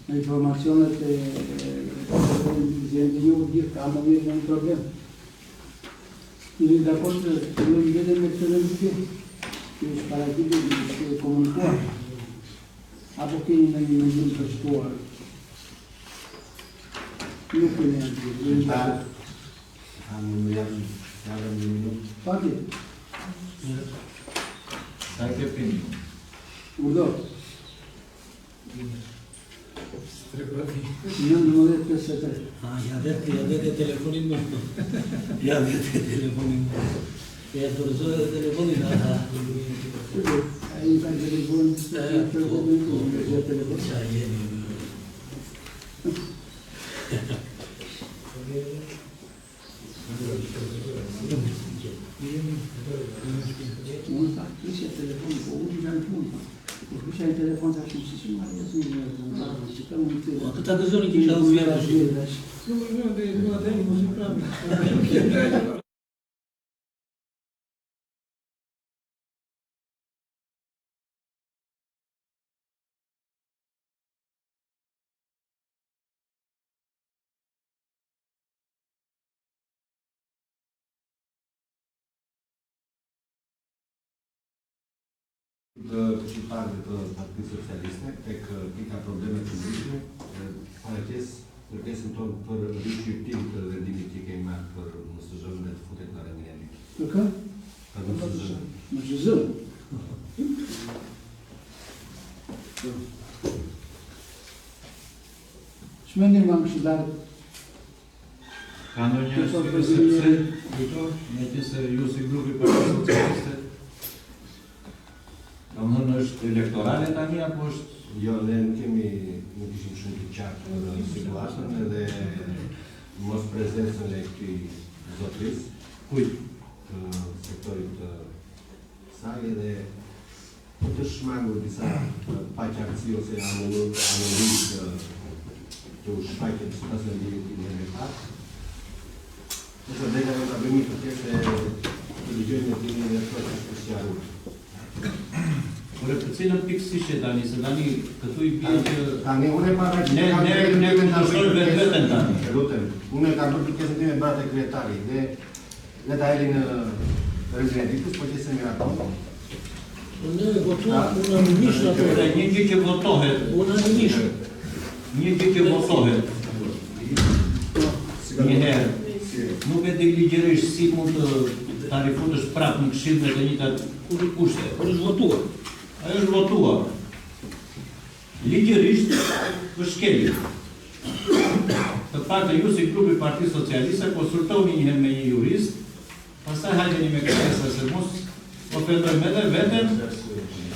Në informacionet e ju gjithë ka më mirë në problem. Jeni dakord të fillojmë vetëm me këtë rëndësi? Që është paraditë të komunikuar? Apo keni në një mendim të shtuar? Nuk keni antë. Jam një minut. Pati? Sa ke pini? Urdo? 19:53. Ja vete telefonin më. Ja vete telefonin më. Ja dorëzoj edhe telefonin ata. Ai ka telefon, telefon. Sa jeni. Multa, kisha telefon, po unë në punë. Kisha një telefon të ashtë si shumë marrë jasë një që ka më të... Këta gëzoni kisha u vjerë është. Nuk dhe nuk dhe një mos i pramë. Кочетарите партии социалистне, ека проблемът е лични, съм това пър лични активите да димите има пър насъжаването в отек на ремени. Така? Насъжаване. Shmendim nga këshillarët. Ka ndonjë arsye sepse me që se ju si grupi Partisë Socialiste domethënë është elektorale tani apo është? Jo, ne nuk ishim shumë të qartë për situatën edhe mos prezencën e këtij zotërisë, kujt të sektorit të saj edhe të shmangur disa paqartësi ose anolisë të shfaqet sipas vendimin e vetat. Ose dhe nga ta bëjmë të tjesë të ligjojnë në timin e të specialur. Ore, për cilën pikësisht e tani, se tani këtu i bie që... Tani, unë e para që... Ne këndështojnë vetën tani. Lutem, unë e kam bërë pikësën time brate kryetari dhe le ta eli në rezidentikës, po që se mira tonë. Ne votuam unanimisht ato. Një gjë që votohet. Unanimisht. Një gjë që votohet. Njëherë. Nuk e di ligjërisht si mund të tarifotesh prapë në këshill me të njëjtat kushte. Por është votuar. Ajo është votuar. Ligjërisht është shkelur. Të paktën ju si grupi Partisë Socialiste konsultoni një herë me një jurist, pastaj hajeni me kërkesa se mos ofendojmë edhe veten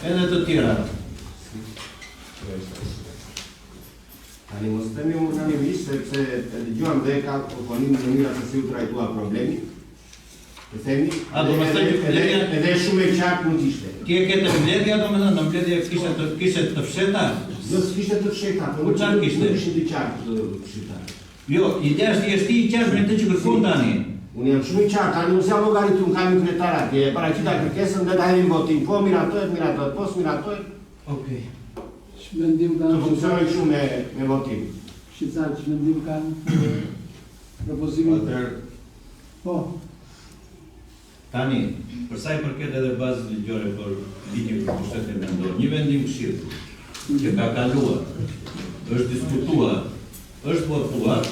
edhe të tjerat. Tani mos themi unanimisht sepse dëgjuam dhe ka oponim në mënyra se si u trajtua problemi. Të themi, edhe shumë e qartë mund ishte. Ti e ke të mbledhja, domethënë, në mbledhje kishte të fsheta? Jo, s'kishte të fsheta, por nuk ishin të qartë këshilltarët. Jo, ideja është i qartë me të që kërkon tani. Unë jam shumë i qartë, tani unë s'jam llogaritur, unë kam një kryetarat, e paraqita kërkesën dhe ta hedhim votim, po miratohet, po s'miratohet. Okej. Shmendim kanë... Të funksionojnë shumë me votim. Shqiptarët shmendim kanë propozimin... Po. Tani, përsa i përket edhe bazës ligjore për ligjin për pushtetin vendor, një vendim këshill që ka kaluar, është diskutuar, është votuar,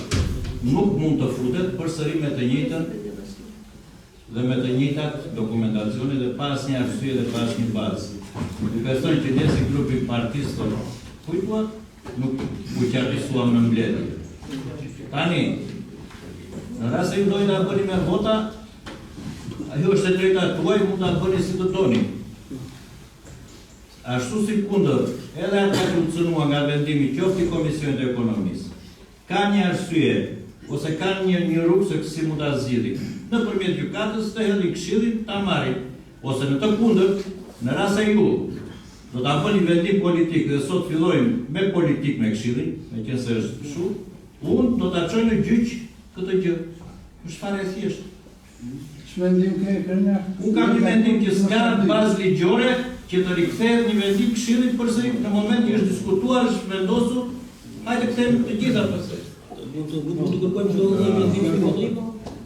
nuk mund të futet përsëri me të njëjtën dhe me të njëjtat dokumentacione dhe pas një arsye dhe pas një bazë. Besoj që ne si grupi Partisë të kujtuar, nuk u qartësuam në mbledhje. Tani, në rast se ju dojnë ta bëni me vota, ajo është e drejta tuaj, mund ta bëni si të doni. Ashtu si kundër, edhe ata që u cënua nga vendimi qoftë i Komisionit të Ekonomisë, ka një arsye ose kanë një rrugë se si mund ta zgjidhin. Nëpërmjet gjykatës të hedhin këshillin ta marrin, ose në të kundërt, në rast se ju do ta bëni vendim politik dhe sot fillojmë me politik me këshillin, meqense është kështu, unë do ta çoj në gjyq këtë gjë. Është fare e thjeshtë. Shmendim ke kërnja? Unë kam një vendim që s'ka bazë ligjore që të rikthehet një vendim këshillit përsëri në moment që është diskutuar, është vendosur hajde kthejmë të gjitha pastaj. Mund të kërkojmë çdo lloj vendimi të votimit.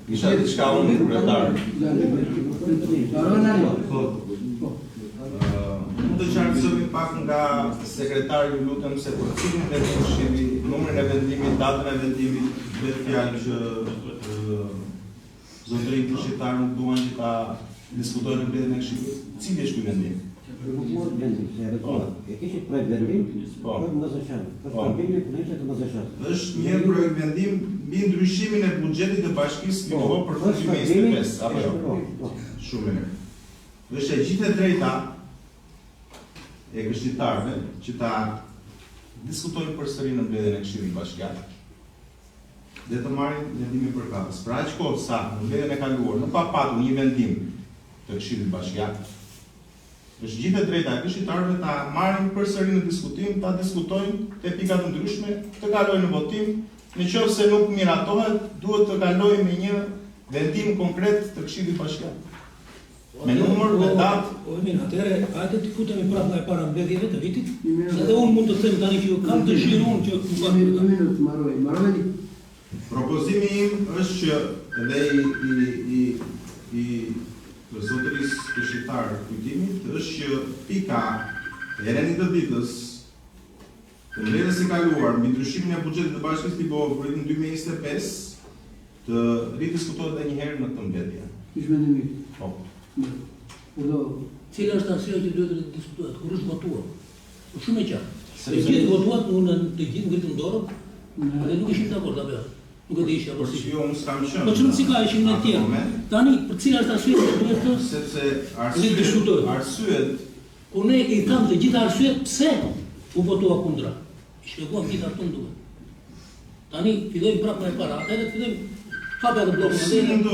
Isha diçka unë kryetar. Mund të qartësojmë pak nga sekretari, ju lutem, se për cilin vendim këshilli, numrin e vendimit, datën e vendimit, vetë fjalë që zotërinj këshillitar nuk duan që ta diskutojnë në mbledhjen e këshillit. Cili është ky vendim? E kishit projekt vendim, për mëzëshan. Për shpërbimi punëse të mëzëshan. Është një projekt vendim mbi ndryshimin e buxhetit të bashkisë Lipovë për 2025, apo jo? Shumë mirë. Është e gjithë e drejta e këshillitarëve që ta diskutojnë përsëri në mbledhjen e Këshillit Bashkiak dhe të marrin vendimin përkatës. Pra aq kohë sa në mbledhjen e kaluar nuk ka patur një vendim të Këshillit Bashkiak, është gjithë e drejta e këshillitarëve ta marrin përsëri në diskutim, ta diskutojnë te pika të ndryshme, të kalojnë në votim. Nëse nuk miratohet, duhet të kalojë me një vendim konkret të Këshillit Bashkiak. Me numër, me datë. Atëherë, hajde të futemi prapë nga e para mbledhjeve të vitit, se edhe unë mund të them tani që kam dëshirë unë që nuk ka Maroj. Propozimi im është që edhe i zotërisë këshillitar kujtimit është që pika e rëndit të ditës të mbledhjes së kaluar mbi ndryshimin e buxhetit të Bashkisë Lipovë për vitin 2025 të ridiskutohet edhe një herë në këtë mbledhje. Kish mendimi. Po. Cila është arsyeja që duhet të diskutohet? Kur është votuar? Është shumë e qartë. Të gjithë votuat, unë të gjithë ngritën dorën, dhe nuk ishin dakord apo jo. Nuk e di isha Por si jo, unë s'kam qenë. Po çfarë si ka ishin në tjerë? Tani, për cila është arsyeja që duhet të sepse arsyet kur ne i tham të gjitha arsyet pse u votua kundra. I shpjeguam gjithë ato duhet. Tani fillojmë prapë më para, edhe fillojmë hapja të blokut. Si mund të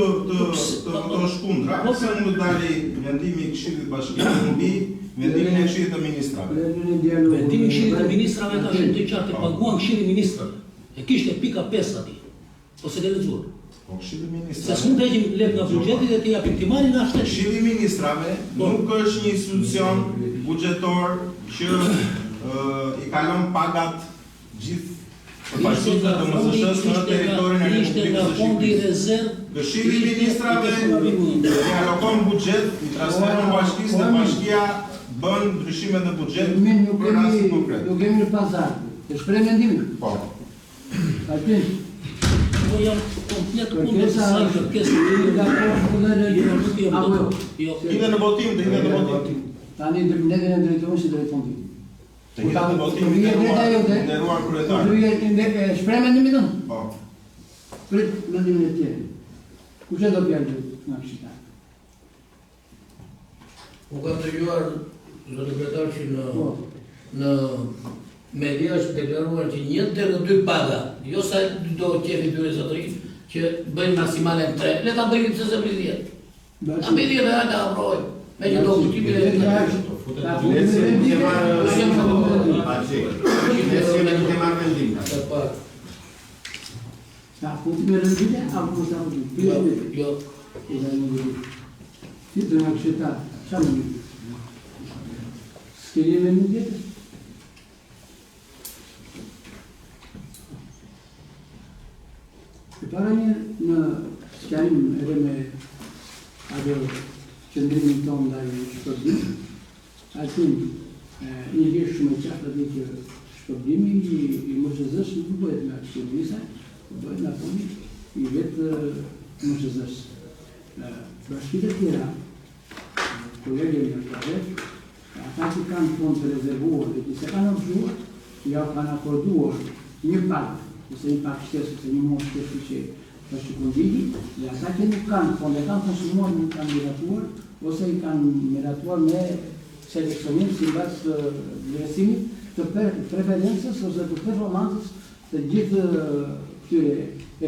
votosh kundra? Se mund të dali vendimi i Këshillit Bashkiak mbi vendimin e Këshillit të Ministrave. Vendimi i Këshillit të Ministrave ka shumë të qartë, paguan Këshilli i Ministrave. E kishte pika 5 aty. Ose ke lexuar? Po Këshilli i Ministrave. Se s'mund të heqim lek nga buxheti dhe të japim timari nga shteti. Këshilli i Ministrave nuk është një institucion buxhetor që i kalon pagat gjithë përfaqësuesve të MSSH-s në territorin e Republikës së Shqipërisë. Këshilli i Ministrave i alokon buxhet, i transferon bashkisë dhe bashkia bën ndryshime në buxhet për rastin konkret. Nuk kemi në pazar. Të shpreh mendimin. Po. Atë Po jam komplet kundër kësaj kërkese. Ide në votim, të ide në votim. Tani ne do të drejtojmë si drejtondi. Të ide në votim, nderuar kryetar. Shpreh mendimin tonë. Po. Prit mendimin e tjerë. Kush e do fjalë nga këshilltar? U kam dëgjuar zoti kryetar që në media është deklaruar që 1/2 paga, jo sa do qefi dy zotëri që bëjnë maksimale 3, le ta bëjmë se se pritjet. Ta bëjmë dhe ata aproj. Me që do kuptimin e Sa punti me rendite, apo sa punti? Jo. Ti do na këshilltar, çfarë më? S'keni mendim tjetër? Para një në sqarim edhe me ato qëndrimin tonë ndaj shpërbimit, aty një gjë shumë e qartë aty që shpërbimi i MSZ-s nuk bëhet nga Këshillisa, bëhet nga fondi i vetë MSZ-s. Bashkitë të tjera, kolegët në Kërë, ata që kanë fond të rezervuar dhe që se kanë obzhuar, ja kanë akorduar një pagë, ose një pak shtesë, ose një mos shtesë që është kundigi, dhe ata që nuk kanë fond, e kanë konsumuar, nuk kanë miratuar, ose i kanë miratuar me seleksionim si basë vlerësimit të preferencës ose të performancës të gjithë këtyre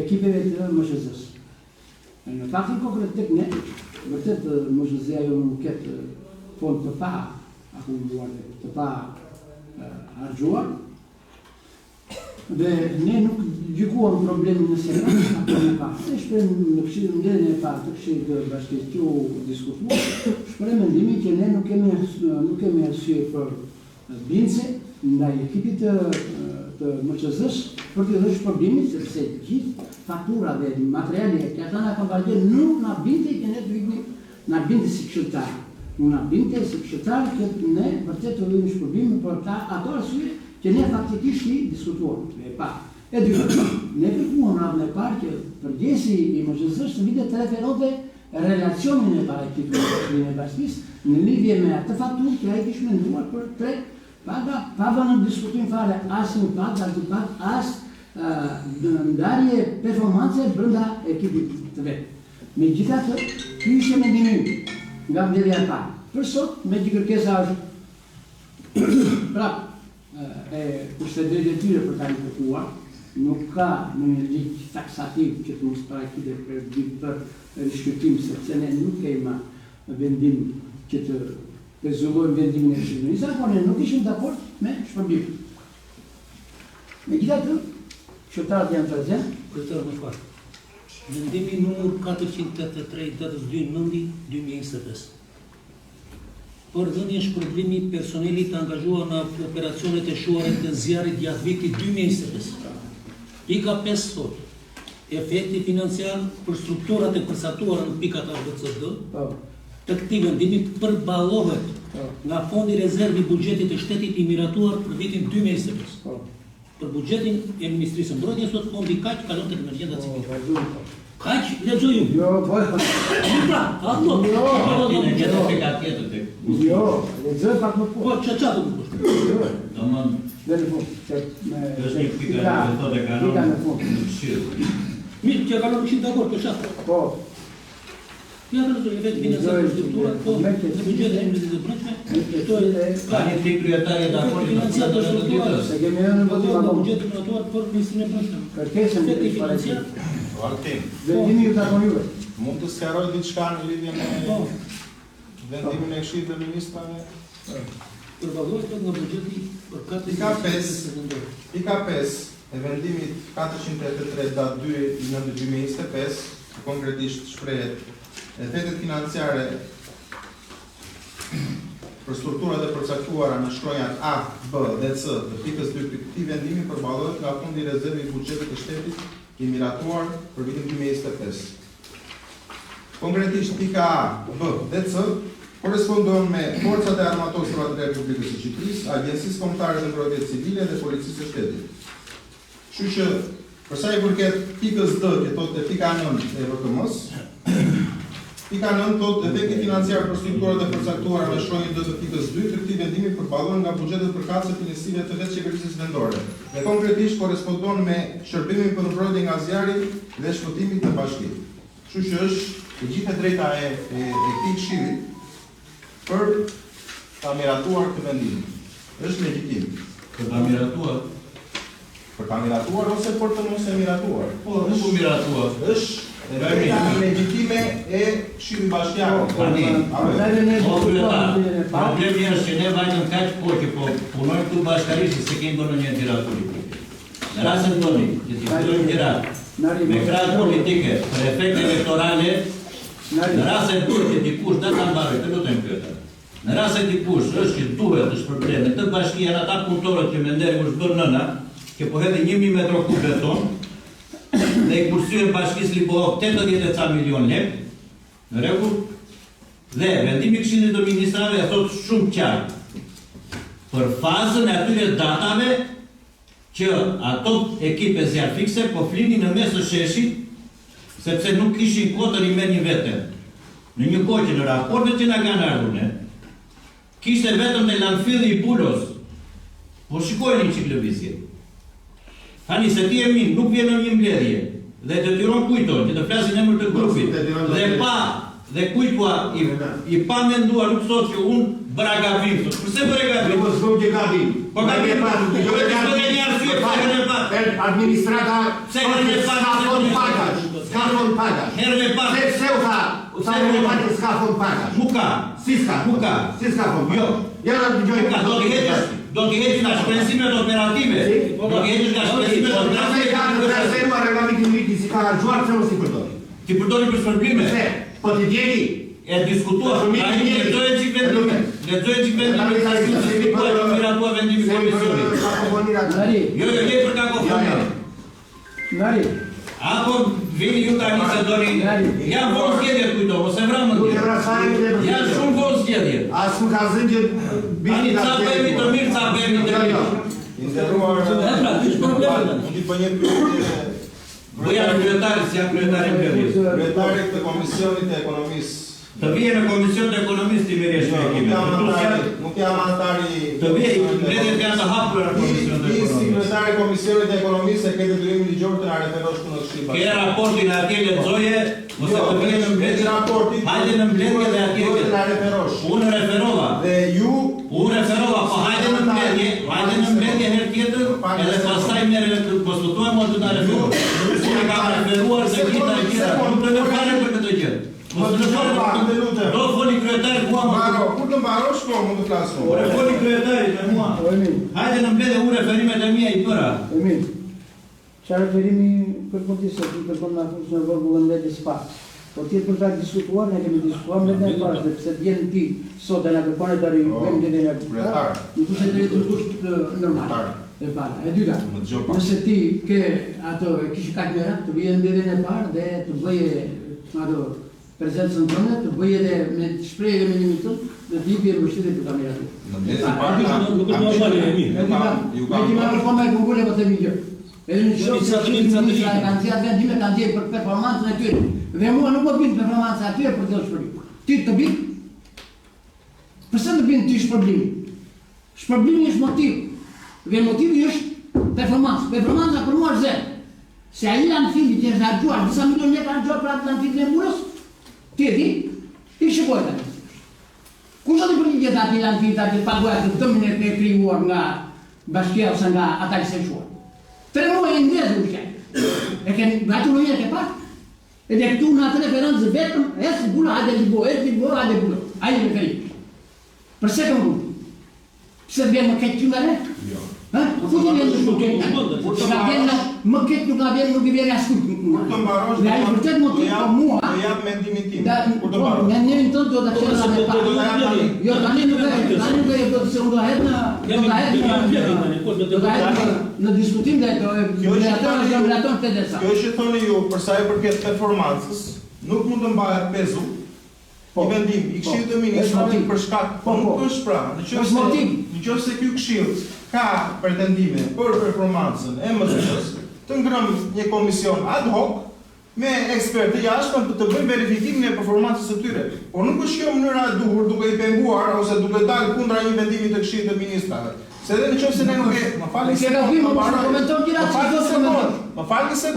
ekipeve të MSZ-s. Në faktin konkret tek ne, vërtet MSZ-ja jo nuk ketë fond të pa akumuluar, të pa harxuar, dhe ne nuk gjykuam problemin nëse ka apo nuk ka. Ne shprehim në mbledhjen e parë të Këshillit të Bashkisë që u diskutuar, shpreh mendimin që ne nuk kemi arsye për bindje ndaj ekipit të MÇZ-s për të dhënë shpërblimin sepse gjithë faktura dhe materiale që ata na kanë bërë nuk na binte që ne të vijmë na binte si qytetar. Nuk na binte si qytetar që ne vërtet të dhënë shpërblimin për ato arsye që ne faktikisht i diskutuam. E pa. E dytë, ne kërkuam radhën e parë që përgjithësi i MÇZ-s të vite të referonte relacionin e paraqitur të Kryeministrisë e Bashkisë në lidhje me atë fakturë që ai kishte menduar për tre paga, pa vënë në diskutim fare as një paga, as ndarje performance brenda ekipit të vet. Megjithatë, ky ishte mendimi im nga mbledhja e parë. Për sot, me gjithë kërkesa është kurse drejtë e tyre për ta kërkuar, nuk ka në një ligj taksativ që të mos paraqitet për rishqyrtim, sepse ne nuk kemi vendim që të rezolvojmë vendimin e qeverisë, por ne nuk ishim dakord me shpërblimin. Megjithatë, qytetarët janë të zgjatë, Kryetar më fal. Vendimi numër 483 datës 2/9/2025. Për dhënien shpërblimi personelit të angazhuar në operacionet e shuara të zjarrit gjatë vitit 2025. Pika 5 thot. Efekti financiar për strukturat e përcaktuara në pikat ABCD të këtij vendimi përballohet nga fondi rezervi buxhetit të shtetit i miratuar për vitin 2025. Për buxhetin e Ministrisë së Mbrojtjes sot fondi kaq kalon tek emergjenca civile. Kaq lexoj unë. Jo, po. Jo, lexoj pak më Po, çfarë do të thosh? Domthon, është një pika e pika në fund. Mirë, që kalon shumë dakord për çfarë? Po. Ja do të vetë financiar struktura, po, në buxhetin e Ministrisë së Mbrojtjes, ka një pikë kryetare dakord financiar të strukturës. Se kemi në votim Në apo buxhetin miratuar për Ministrinë e Mbrojtjes. kërkesën e Efekti financiar, Artim, vendimi ju takon juve. mund të sqaroj diçka në lidhje me vendimin e Këshillit të Ministrave? përballohet nga buxheti për Pika 5, pika 5 e vendimit 483 datë 2/9/2025, konkretisht shprehet efektet financiare për strukturat e përcaktuara në shkronjat A, B dhe C të pikës 2 këtij vendimi përballohet nga fondi rezervi i buxhetit të shtetit i miratuar për vitin 2025. Konkretisht pika A, B dhe C korespondon me forcat e armatosura të Republikës së Shqipërisë, Agjencisë Kombëtare të Mbrojtjes Civile dhe Policisë së Shtetit. Kështu që për sa i përket pikës D, që thotë pika 9 e VKM-s, pika 9 thotë efekti financiar për strukturat e përcaktuara në shkronjën D të pikës 2 të këtij vendimi përballohen nga buxhetet përkatëse finansive të vetë qeverisë vendore. Dhe konkretisht korespondon me shërbimin për mbrojtje nga zjarri dhe shpëtimi të bashkisë. Kështu që është e gjithë e drejta e këtij këshilli për ta miratuar këtë vendim. Është legjitim. Për ta miratuar, Për ta miratuar ose për të mos e miratuar. po nuk u miratuar. Është e drejta legjitime e Këshillit Bashkiak. Problemi është që ne vajtëm kaq që po punojmë këtu bashkarisht se kemi bërë një tirat politike. Në rastin tonë, që ti punojmë tirat me krah politike për efekte elektorale, në rastin tonë që dikush do ta mbarojë, të lutem pyeta. Në rastin dikush është që duhet të shpërblejë të bashkia në ata punëtorët që mendojnë kush bën nëna, që po hedhin 1000 metra kub beton, dhe i kursyen bashkisë Libohov 80 ca milion lekë, në rregull, dhe vendimi i Këshillit të Ministrave e thotë shumë qartë për fazën e atyre datave që ato ekipe zjarr fikse po flinin në mes të sheshit, sepse nuk kishin kohë të rimerrin veten. Në një kohë që në raportet që na kanë ardhur ne, kishte vetëm te landfilli i Bulos. Po shikojeni çik lëvizje. Tani se ti e min, nuk vjen në një mbledhje dhe detyron kujton që të flasin emër të grupit dhe pa dhe kujtua i pa menduar nuk thotë që unë bëra gabim. Përse bëre gabim? Po s'u që gabim. Po gabim pas, jo të një arsye pse ne pa. Administrata Se ne pa ska fond pagash. Herën e parë. Se u tha ne pa ska fond pagash. Nuk ka. Si ska? Nuk ka. Si ska fond? Jo. Ja na dëgjoj. Do të heqësh nga shpensimet operative. Do të heqësh nga shpensimet operative. Reglamentin si ka harxuar pse mos i përdori. Ti përdori për shpërblime. Se, po ti djeli e diskutuar. Ai lexojë çik vendin. Lexojë çik vendin. mendimi komisionit. Nari, Jo, je për kakofonia. Nari, Apo vini ju tani se doni... Janë vonë zgjedhjet kujto, ose vramë në tjerë. Janë shumë vonë zgjedhjet. Asë më ka zënë që... Tani ca bëhemi të mirë, ca bëhemi të mirë. Inderuar... Mund t'i bëj një pyetje. Po janë kryetarit, si janë kryetarit mbledhjes. Kryetarit të Komisionit e Ekonomisë. Të vije në Komision të Ekonomisë të mirë shpjegime. Nuk jam antari... Të vije, mbledhjet janë të hapur në Komision të Si Ekonomisë. kryetari i Komisionit e Ekonomisë e ke detyrimin ligjor të na referosh ku në Këshilli Ke raportin e atje lexoje, ose të vije në mbledhje. Hajde në mbledhje dhe atje të na ke. referosh. Unë referova. Dhe ju Unë referova, po hajde në mbledhje herë tjetër, edhe pastaj merre të konsultojmë ose ta referoj. Unë kam referuar se gjitha e tjera, nuk të fare për këtë gjë. Do foli kryetari mua më. kur të mbarosh po mund të flas unë. Ore foli kryetari me mua. Hajde në mbledhje unë referimet e mia I bëra. Emin, qa referimi kërkon ti se ti kërkon nga funksioner vërgullën dhe spa. Po ti për ta diskutuar, ne kemi diskutuar me dhe parë, dhe pse t'jen ti sot e nga kërkon e të rejëm dhe nga Kryetar. në ku se të rejtë kusht normal. E para. E dyta, nëse ti ke ato kishë kaq mëra, të bëje mbledhjen e parë dhe të bëje ato prezencën tënde, të bëje edhe me shprehje me një tënd, dhe të jepje mbështetje për kamerën. Në mbledhje parë. Me ti marrë forma e kongulle për të vigjë. Edhe në shumë se që ministra e kanë cilat vendime kanë gjej për performancën e tyre. Dhe mua nuk më bind performanca atyre për të shpërblim. Ty të bind? Përse të bind ty shpërblimi? Shpërblimi është motiv. Dhe motivi është performancë. Performanca për mua është zero. Se ai Atlantiku që është harxuar, disa milion lekë harxuar për Atlantikun e Murës, ti e di? Ti shikoj tani. Kush do të përgjigjet atë Atlantika që paguaj të dëmin e krijuar nga bashkia ose nga ata që shenjuar? 3 muaj e ndezë u qenë. E kënë batu në jetë e pak. E dhe këtu në atë referencë vetëm, esë bula, hajde libo, hajde bula. Ajde referim. Përse këmë bula? Pse të vjenë më ketë që nga re? Jo. Fu të vjenë më ketë nga vjenë më ketë nuk nga vjenë nuk I vjenë asë kujtë. Kur të mbarosh, Dhe a I vërtet motiv për mua. do jap mendimin tim. Kur të mbarosh. Në njërin tënë do të qenë me pak. Jo, tani nuk e do të se unë do hetë në diskutim dhe relaton të desa. Kjo që thoni ju për sa I përket performancës, nuk mund të mbahet pezu I vendim I Këshillit të Ministrave për shkak nuk është pra. Nëse ky këshill ka pretendime për performancën e MSH-s, të ngrëm një komision ad hoc me ekspertë jashtëm për të bëjnë verifikimin e performancës së tyre. Por nuk është kjo mënyra e duhur duke I penguar ose duke dalë kundra një vendimi të Këshillit të Ministrave. Se edhe nëse ne nuk e, më falni se komenton gjëra që më falni se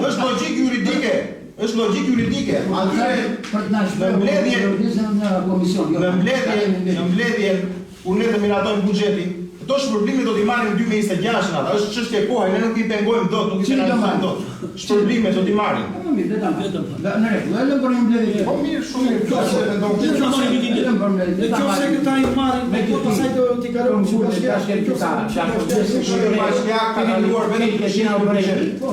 është logjik juridike. Është logjik juridike. Në mbledhje kur ne të miratojmë buxhetin, këto shpërblime do t'i marrim 2026 ata. Është çështje kohe, ne nuk I pengojmë dot, nuk I penalizojmë dot. Shpërblime do t'i marrim. Në rregull, edhe për një mbledhje. Po mirë, shumë mirë. Nëse sekretari marrin, me po pastaj do t'i kalojmë bashkia ka kaluar vetëm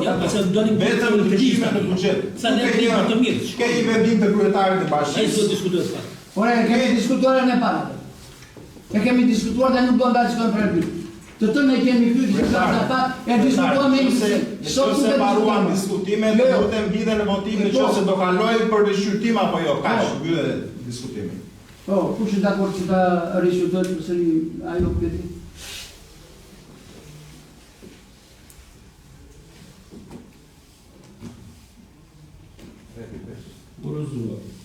Ja, pastaj donin vetëm ndryshime në buxhet. Sa ne kemi të mirë. Ka një vendim të kryetarit të Ai bashkisë. do diskutojë pas. Ora, kemi diskutuar në para. E kemi diskutuar dhe nuk do nda diskutojmë për e të të ne kemi pyrë që ka të fat, e diskutuar me Nëse mbaruan diskutimet, do të mbidhen në votim nëse do kalojë për rishqyrtim apo jo. Kaq mbyllet diskutimi. Po, kush është dakord që ta rishqyrtojë përsëri ajo pyetje?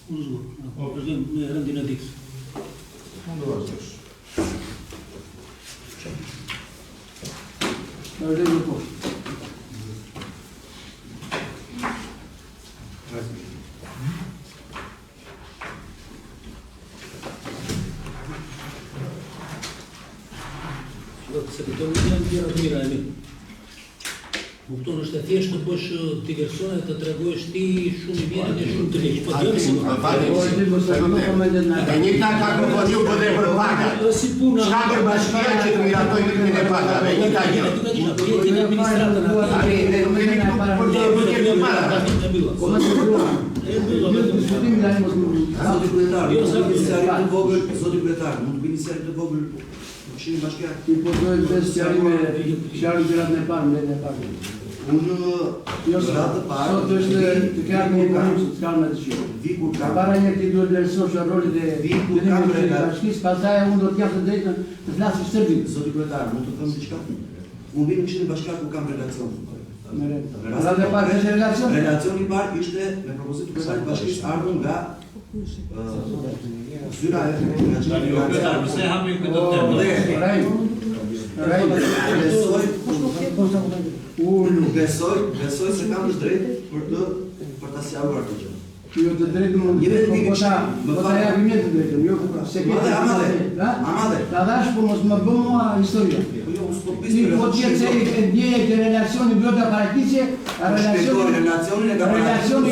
Uzur. O, prezident, në rëndin e dikës. Mund të vazhdosh. Në rëndin e poshtë. Sekretori janë tjera të mira e mi. Kupton është e thjesht të bësh diversone të tregojsh ti shumë I mirë dhe shumë të keq. Po dëmë E një ta ka kërkon ju për dhe për paga. si puna. Shka për bashkia që të miratoj ritmin e pagave, një ta gjë. Administratën Ari, dhe nuk kemi për të për para. Komendë Diskutimi tani mos Zoti kryetar, zoti kryetar, mund të bëni seri të vogël Këshillit Bashkiak. Ti po duhet të sqarime gjërat e parë, mbetën e parë. Unë Sot është të kërë një përrim që të kanë me të shqipë. Para një ti duhet të lërësosh rollit e Këshillit Bashkisë, pastaj unë do të jap të drejtën të flasë shërbim. Zoti kryetar, mund të them diçka? Unë vim në Këshillin Bashkiak ku kam relacion. Pastaj parë është relacion? Relacioni i parë ishte me propozitë të Këshillit Bashkisë ardhur nga zyra e Kryetar, pse hapim këtë temë? Besoj se kam të drejtë për ta sqaruar këtë gjë. Jo të drejtë mund po ta japim një të drejtën, jo se ke. Amade. Ta dash po mos më bëm mua historia. Ti po ti se e ndjeje të relacioni brenda paraqitje, relacioni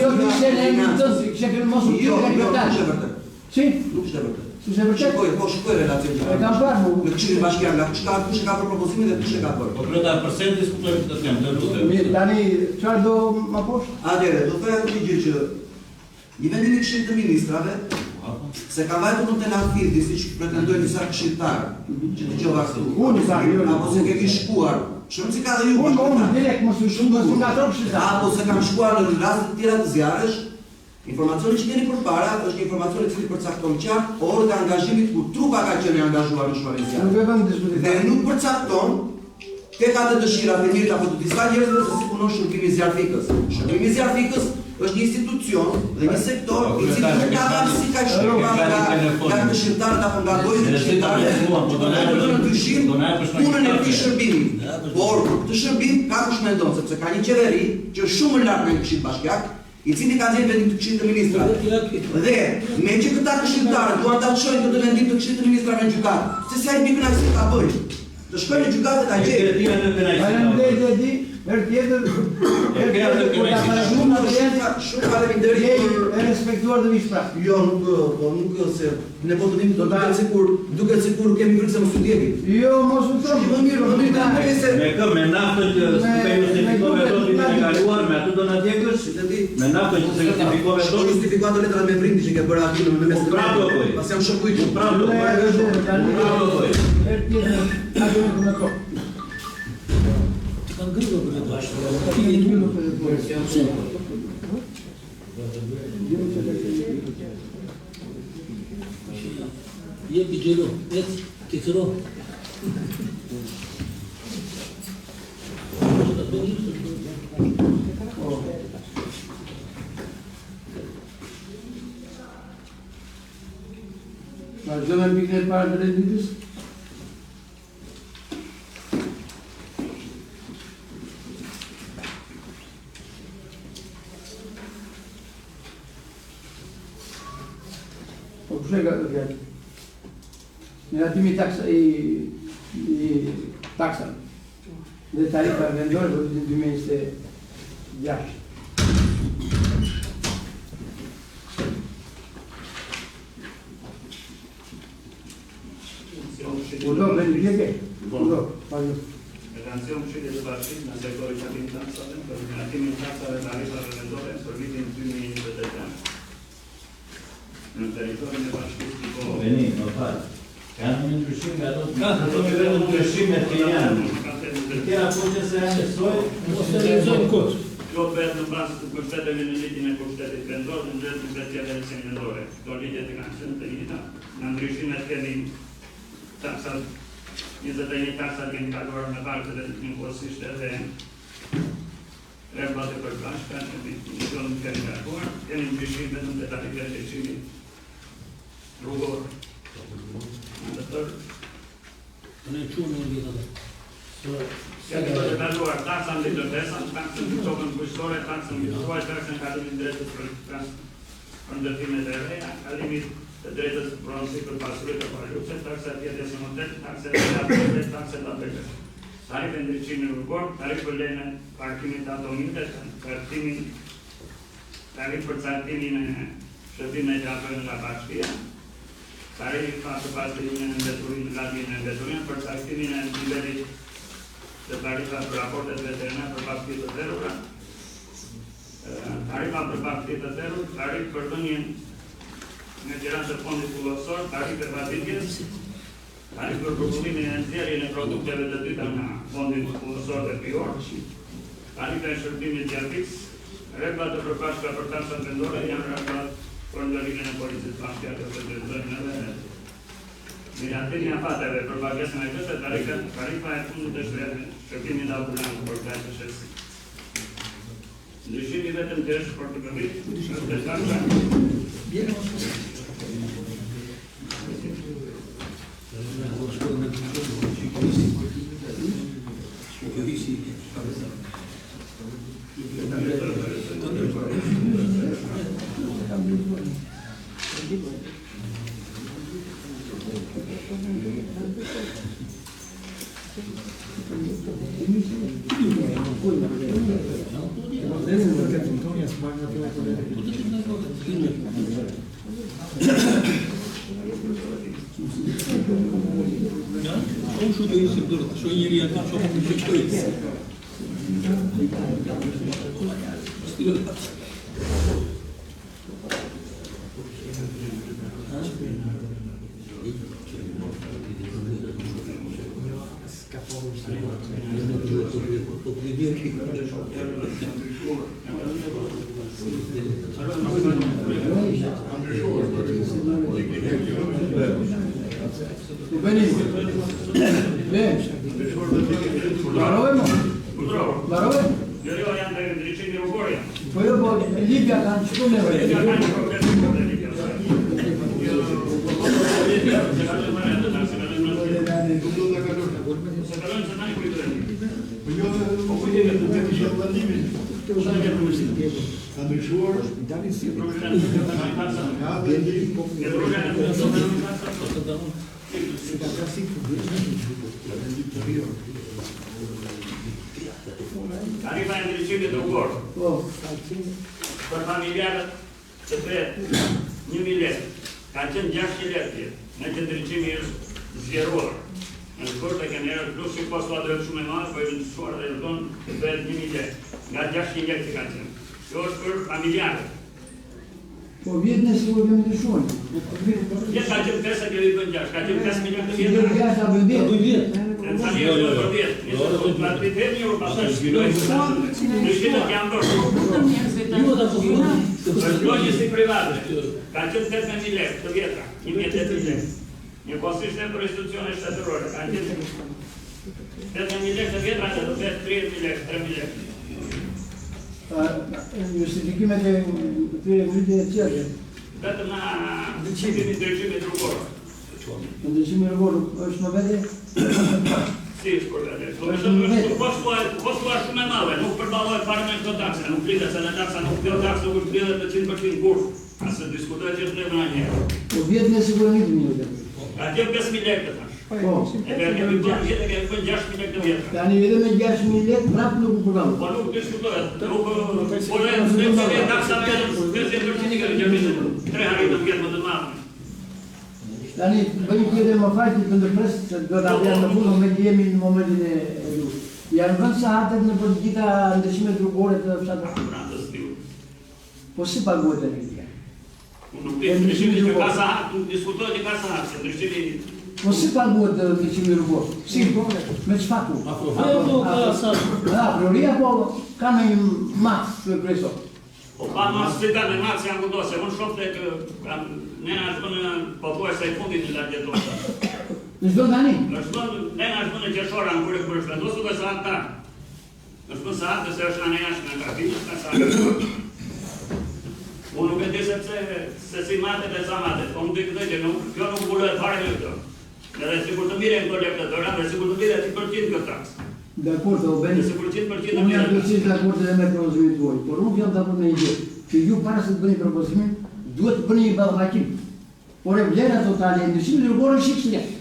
jo të ishte në të që ke mos u këtë. Si? Nuk është e vërtetë. S'është e vërtetë? Shikoj relacionin. E kam parë mu. Në Këshillin Bashkiak, kush e ka për propozimin dhe kush e ka bërë. Po kryetar, përse diskutojmë këtë temë, të lutem. Mirë, tani çfarë do më poshtë? Atëherë, do të them një gjë që i vendimi i Këshillit të Ministrave se ka vajtur në Tenafildi, siç pretendojnë disa këshilltarë, që dëgjova këtu. Unë sa jo, apo se kemi shkuar. Shumë si ka dhe ju. Unë direkt mos u shumë nga trop këshilltar. Apo se kam shkuar në raste të tjera të zjarresh. Informacioni që keni përpara është një informacion i cili përcakton qartë orët e angazhimit ku trupa ka qenë angazhuar në shkruajtjen e zjarrit. Nuk e vëmë diskutim. Dhe nuk përcakton ke ka të dëshira femirët apo të disa njerëzve se si punon shërbimi zjarfikës. Shërbimi zjarfikës është një institucion dhe një sektor i cili nuk ka marrë si ka nga këshilltarët apo nga gojët e këshilltarëve. Në dyshim punën e këtij shërbimi. Por këtë shërbim ka kush mendon sepse ka një qeveri që është shumë lart nga Këshilli Bashkiak, i cili ka dhënë vendim të Këshillit të Ministrave. Dhe me që këta këshilltarë duan ta çojnë këtë vendim të Këshillit të Ministrave në gjykatë, se sa i bie kënaqësi ta bëjnë. Të shkojnë në gjykatë ta gjejnë. Herë tjetër, shumë faleminderit e respektuar dhe vishpra. Jo, nuk se ne po të vim duket sikur kemi frikë se mos u ndjeki. Jo, mos u thon, më mirë, Me naftën që justifikove rotin e kaluar, me atë do na djegësh? Me naftën që justifikove rotin. Justifikuar letrat me prindi që ke bërë aty në mes. Bravo koi. Pas jam shokuar. Bravo koi. Herë tjetër, a do të më kohë. Kanë ngritur për të dashur. Je bijelo, et tikro. Vazhdojmë me pikën e parë të ditës. Negatimi taksa dhe tarifa vendore për vitin 2026. Udo, veni gjeke? Udo, faljo. Relancion Këshillit të Bashkisë në sektorin çakim taksave për negatimin e taksave tarifave vendore për vitin 2023. Në territorin e Bashkisë po Veni, më fal. Kanë një ndryshim nga ato. Ka vetëm ndryshimet që janë. Tjera punë se janë nesoj, Mos e realizojmë kot. Kjo bëhet në bazë të kushteteve në ligjin e kushtetit vendor në drejt të betjeve vendore. Këto ligjet e kanë qenë të njëjta. Në ndryshimet kemi taksat 21 taksat kemi kaluar me partë dhe imposisht edhe rrebat e përbashkëta në misionin kemi kaluar. Kemi ndryshim vetëm të tarifave të Këshillit rrugor. Ne çumë në gjithë ato. Kemi të kaluar taksën dhe lëvesën, taksën të tokën kushtore, taksën mituar, taksën kalimin drejtës për ndërtimet e reja, kalimit të drejtës për pronësi për pasurit e paluqe, taksa tjetës e motet, taksa e tjetës, taksa e tabelës. Tarif e ndryqimin rrugor, tarif për lejnë parkimin të automitet, tarif për caktimin e shërbime që apërën nga bashkia, tarif të pasurimin e mbeturin, latmin e mbeturin, për caktimin e nivelit të tarifa për raportet veterinar për paskit të zerura, tarifa për baktit të terut, tarif për dhënien në gjerat të fondit kullosor, tarif për vaditjes, tarif për përpullimin e nxjerrjen e produkteve të dyta nga fondit kullosor dhe prior, tarif e shërbimit gjafiks, rregullat të përpashka për taksat vendore janë rregullat për ndërrimin e policisë bashkiake të drejtojnë edhe miratirjen e fateve për pagesën e kësaj tarifa e fundit të shërbimit ambulant për kajtë shësi. Ndryshimi vetëm që është për të këmit, është të taksa. Tarifa e ndryshimit rrugor për familjarët që bëhet 1.000 lekë, ka qenë 600 lekë, në që ndryshimi është zgjeruar. Në shkurt e kemi erë plus që posta drejt shumë e madhe, po e vëndësuar dhe në tonë të bëhet 1.000 lekë, nga 600 lekë që ka qenë. Kjo është për familjarët. Po vjetë në sigur kemi të shumë. Vjetë ka qenë 5 e kemi bën 6, ka qenë 5 milion të vjetë. Sigur vjetë a bën vjetë. Në të një është për vjetë. Në të të një urë pasaj shkilojnë. Në shkilët janë bërë. Është lojës i private. Ka qenë 8.000 lekë të vjetra, 1.800 lekë. Një kosisht e për institucione shtetërore. Ka qenë 8.000 lekë të vjetra dhe të vetë 30.000 lekë, 3.000 lekë. Justifikimet e vëndje e qërë? Vetëm na ndryshimit rrugor. Ndryshimit rrugor është në vete? Si është për vete. Kostua shumë e madhe, nuk përballojë fare me këto takse, nuk pritet se në taksa nuk kjo taksa nuk është pritet të 100% kur. Asë diskutojë që është në vëna njerë. Po vjetë në sigurënit një vete? Ka tjemë 5.000 lekë të tash. E kemi bërë vjetë e kemi bërë 6.000 lekë të vjetra. Tani edhe me 6.000 lekë prapë nuk përgallë. Po nuk diskutohet. Po e taksa vetëm 50% kemi gjeminë 3 harit të vjetë më të madhe. Tani, bëjmë tjede më fajtë të ndërpresë, se do të avjanë në punë, me jemi në momentin e du. Janë vënd sahatet në për gjitha ndryshimet rrugore të fshatë? Po si paguhet e një? Nuk të ndryshimit që ka sahat, nuk diskutohet që ka sahat, se ndryshimit... Po si paguhet të ndryshimit rrugore? Si? Me që faku? A prioria po ka në një matë të kresot? Po pa mas që ka në matë që janë këto, se unë shofte kë... Nena është bënë pëtoj se i fundit në lartë jetosë. Nështë bënë tani? Nena është bënë qeshora në kërë kërë shpendosë dhe sahat ta. Nështë bënë sahat dhe se është në nejashme në krafinë, ka sahat. Unë nuk e di sepse se si matet e sa matet, po më dy këtë që kjo nuk bullohet fare në këto. Edhe sigur të mire në këto lepë të dëra, dhe sigur të mire 100% këtë taks. Dakord, o beni. Unë jam përqisht dakord edhe me propozimin tuaj, por nuk jam dakord me një gjë, që ju para se të bëni propozimin, duhet të bëni një ballëvaqim. Por e vlera totale e ndryshimit rrugor është X lekë.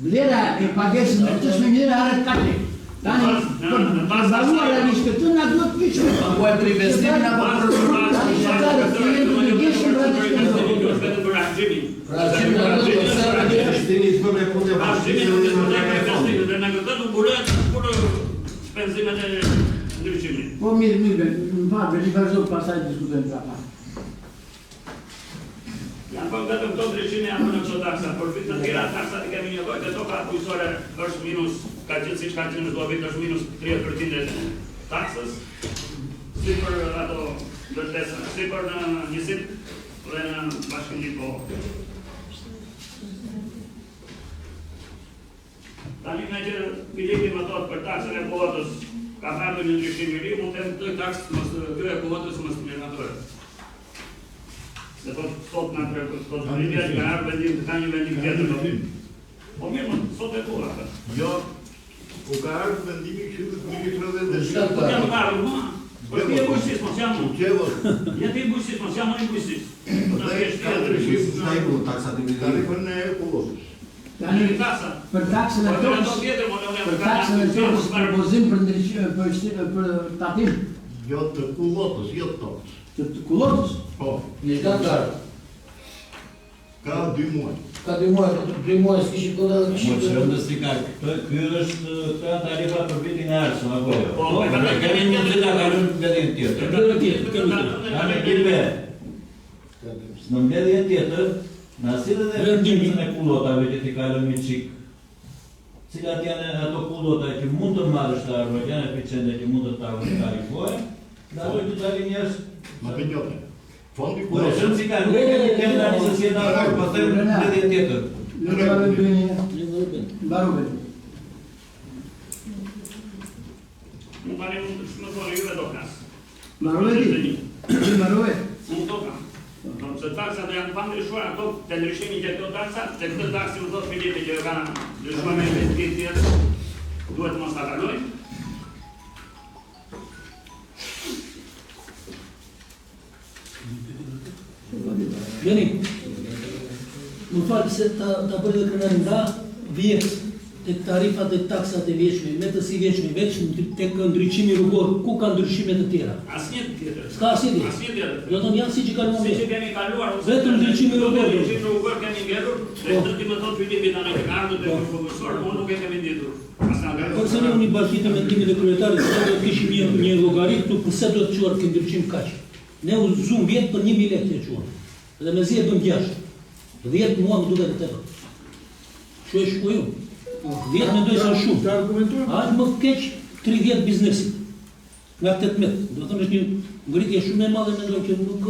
Vlera e pagesës në të shmimire arët 4 lekë. Tani, për bazuar e një shkëtën, nga duhet të qëmë. Po e për investimin apo për rrugor? Tani shëtare, të jetë të gjeshën për atë shkëtën. Shpenzimet e ndryshimin. Po mirë, më falë, i vazhdo pasaj diskutojmë pra pa. Janë po vetëm këto ndryshime janë në këto taksa, por të tjera taksat i kemi nevojë, dhe toka bujqësore është minus, ka qenë siç ka qenë në çdo vit është minus 30% e taksës, si për ato ndërtesa, si për në njësit dhe në bashkëndi po. Tani me që biletin më thotë për taksën e kuotës, ka ardhur një ndryshim i ri, mund të them taksë mos kjo e kuotës mos mirëmatore. Se sot nga të rrëvjet ka ardhur vendim të ka një vendim tjetër. Po mirë, sot e kuha. Jo, u ka ardhur vendimi këshillit ministrave dhe Po jam ardhur, ma. Po ti e bujqësis, mos jam unë. Ja ti e bujqësis, mos jam unë i bujqësis. tarifën e kullosës. Tani, për taksën e tokës, propozim për ndryshim, për tatim. Jo të kullotës, jo të tokës. Të kullotës? Po. Një shkatarë. Ka 2 muaj. Ka 2 muaj, 2 muaj s'kishi koda dhe Mo që rëndës si ka, ky është tarifa për vitin e ardhshëm, apo jo? Po, kemi një drita ka në mbledhjen tjetër. Kami kipe, në mbledhjen tjetër, në asilë dhe vendimën e kullotave që t'i kalëm një qik, cilat janë ato kullota që mund të marrësh të arroj, janë eficiente që mund të tarifojë, dhe arroj të dalin njerëz. Më të njote. Fondi Por e shumë si ka, nuk e kemi të një sësjetë arroj, po të mbledhjen tjetër. Barube. Nuk tani mund të shmëtoni juve do kas. Barube ti? Barube? Unë do kam. Se taksat janë pa ndryshuar, ato të ndryshimin që këto taksat, se këtë taksi më thotë Filipi që ka ndryshuar me investit tjetër, duhet mos ta kalojnë. Jeni, më falë se ta bërë dhe kërënën nga vjetë të tarifat dhe taksat e vjeqmi, me të si vjeqmi veç të ndryqimi rrugor, ku ka ndryshimet të tjera? Asnjë tjetër. S'ka asnjë tjetër. Asnjë tjetër. Jo të janë si që kaluar Si që kemi kaluar, vetëm ndryqimi rrugor. Ndryqimi rrugor kemi ngelur, dhe të më thotë Filipi tani që ka ardhur te profesor, unë nuk e kemi nditur. Përse ne unë i bashkitë me ndimit e kryetarit, se do të kishim një llogarit këtu përse do të quar këtë ndryqim kaq. Ne u zum vjet për 1000 lekë të quar. Dhe me zi e bëm 6. 10 mua më duket të tepër. Që e shkuju? 10 mendoj se shumë. Të argumentojmë? Aq më keq 30 biznesit. Nga 18. Do të thënë është një ngritje shumë e madhe, mendoj që nuk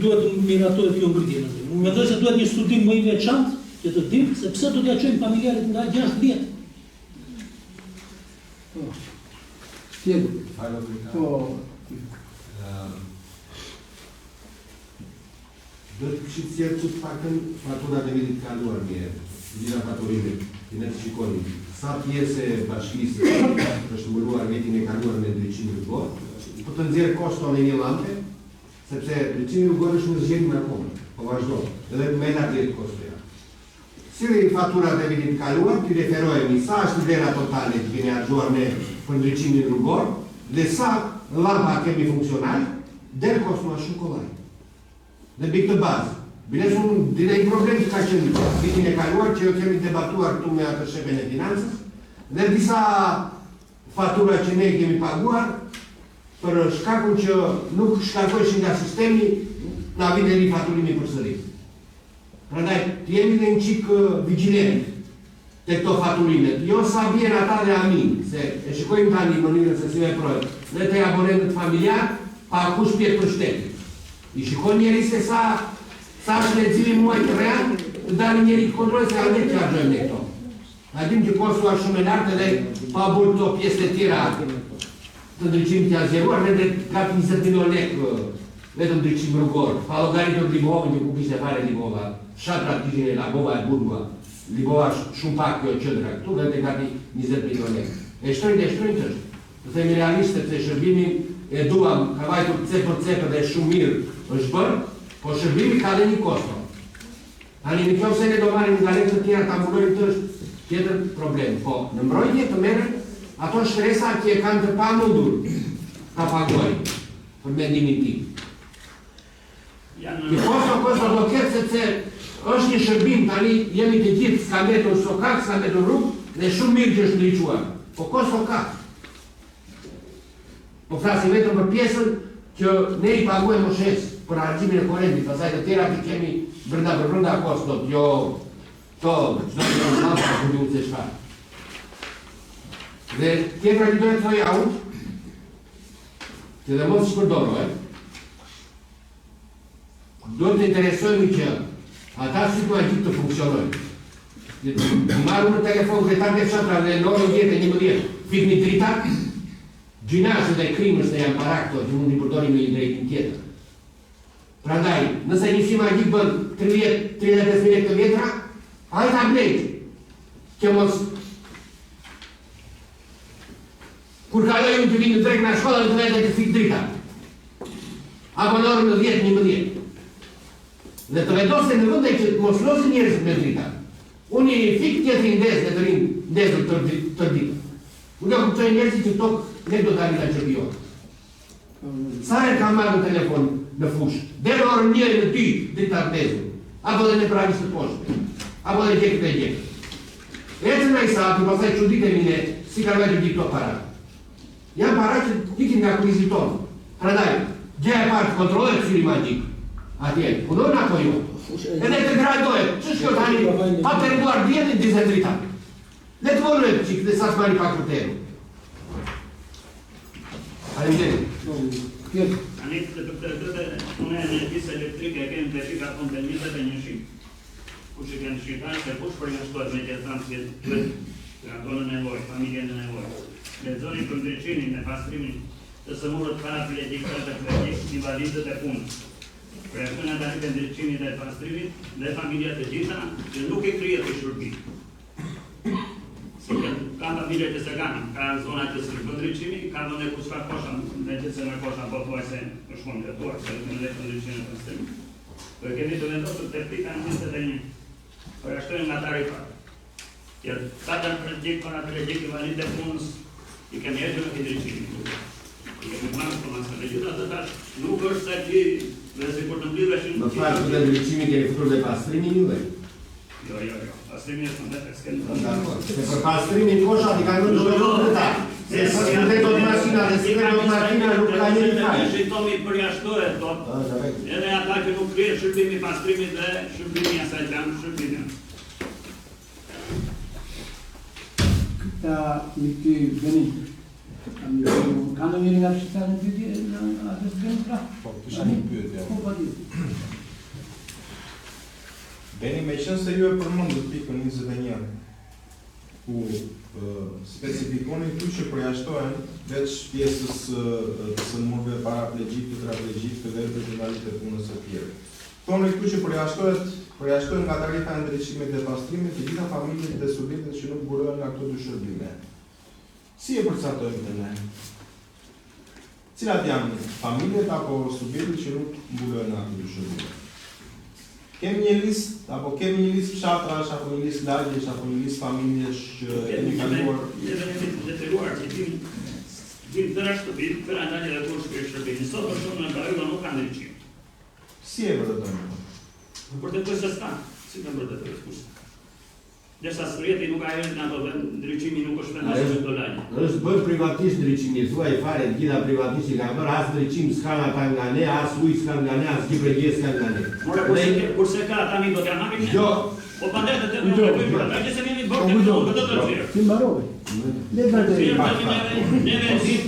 duhet të miratohet kjo ngritje. Mendoj se duhet një studim më i veçantë që të dim se pse do t'ja çojmë familjarit nga 6 vjet. Tjetë. Po. Do të këshit sjerë që të pakën fatura dhe vitit kaluar mje, gjira faturimit, të në të shikoni, sa pjesë e bashkisë është mëruar vitin e kaluar me ndryqimi rrugor, po të nëzirë koston e një lampe, sepse ndryqimi rrugor është më zgjerim akome, po vazhdo, edhe me nga djetë kostoja. Si dhe i faturat e vitit kaluar, të referojemi sa është vlera totale të kene argjuar me për ndryqimin rrugor, dhe sa lampa kemi funksional, del kostuma shumë kolaj. Dhe bëj këtë bazë. Biles unë dire i problem që ka qenë vitin e kaluar që jo kemi debatuar këtu me atë shefen e financës dhe disa fatura që ne kemi paguar për shkakun që nuk shkarkojshin nga sistemi na vite ri faturimi për sëri. Prandaj, të jemi dhe në qikë vigilent të këto faturimet. Jo sa vjen ata dhe amin, se e shikojmë tani mënyrën se si me projët, dhe të abonentët familjar, pa kush pjetë për shtetit. I shikon njeri se sa është leximi muaj të real, të dalë njeri të kontrole se a ne që argjojmë ne këto. A dim që kostu është shumë e lartë edhe pa bërë këto pjesë të tjera të ndryqim të azjeruar, ne dhe gati 20 milion lekë vetëm ndryqim rrugor, pa logaritur Libovën që ku kishte fare Libova, shatrat kishin e Labova e Burgua, Libova shumë pak kjo qëndra këtu dhe gati 20 milion lekë. E shtrojnë të është. Të themi realisht sepse shërbimin e duam, ka vajtur cepër dhe shumë mirë është bërë, po shërbimi ka dhe një kosto. Tani në kjo se ne do marim nga lekë të tjera të ambulojnë të është tjetër problem. Po në mbrojtje të merën ato shkresa që e kanë të pamundur ta pagojnë për mendimin tim. Një kosto do ketë sepse është një shërbim, tani jemi të gjithë s'ka metur sokak, s'ka metur rrugë dhe shumë mirë që është ndryquar. Po kosto ka. Po flasim vetëm për pjesën që ne I paguajmë moshes për argjimin e korrentit, pastaj të tjera që kemi brenda kostot, jo to, çdo gjë që po duhet të shfaq. Dhe tjetra që duhet të thoja unë, që dhe mos shpërdoro, do të interesojmë që ata situatit të funksionojnë. Marru në telefon kretar të fshatra dhe në orën 10:11, fikni drita, gjinashët e krimës në janë para këto, që mund t'i përdori me një drejtim tjetër. Prandaj, nëse një si magjik bën 30-35 lekë të vjetra, hajtë ta blejtë, që mos kur kaloj unë të vinë në drejt në shkolla dhe të vete të fik drita. Apo në orën në 10-11. Dhe të vendose në vëndaj që mos losin njerëzit me drita. Unë I fik tjetëri ndezë dhe të rinë ndezër të drita. Unë do kuptoj njerëzit që tokë ne do të arita që pjohë. Sa e kam marrë në telefon në fushë, dhe në orën 1 në 2 drita të ndezër, apo dhe në pravis të poshtë, apo dhe gjekët e gjekët. Ecë në I sati, pasaj që ditë e mine, si ka vetë gjithë të para. Janë para që ikin nga krizit tonë. Prandaj, gjë e parë të kontrollet syri magjik. Atje, punon apo jo? Edhe të gradohet, që shkjo tani, pa të rënduar djetin dizet drita. Le të volujt qikë dhe sa të mari pak për teru. Faleminderit. Tani të une energjisë elektrike kemi të shika kontenitet e një shqip. Kush e kënë shqiptar, se kush përjashtohet me gjithan që të ato në nevoj, familje në nevoj. Lexoni për ndryqimin e pastrimin të sëmurët paraplegjikët dhe plegjik invalidët e punës. Përjashtojnë ata të ndryqimit e pastrimit dhe familjet e gjitha që nuk I kryet të shërbim. Ka familjet e se kanë, ka zonat të së ndryqimi, ka dhone ku s'ka kosha, me gjithë se me kosha po thuaj se në shkon të tuar, se në dhe të ndryqimin e pastrimit. Për kemi të vendosur të pika në 21. Përjashtojnë nga tarifat. Që tata plegjik, paraplegjik, invalidët e punës, I kemi heqë me ndryqimin. I kemi marrë për masë të gjitha të tash, nuk është se që dhe se kur të mblidheshin... Më farë të ndryqimi kemi futur dhe pastrimin juve? Jo. Pastrimin e së s'kemi... Se për pastrimin kosha t'i ka në të shkërë të ta. Se së të do të makina dhe së të do të makina nuk ka njëri fajë. Që tomi përjashtohet tot, edhe ata që nuk krije shërbimi pastrimit dhe shërbimi asaj janë shërbimi. Këta një ty Benit, ka në njëri nga shqiptar në pyetje në atës Benit pra? Po, kisha një pyetje. Po, pa tjetë. Beni, me qënë se ju e përmëndët pikën 21, ku specifikoni tu që përjashtohen veç pjesës të sëmurve paraplegjik, tetraplegjik, dhe të invalidët e punës e tjere. Thonë tu që përjashtohen nga tarifa e ndryqimit dhe pastrimit të gjitha familjet dhe subjektet që nuk burohen nga këto dy shërbime. Si e përcatojmë të ne? Cilat janë familjet apo subjektet që nuk mbulohen nga këto dy shërbime? Kemi një list, apo kemi një list fshatrash, apo një list lagjesh, apo një list familjesh që kemi kaluar? Kemi detyruar që tim tëra shtëpi, tëra ndalje dhe kur shkërë shërbimi. Sot për shumë në Karajulla nuk ka ndryqim. Si e vërtetojmë? Vërtetoj se s'ka, si të vërtetoj s'kushtë. Dersa sërjeti nuk a herët në ato dhe ndryqimi nuk është vendosur me këto lagje. Është bërë privatisht ndryqimi, thua I fare të gjitha privatisht I ka bërë as ndryqim s'ka ata nga ne, as ujë s'ka nga ne, as gjipregje s'ka nga ne. Kurse ka tani do t'ja marrim ne? Jo. Po pandet të më përpër, pra që se nemi bërë të këtë të tërë. Si mbarove? Le vërtet. Neve zim,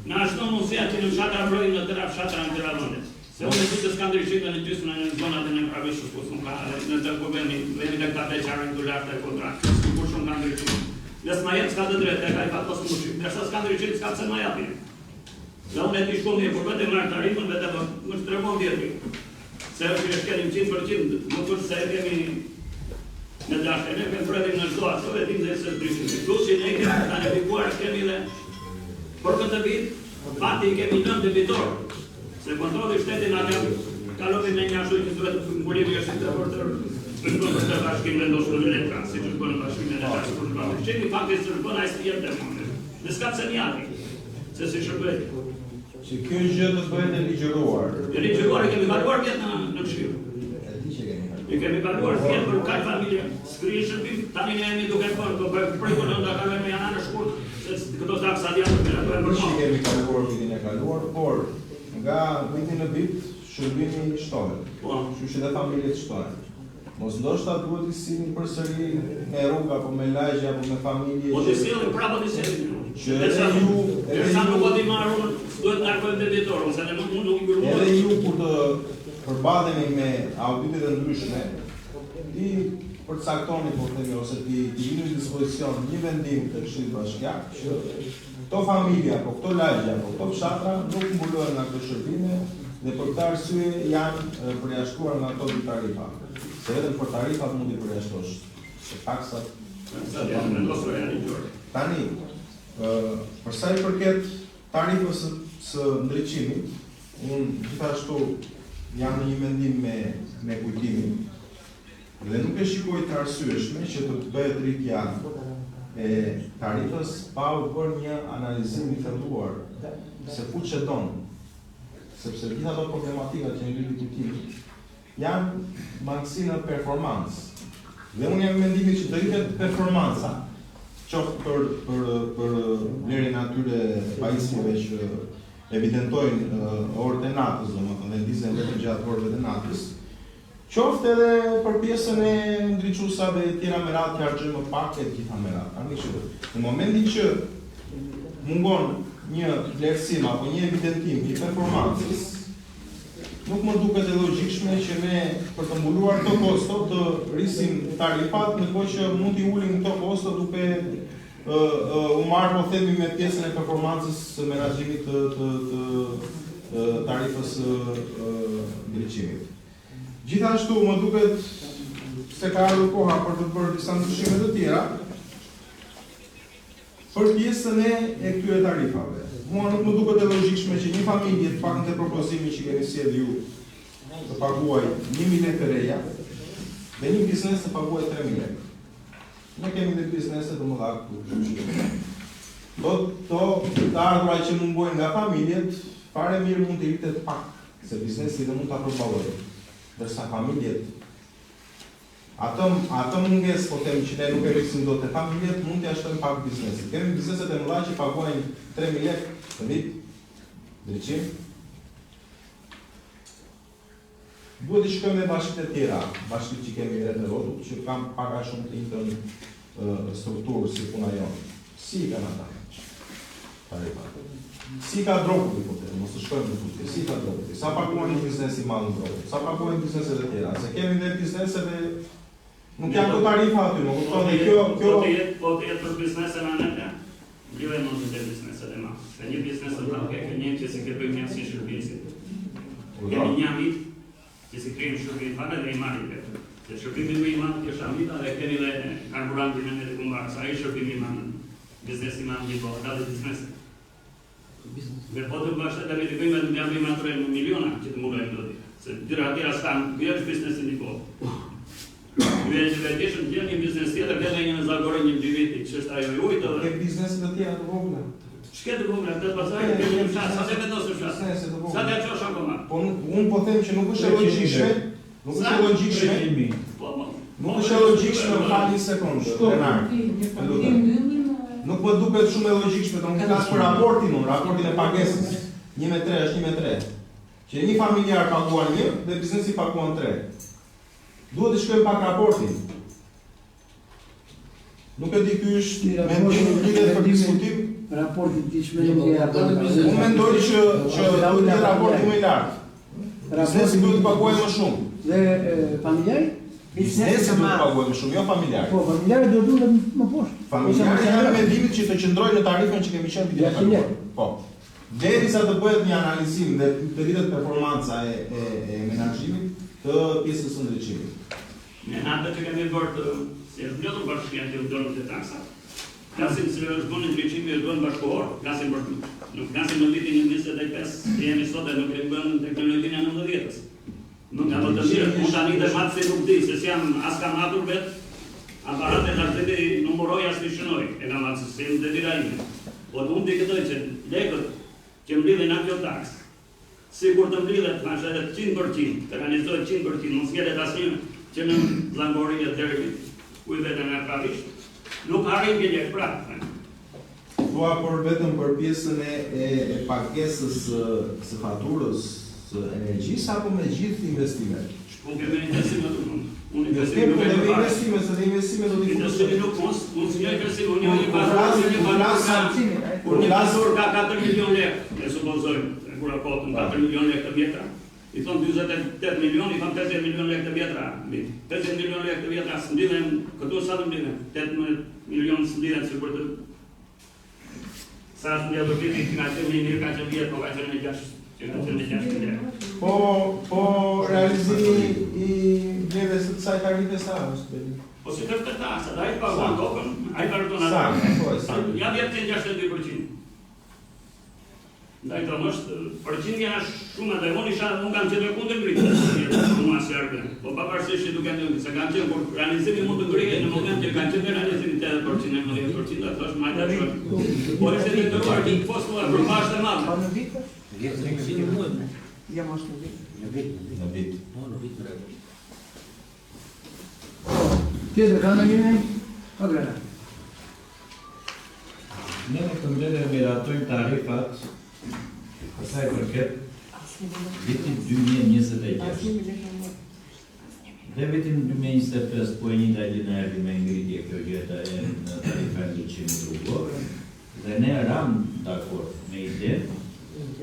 në ashtu mundësia që në fshatra brojnë në tëra fshatra në tëra vendet. Se unë si të s'ka ndryqime në gjysmë në zonat e në pravishës, ku s'un ka në të veni dhe këta beqarën të lartë e kontraktë, kur shumë ka ndryqime. Dhe s'ma jetë s'ka të drejtë, e ka I fatos mushim, dhe s'ka ndryqime s'ka pëse ma japin. Dhe unë e t'i shkullë një përbet e marrë tarifën, dhe të më shtregon djetëri. Se është që shkelim 100%, nuk është se kemi në dashtë, ne kemi pretim në shdo ato e tim dhe se ndryqime. Plus që ne kemi të anifikuar, kemi dhe për këtë vit, fati kemi 9 debitorë. Se kontroli shtetin atë kalovi me një ashtu që duhet të mbulimi është të përshkon të bashkim vendosur në letra, si që shkon në bashkimin e bashkë për shkon. Qeni faktis të shkon a i s'pjerë të monde. Dhe s'ka pëse njati, se si shërbej. Që kjo gjë të bëhet e ligjëruar. E ligjëruar e kemi kaluar vjetë në këshirë. I kemi kaluar thjesht për kaq familje, skrihen shërbim, tani ne jemi duke pritur në ndalojmë me janë në shkurt, se këto taksa janë të mirë. Ne kemi kaluar vitin e kaluar, por nga vitin në vit shërbimi shtohet. Kështu që dhe familjet shtohen. Mos ndoshta duhet të sillim përsëri me rrugë apo me lagje apo me familje. Po të sillim prapë të sillim. Edhe sa nuk do t'i marrun, duhet të arkojmë debitorun, se ne nuk i bërmojmë. Edhe ju kur të përballeni me auditet e ndryshme, ti përcaktoni po themi ose ti jeni në dispozicion një vendim të Këshillit Bashkiak që këto familje apo këto lagje apo këto fshatra nuk mbulohen nga këto shërbime dhe për këtë arsye janë përjashtuar nga ato tarifa. Se vetëm për tarifat mund t'i përjashtosh. Se taksat tani, për sa i përket tarifës së ndriçimit, unë gjithashtu jam në një mendim me kujtimin dhe nuk e shikoj të arsyeshme që të bëhet rritja e tarifës pa u bërë një analizim i thelluar se ku çdon, sepse gjitha ato problematikat që ngrihen kujtimin janë mangësi në performancë. Dhe unë jam mendimin që të rritet performanca, qoftë për vlerën atyre pajisjeve që evidentojnë orët e natës, domethënë dhe ndizën vetëm gjatë orëve të natës, qoftë edhe për pjesën e ndriçuesave të tjera me radhë që harxojnë më pak e të gjitha me radhë. Tani kështu. Në momentin që mungon një vlerësim apo një evidentim i performancës, nuk më duket e logjikshme që ne për të mbuluar këto kosto të rrisim tarifat, ndërkohë që mund t'i ulim këto kosto duke u marrë po themi me pjesën e performancës së menaxhimit të tarifës ndriçimit. Gjithashtu më duket se ka ardhur koha për të bërë disa ndryshime të tjera për pjesën e këtyre tarifave. Mua nuk më duket e logjikshme që një familje të paktën te propozimi që keni sjellë ju të paguaj 1.000 lekë të reja dhe një biznes të paguaj 3.000 lekë. Ne kemi dhe biznese të mëdha këtu. Do të ardhura që mungojnë nga familjet, fare mirë mund të rritet pak, se biznesi dhe mund ta përballojë. Ndërsa familjet atë mungesë po them që ne nuk e rrisim dot te familjet, mund t'i ashtojnë pak biznesit. Kemi bizneset e mëdha që paguajnë 3.000 lekë të vit ndriçim. Duhet të shkojmë me bashkitë e tjera, bashkitë që kemi rreth e rrotull, që kanë pak a shumë të njëjtën strukturë si puna jonë. Si i kanë ata? Si ka drogu, po them, mos të shkojmë në fushë. Si ka drogu? Sa paguajnë një biznes i madh në drogu? Sa paguajnë bizneset e tjera? Se kemi dhe bizneseve nuk janë të tarifa aty, më kupton dhe kjo po të jetë për biznese në anë. Jo e mund të jetë bizneset e madh. Se një biznes të madh ke një që si ke bëjmë një si shërbisit. Kemi një amit që si krijmë shërbim fare dhe i marrim vetë. Se shërbimi më i madh është amita dhe kemi dhe karburantin e të kumbarës. Ai shërbimi i madh, biznesi i madh i po, datë biznesi. Dhe po të bashkë të të bëjmë të bëjmë atë në miliona që të mundojmë të di. Se dyra tjera s'kan, kjo është biznesin i po. Ju e që vetishëm të një biznes tjetër, dhe një në zagore një 2 viti, që është ajo i ujtë dhe... Ke biznesit të tjera të vogla? Shke të vogla, të pasaj, të një fshat, sa të vendosë fshat? Sa të qosh akoma? Unë po them që nuk është e logjikshme, nuk është e logjikshme, nuk është e logjikshme në fali sekundë, nuk më duket shumë e logjikshme, të më kas për raportin e pagesës, 1 me 3 është 1 me 3, që një familjar paguan 1 dhe biznesi paguan 3. Duhet të shkojmë pak raportin. Nuk e di ky është mendim lidhet për diskutim. Raporti ti shmendje apo unë mendoj që duhet të raporti më i lartë. Biznesi duhet të paguajë më shumë. Dhe familjari? Biznesi duhet të paguajë më shumë, jo familjari. Po, familjari do duhet më poshtë. Familjari janë mendimit që të qëndrojnë në tarifën që kemi qenë vitin e kaluar. Po. Derisa të bëhet një analizim dhe të rritet performanca e menaxhimit të pjesës së ndriçimit. Ne atë që kemi bërë të si është mjotur bashkia që u donë të taksa. Flasim se është bënë ndriçimi është bënë bashkëkohor, flasim për nuk flasim në vitin 25, jemi sot dhe nuk kemi bënë teknologjinë e 90-s. Nuk ka të mirë, unë tani dhe matë se nuk di, se si jam as kam matur vetë, aparate në shteti numëroj as të shënoj, e kam matë se në të dira ime. Po unë di këtoj që lekët që mblidhin a kjo taksë, sigur të mblidhet, thash edhe 100%, të realizohet 100%, mos ngjelet asnjë që në vllangori e deri ku i veten nga pravisht. Nuk arrin bile prapë. Thua por vetëm për pjesën e pagesës së faturës së energjisë apo me gjithë investimet? Unë kemi investime të mund. Unë investime do të investime nuk mos një investime, unë një kur një pasur ka 4 milion lekë, ne supozojmë, kur apotën 4 milion lekë të vjetra. I thon 28 milion, i thon 50 milion lekë të vjetra. 50 milion lekë të vjetra s'mbyllen, këtu sa të mbyllen? 18 milion s'mbyllen sikur të sa s'mbyllen do viti financimi i mirë ka qenë vjetë, po ka qenë në 6. Po realizimi i vlerës së kësaj tarife sa është? Po si të tasa, da i paguan kokën, a i parton atë. Ja 10-62%. Da i tonë është, përqindja është shumë dhe unë kam qenë kundër ngritë, po pavarësisht që duke ndonjë, se kam qenë, kur realizimi mund të ngrihet në moment që kam qenë realizimi 8%, 90%, atë është majtë shumë. Po është e ndëruar të posë mua për bashkë të madhe. Jam ashtu në vit. Tjetër, ka në një? Agrena. Ne në këndere miratojmë tarifat kësaj përket vitin 2026. Dhe vitin 2025 po e një dajlin e erdi me ngritje kjo gjeta e në tarifa e ndryqimit rrugor. Dhe ne ram dakord me ide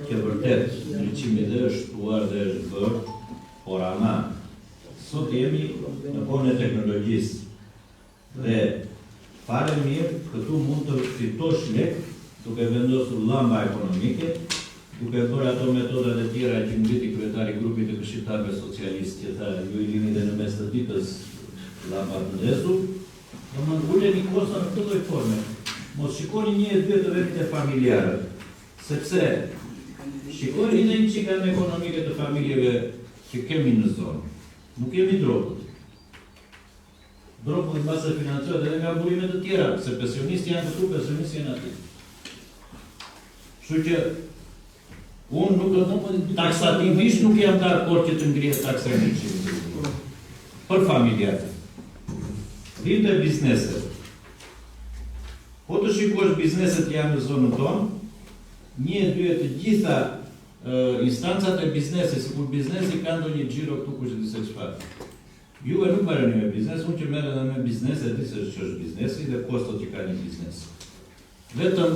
që vërtet ndryqimi dhe është tuar dhe është bërë, por ama sot jemi në kohën e teknologjisë dhe fare mirë këtu mund të fitosh lek duke vendosur llamba ekonomike, duke bërë ato metodat e tjera që ngriti kryetari grupit të këshilltarëve socialistë që tha ju i lini dhe në mes të ditës llambat ndezur, do më nguleni kosta në këtë lloj forme. Mos shikoni një e dy të vetit e familjarët, sepse shikoni në një qikën ekonomike të familjeve që kemi në zonë. Nuk kemi drogët. Drogët në base financuar edhe nga burimet të tjera, se pensionisti janë këtu, pensionisti janë aty. Kështu që unë nuk taksativisht nuk jam dakord që të ngrihet taksa e ndryqimit rrugor. Për familjarët. Vinte bizneset. Po të shikosh bizneset janë në zonën tonë, një e dy e të gjitha instancat e biznesit, sikur biznesi ka ndonjë xhiro këtu kush e di se çfarë. Juve nuk merreni me biznes, unë që merr edhe me biznes e di se ç'është biznesi dhe kostot që ka një biznes. Vetëm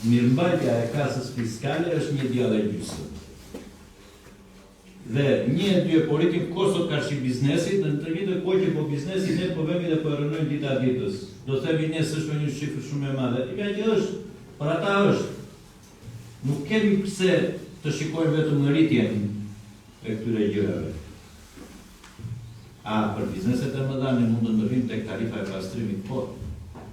mirëmbajtja e kasës fiskale është një djallë e gjysmë. Dhe një e dy e politik kostot karshi biznesit, në të njëjtën kohë që po biznesi ne po vemi dhe po rënojmë dita ditës. Do themi ne s'është një shifër shumë e madhe. Nga që është, për ata është. Nuk kemi pse të shikojmë vetëm ngritjen e këtyre gjërave. A për bizneset e mëdha ne mund të ndërhim tek tarifa e pastrimit, po,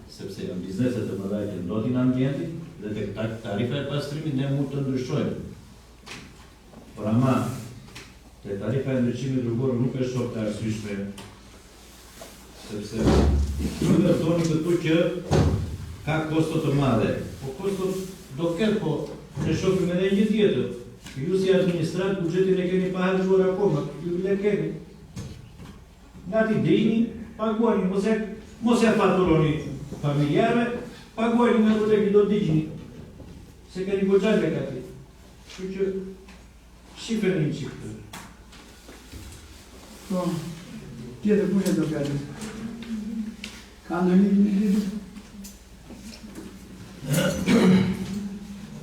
sepse janë bizneset e mëdha që ndodhin ambientin dhe tek tarifa e pastrimit ne mund të ndryshojmë. Por ama te tarifa e ndryqimit rrugor nuk e shoh të arsyeshme, sepse ju dhe thoni këtu që ka kosto të madhe. Po kostot do ketë, po ne shohim edhe një tjetër. Ju si administrat buxhetin e keni pa harxuar akoma, ju le keni. Nga ti dini, paguani, mos ja faturoni familjarëve, paguani nga do tek do digjini. Se keni goxhalë ka ti. Kështu që shifeni një çiftë. Po, tjetër kush e do fjallë? Ka ndonjë një?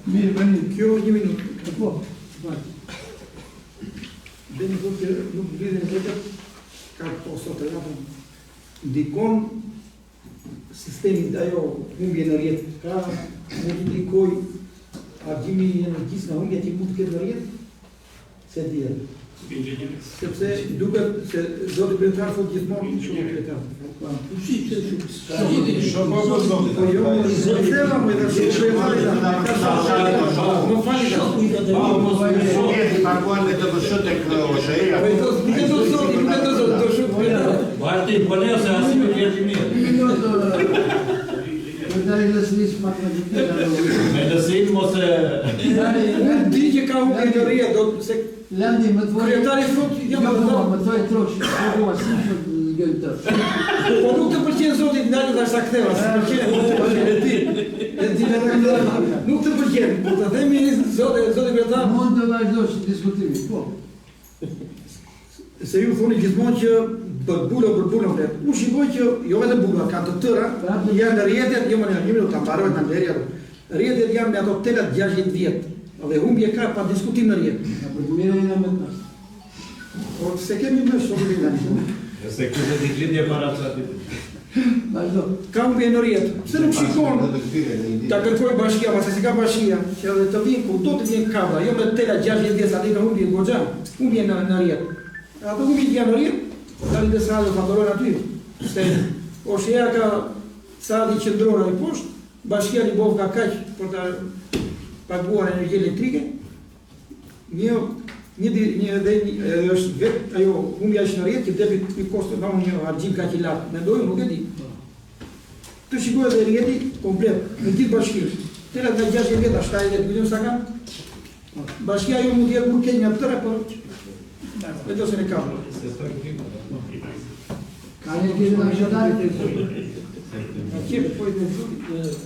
Mirë, bëni, kjo një minutë. Po, vajtë. Beni do të nuk vjen vetëm ka posto të rapën. Ndikon sistemi ajo humbje në rrjet. Ka mund të ndikoj argjimi i energjisë nga humbja që mund të ketë në rrjet? Se dhjetë. Sepse duket se zoti kryetar thotë gjithmonë shumë kryetar. Si që shumë po zoti. Po jo, zotëra më dha shumë fjalë. Më falni. Paguan me të vëshët e OSHE-ja. Po do zoti, nuk do shumë. Varte po leo se asi me kërti mirë. Me lësin mos e... Me lësin mos e... Di që ka humbje në rrjet, do se Landi, më të vojë... kryetari thot, jam Jo, vërtet. më të vojë trosh, si gjënë të. Po nuk të pëlqen zotit ndalë dhe ashta ktheva, se pëlqen nuk të pëlqen, po të themi zoti kryetar. Mund të vazhdosh diskutimin, po. Se ju thoni gjithmonë që bulo për bulon flet. Unë shikoj që jo vetëm bulo, kanë të tëra, janë në rrjetet, jo më një minutë ta mbaroj në nderja. Rrjetet janë me ato telat 60 vjet. Dhe humbje ka pa diskutim në rrjet. Për të mirë jena me të pas. Po se kemi më shumë tani. Se këtë diklindje para çati. Vazhdo. Ka humbje në rrjet. Pse nuk shikon? Ta kërkoj bashkia, pasi si ka bashkia, që edhe të vinë ku do të vjen kabla, jo me telat 60 vjet, aty ka humbje goxha, humbje në rrjet. Ato humbje janë në rrjet. Tani dhe sa do fatorojnë aty, se Oshea ka sadi qëndrora i poshtë, bashkia Libov ka kaq për të paguar energji elektrike, një është vetë ajo humbja është në rrjet, që debi i kostë nga një argjim kaq i lartë, mendoj, nuk e di. Të shikoj edhe rrjeti komplet, në gjithë bashkinë, telat nga 60 vjeta, 70 milion sa kanë, bashkia ju mund jetë kur kenja të tëre, por vedo se ne ka. Ka një kështë në shëtarit e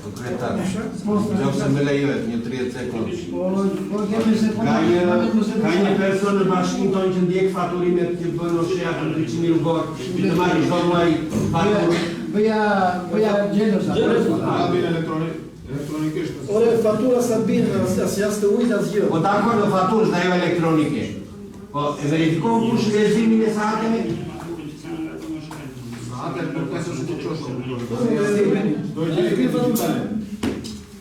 Konkretar, gjohë se me lejohet një 30 sekundë. Po kemi se Ka një person në bashkinë tonë që ndjek faturimet që bënë Oshea për 300.000 rrugor, të marrë çdo muaj faturë. Bëja gjendër sa. Elektronikisht. Ore, fatura sa binë, as jasë të ujtë, as gjë. Po dakor në faturës dhe jo elektronike. Po e verifikon kush lezimin e saateve? Saateve për kësë është të qosho.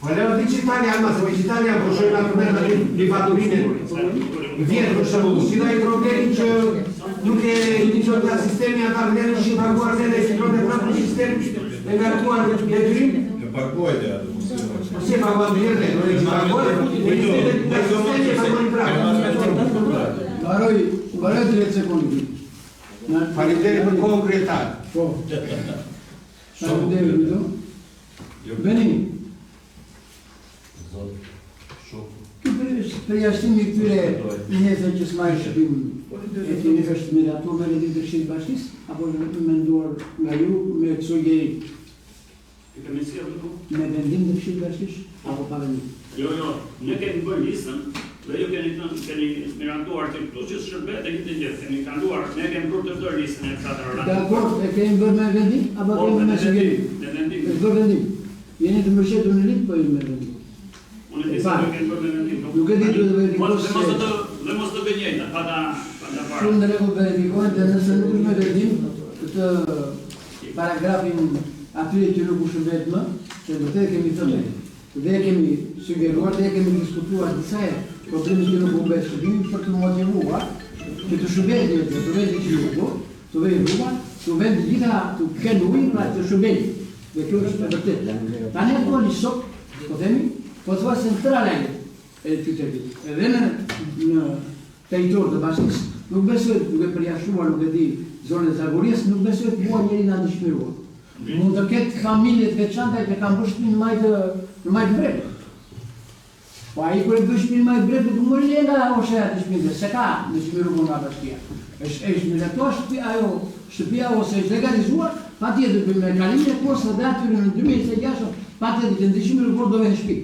Po leo digitali alma, se digitali janë përshojnë atë mërë dhe një faturine. Vjetë për shumë, si da i problemi që nuk e indicion të sistemi ata vlerë që i paguar dhe i fikron dhe prapë në sistemi e ngartuar në gjyrim? E paguajte atë. Si e paguar në vjerë, në e paguar, e sistemi e paguar në prapë. Baroj 30 sekundi. Falinderi për konkretar. Po. Falinderi, do? Beni. Përjashtimi këtyre njëzve që s'majë shëpim e keni është miratuar me redit të Këshillit Bashkisë, apo menduar nga ju me Cogeri me vendim të Këshillit Bashkisë, apo pa vendim? Jo, ne kemi bërë listën dhe ju keni miratuar të këtu që shërbet e këtë gjithë, keni kanduar, ne kemi bërë të tërë listën e kësatër oratë. Dakor, e kemi bërë me vendim, apo kemi me Cogeri? Me vendim. E bërë vendim. Jeni të mëshetur në litë, po jeni me vendim. Unë e disa nuk keni bërë me vendim. Nuk e ditu dhe verifikosh se... Dhe mos të gënjejnë, pata parë. Shumë në regu verifikohen dhe nëse nuk është me vendim, këtë paragrafin atyre që nuk u shërbet më, që do të kemi thënë, dhe kemi sugjeruar, dhe kemi diskutuar disa e problemi që nuk u bëjë shërbimi për të motivuar, që të shërbet një të vendi që nuk do, të vendi rruma, të vendi gjitha të kenë ujnë pra të shërbet. Dhe kjo është e vërtet. Ta ne po një sot, po themi, po të fa centrale e qytetit. Edhe në territor të bashkisë, nuk besohet, nuk e përjashtuar, nuk e di zonën e Zagorisë, nuk besohet mua njeri nga ndëshmiruar. Mund të ketë familjet veçanta që kanë bërë shtëpinë në majtë bretë. Po ai kur e bërë shtëpinë në majtë bretë, nuk më rrë nga Oshea të shtëpinë, se ka ndëshmiruar nga bashkia. Është miratuar shtëpia ose është legalizuar, patjetër me kalimin e postës dhe aty në 2026, patjetër që ndëshmiruar do vjen shtëpi.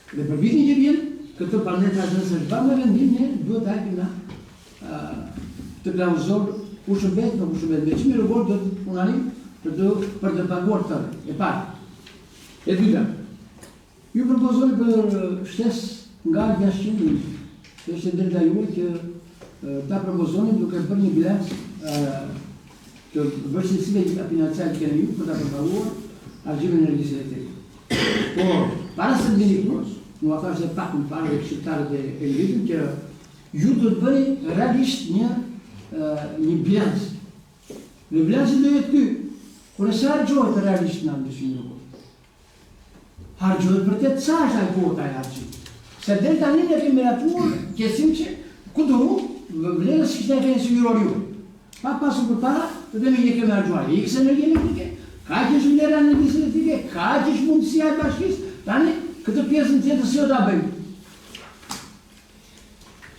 Dhe për vitin që vjen, këtë planetra nëse është bërë me vendim, ne duhet të hajpim na të klauzor ku shërbet, në ku shërbet. Me qëmi rëvor do të punarim për të paguar tërë, e parë. E dyta, ju propozoni për shtes nga 600.000, që është drejta juaj që ta propozoni duke bërë një bilans të vështirësive financiare që keni ju për ta përpaguar argjimin e energjisë elektrike. Por, para se të vini këtu, nuk ata është e pak në parë e shqiptarët e ngritën që ju do të bëni realisht një bilans. Në bilansin do jetë ky, kur e sa hargjohet realisht në ndëshmimin e kohë. Hargjohet për të sa është ai kohë ai hargjim. Se deri tani ne kemi miratuar qesim që ku do vlerës që ne kemi siguruar ju. Pa pasur për para, të themi ne kemi hargjuar X energji elektrike, kaq është vlera e energjisë elektrike, kaq është mundësia e bashkisë, tani këtë pjesën tjetër si o ta bëjmë.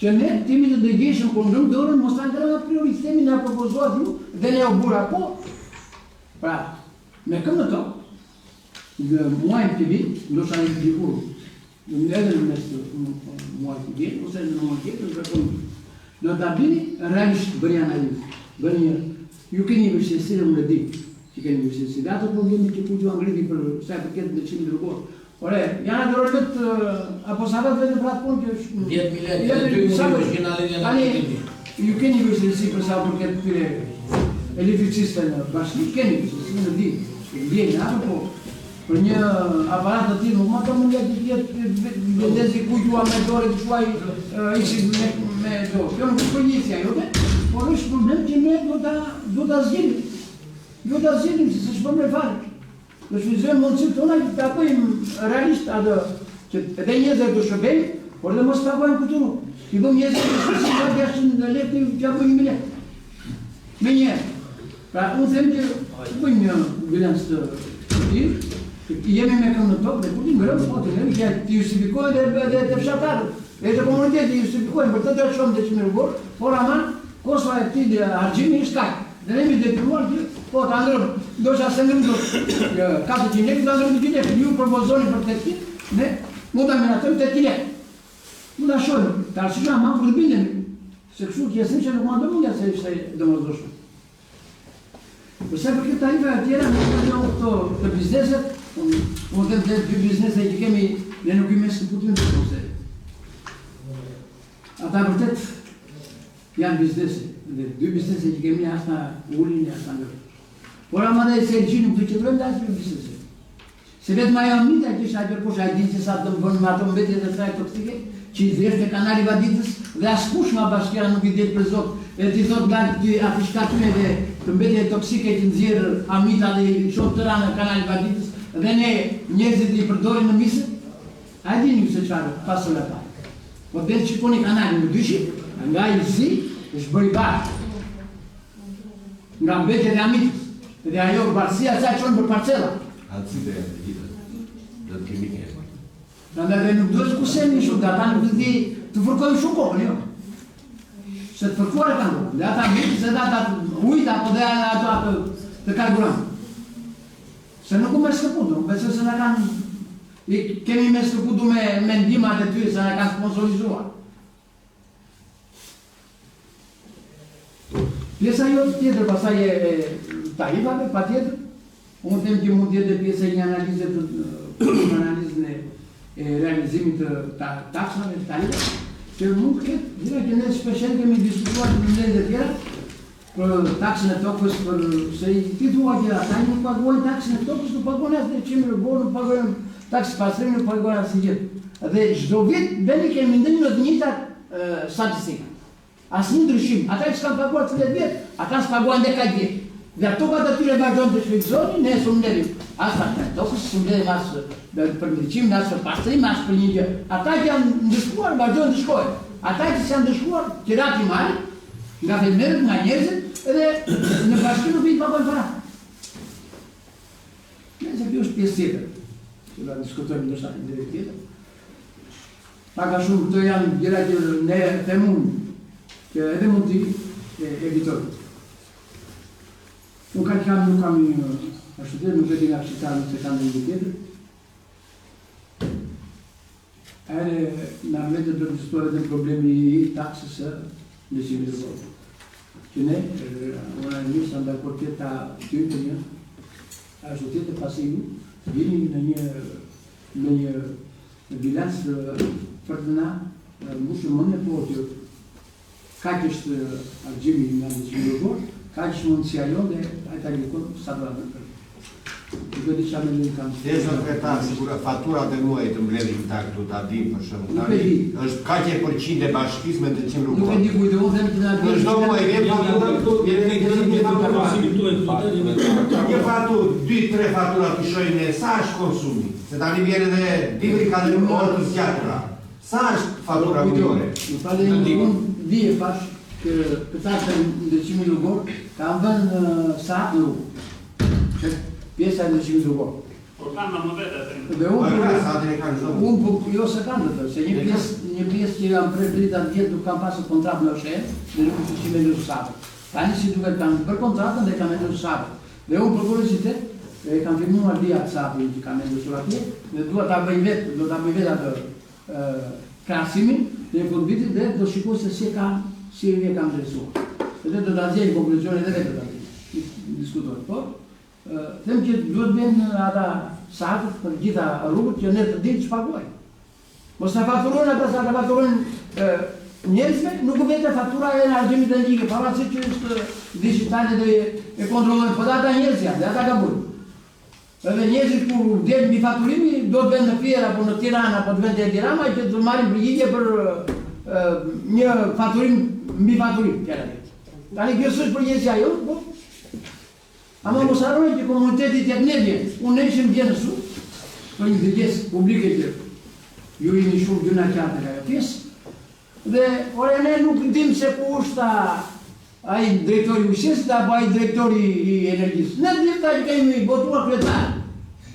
që ne timi të dëgjeshëm kur ndrëm dorën mos ta ngrënë a priori sistemi na propozuat ju dhe ne u bura po. Pra, me këmë në tokë, në muajnë të vit, ndoshta një dikur, edhe në mes të muajnë të vit, ose në muajnë tjetër, në kërkëm. Do të bini realisht bëri analizë, bëri një, ju keni vështirësi dhe më di, që keni vështirësi. Dhe ato problemi që ku ju angriti për sa i përket në qimë dërgor. Ore, janë adorët, apo sa vetë vetë për atë punë që është... 10 miliard, 2 miliard janë ju keni vështirësi për sa përket këtyre elektricistëve në bashkë, keni vështirësi në di, ndjenjë apo po. Për një aparat të tillë, nuk ma ka mundja të tjetë vendezi ku ju me dore të shuaj ishi me dorë. Kjo nuk është përgjithësia jote, por është problem që ne do ta zgjenim. Do ta zgjenim, se s'është me fare. Do shfrytëzojmë mundësitë tona që ta bëjmë realisht atë që edhe njerëzit do shërbejnë, por dhe mos ta bëjmë kulturë. I bëm njerëzit që si ka 600 lekë, t'ja bëjmë 1.000 lekë. Me njerë. Pra, unë them që bëjmë një bilanc të tillë. Jemi me këmë në tokë dhe kur ti ngrëmë, po të ngrëmë, që ti justifikohen dhe të fshatarët, dhe të komunitetit justifikohen për të të shumë dhe që me rrugor, por aman, kosva e ti dhe argjimi është kajtë. Dhe ne mi detyruar që, po të ngrëmë, do që asë ngrëmë do 400 lekë, do ngrëmë 2 lekë, ju propozoni për 800, ne mund të amenatëm 8 lekë. Mund të shohim, të arsiqna aman për të bindemi, se kështu kjesim që nuk ma do mundja se ishte domosdoshme. Përse për këtë tarifa e tjera, në të bizneset, unë të të dy biznese që kemi, ne nuk ime s'këputim të kose. Ata vërtet janë biznese, dhe dy biznese që kemi asë në ullin e asë në ngërë. Por ama dhe se gjithë nuk të qëtërëm dhe asë për biznese. Se vetë ma janë mita që ishë a përposh a i dinë që sa të më bënë ma të mbetje dhe trajë toksike, që i dheshtë e kanali vaditës dhe asë kush ma bashkjera nuk i dhejtë për zotë, dhe ti thot nga afishkatume dhe të mbetje toksike që nëzirë amita dhe i shumë të ranë kanali vaditës, dhe ne njerëzit i përdorin në misë, a e dini se qarë pasër e ta. Po dhe që koni kanali në dyshi, nga i zi, është bëri barë. Nga mbetje dhe amitës, dhe ajo barësia sa qonë për parcela. Atësit e të gjithë, dhe të kemi kërë. Dhe nuk duhet kusemi shumë, dhe ata nuk të fërkojnë shumë kohën, jo. Se të fërkuar e kanë kohën, dhe ata mbjetës edhe ata ujtë, apo dhe ato të karburant. Se nuk u me skëputu, besë se në kanë, kemi me skëputu me mendimat e tyre, se në kanë sponsorizuar. Pjesa jo tjetër, pasaj e tarifave, pa tjetër, unë them që mund tjetër pjesa një analizën e realizimit të taksave, të tarifave, që mund këtë, dhira që ne shpeshen kemi diskutuar të mëndej dhe tjera, për taksën e tokës, për se i ti thua që ata nuk paguajnë taksën e tokës, nuk paguajnë asë dhe qimë rëborë, nuk paguajnë taksë pasrim, nuk paguajnë asë gjithë. Dhe çdo vit, beni kemi ndënë në të njëta statistika. Asë një ndryshim, ata që s'kanë paguar të të vjetë, ata s'paguajnë dhe kaj vjetë. Dhe ato ka të tyre vazhdojnë të shvizoni, ne së mlerim. Asë taksën e tokës, së mlerim asë për ndryshim, asë për pastrim, asë për një gjë. Ata që janë ndryshkuar, vazhdojnë të shkojnë. Ata që s'janë ndryshkuar, që rati marë, nga femnerët, nga njerëzit, edhe në bashkë nuk vitë pakojnë para. Nëse kjo është pjesë tjetër, që da diskutojmë në shtatë në direkt tjetër. Paka shumë këto janë gjera që ne themun, që edhe mund t'i evitojmë. Nuk kam një ashtutet, nuk veti nga shqitarë se kam një tjetër. Ere në armetet të diskutuar edhe problemi i taksës në civilizorë. Që ne, unë e njësë në dakor tjetë ta tyre një, ashtu tjetë pasivu, vini në një bilans për të na mushë mëne po të ka që është argjimi nga në civilizorë, ka që është mundësia jo dhe ajta njëkon sa do atë për. Nuk e di qa me një kam. Tezën këta, sigura, faturat e muaj të mbledhin këtu ta dim për shumë. Nuk e di. është ka që përqind e bashkis me të qimë rrugë. Nuk e di kujtë, unë them të nga Në çdo muaj vjen fatura, një faturë, 2-3 fatura të shojnë e sa është konsumi. Se tani vjen edhe libri ka dhe orë të zgjatura. Sa është fatura mujore? Në fale unë di e pash që këta të ndëqimi lugor ka vënë sa në rrugë. Pjesa e ndëqimi lugor. Po kanë më vete atë. Dhe unë jo se kanë të se një pjesë që janë prej drita 10 nuk kanë pasur kontratë me OSHE dhe nuk është si me një sapë. Tani si duhet kanë bërë kontratën dhe kanë me një sapë. Dhe unë për kuriositet e kam filmuar dia të sapin që kanë me atje dhe do ta bëj vetë atë krahasimin dhe përbitit dhe do shikoj se si e kam dresuar. Dhe do ta nxjerr konkluzionin edhe vetë do ta diskutoj. Po them që duhet bëjnë ata satët për gjitha rrugët që ne të ditë që paguajnë. Mos ta faturojnë ata sa ta faturojnë njerëzve, nuk vetë faktura e menaxhimit të ligë, pavarësisht që është digjitale dhe e kontrollojnë, po ata njerëz janë, ata gabojnë. Edhe njerëzit kur del mbi faturimi, do të vënë në Fier apo në Tiranë apo të vënë në Tiranë që të marrin përgjigje për një faturim mbi faturim, tani kjo është përgjegjësia jonë, po. Ama mos harrojnë që komuniteti tek ne vjen. Unë ishim vjen në sud, për një dëgjes publike që ju jeni shumë gjëna qartë nga ajo pjesë. Dhe ore ne nuk dim se ku është ai drejtori i ushtrisë apo ai drejtori i energjisë. Ne dim ta që kemi votuar kryetar.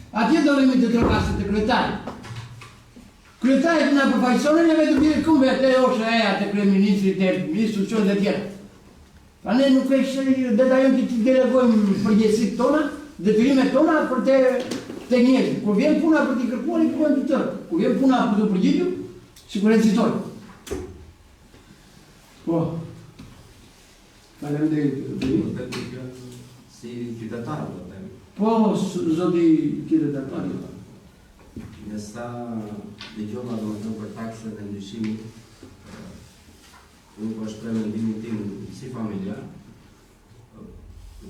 Atje do vemi të trokasit të kryetarit. Kryetari na përfaqëson ne vetëm një këmbë atë ose atë kryeministri të institucionit të tjerë. Pa ne nuk e shë detajën që të delegojmë përgjegjësitë tona, detyrimet tona për të njerëzit. Kur vjen puna për t'i kërkuar, i kërkojmë të tërë. Kur vjen puna për të përgjigjur, sigurisht. Po. Faleminderit. Si qytetar, do të them. Po, zoti qytetar. Nësa dëgjova domethënë për taksën e ndryshimit, unë po shpreh mendimin tim si familjar.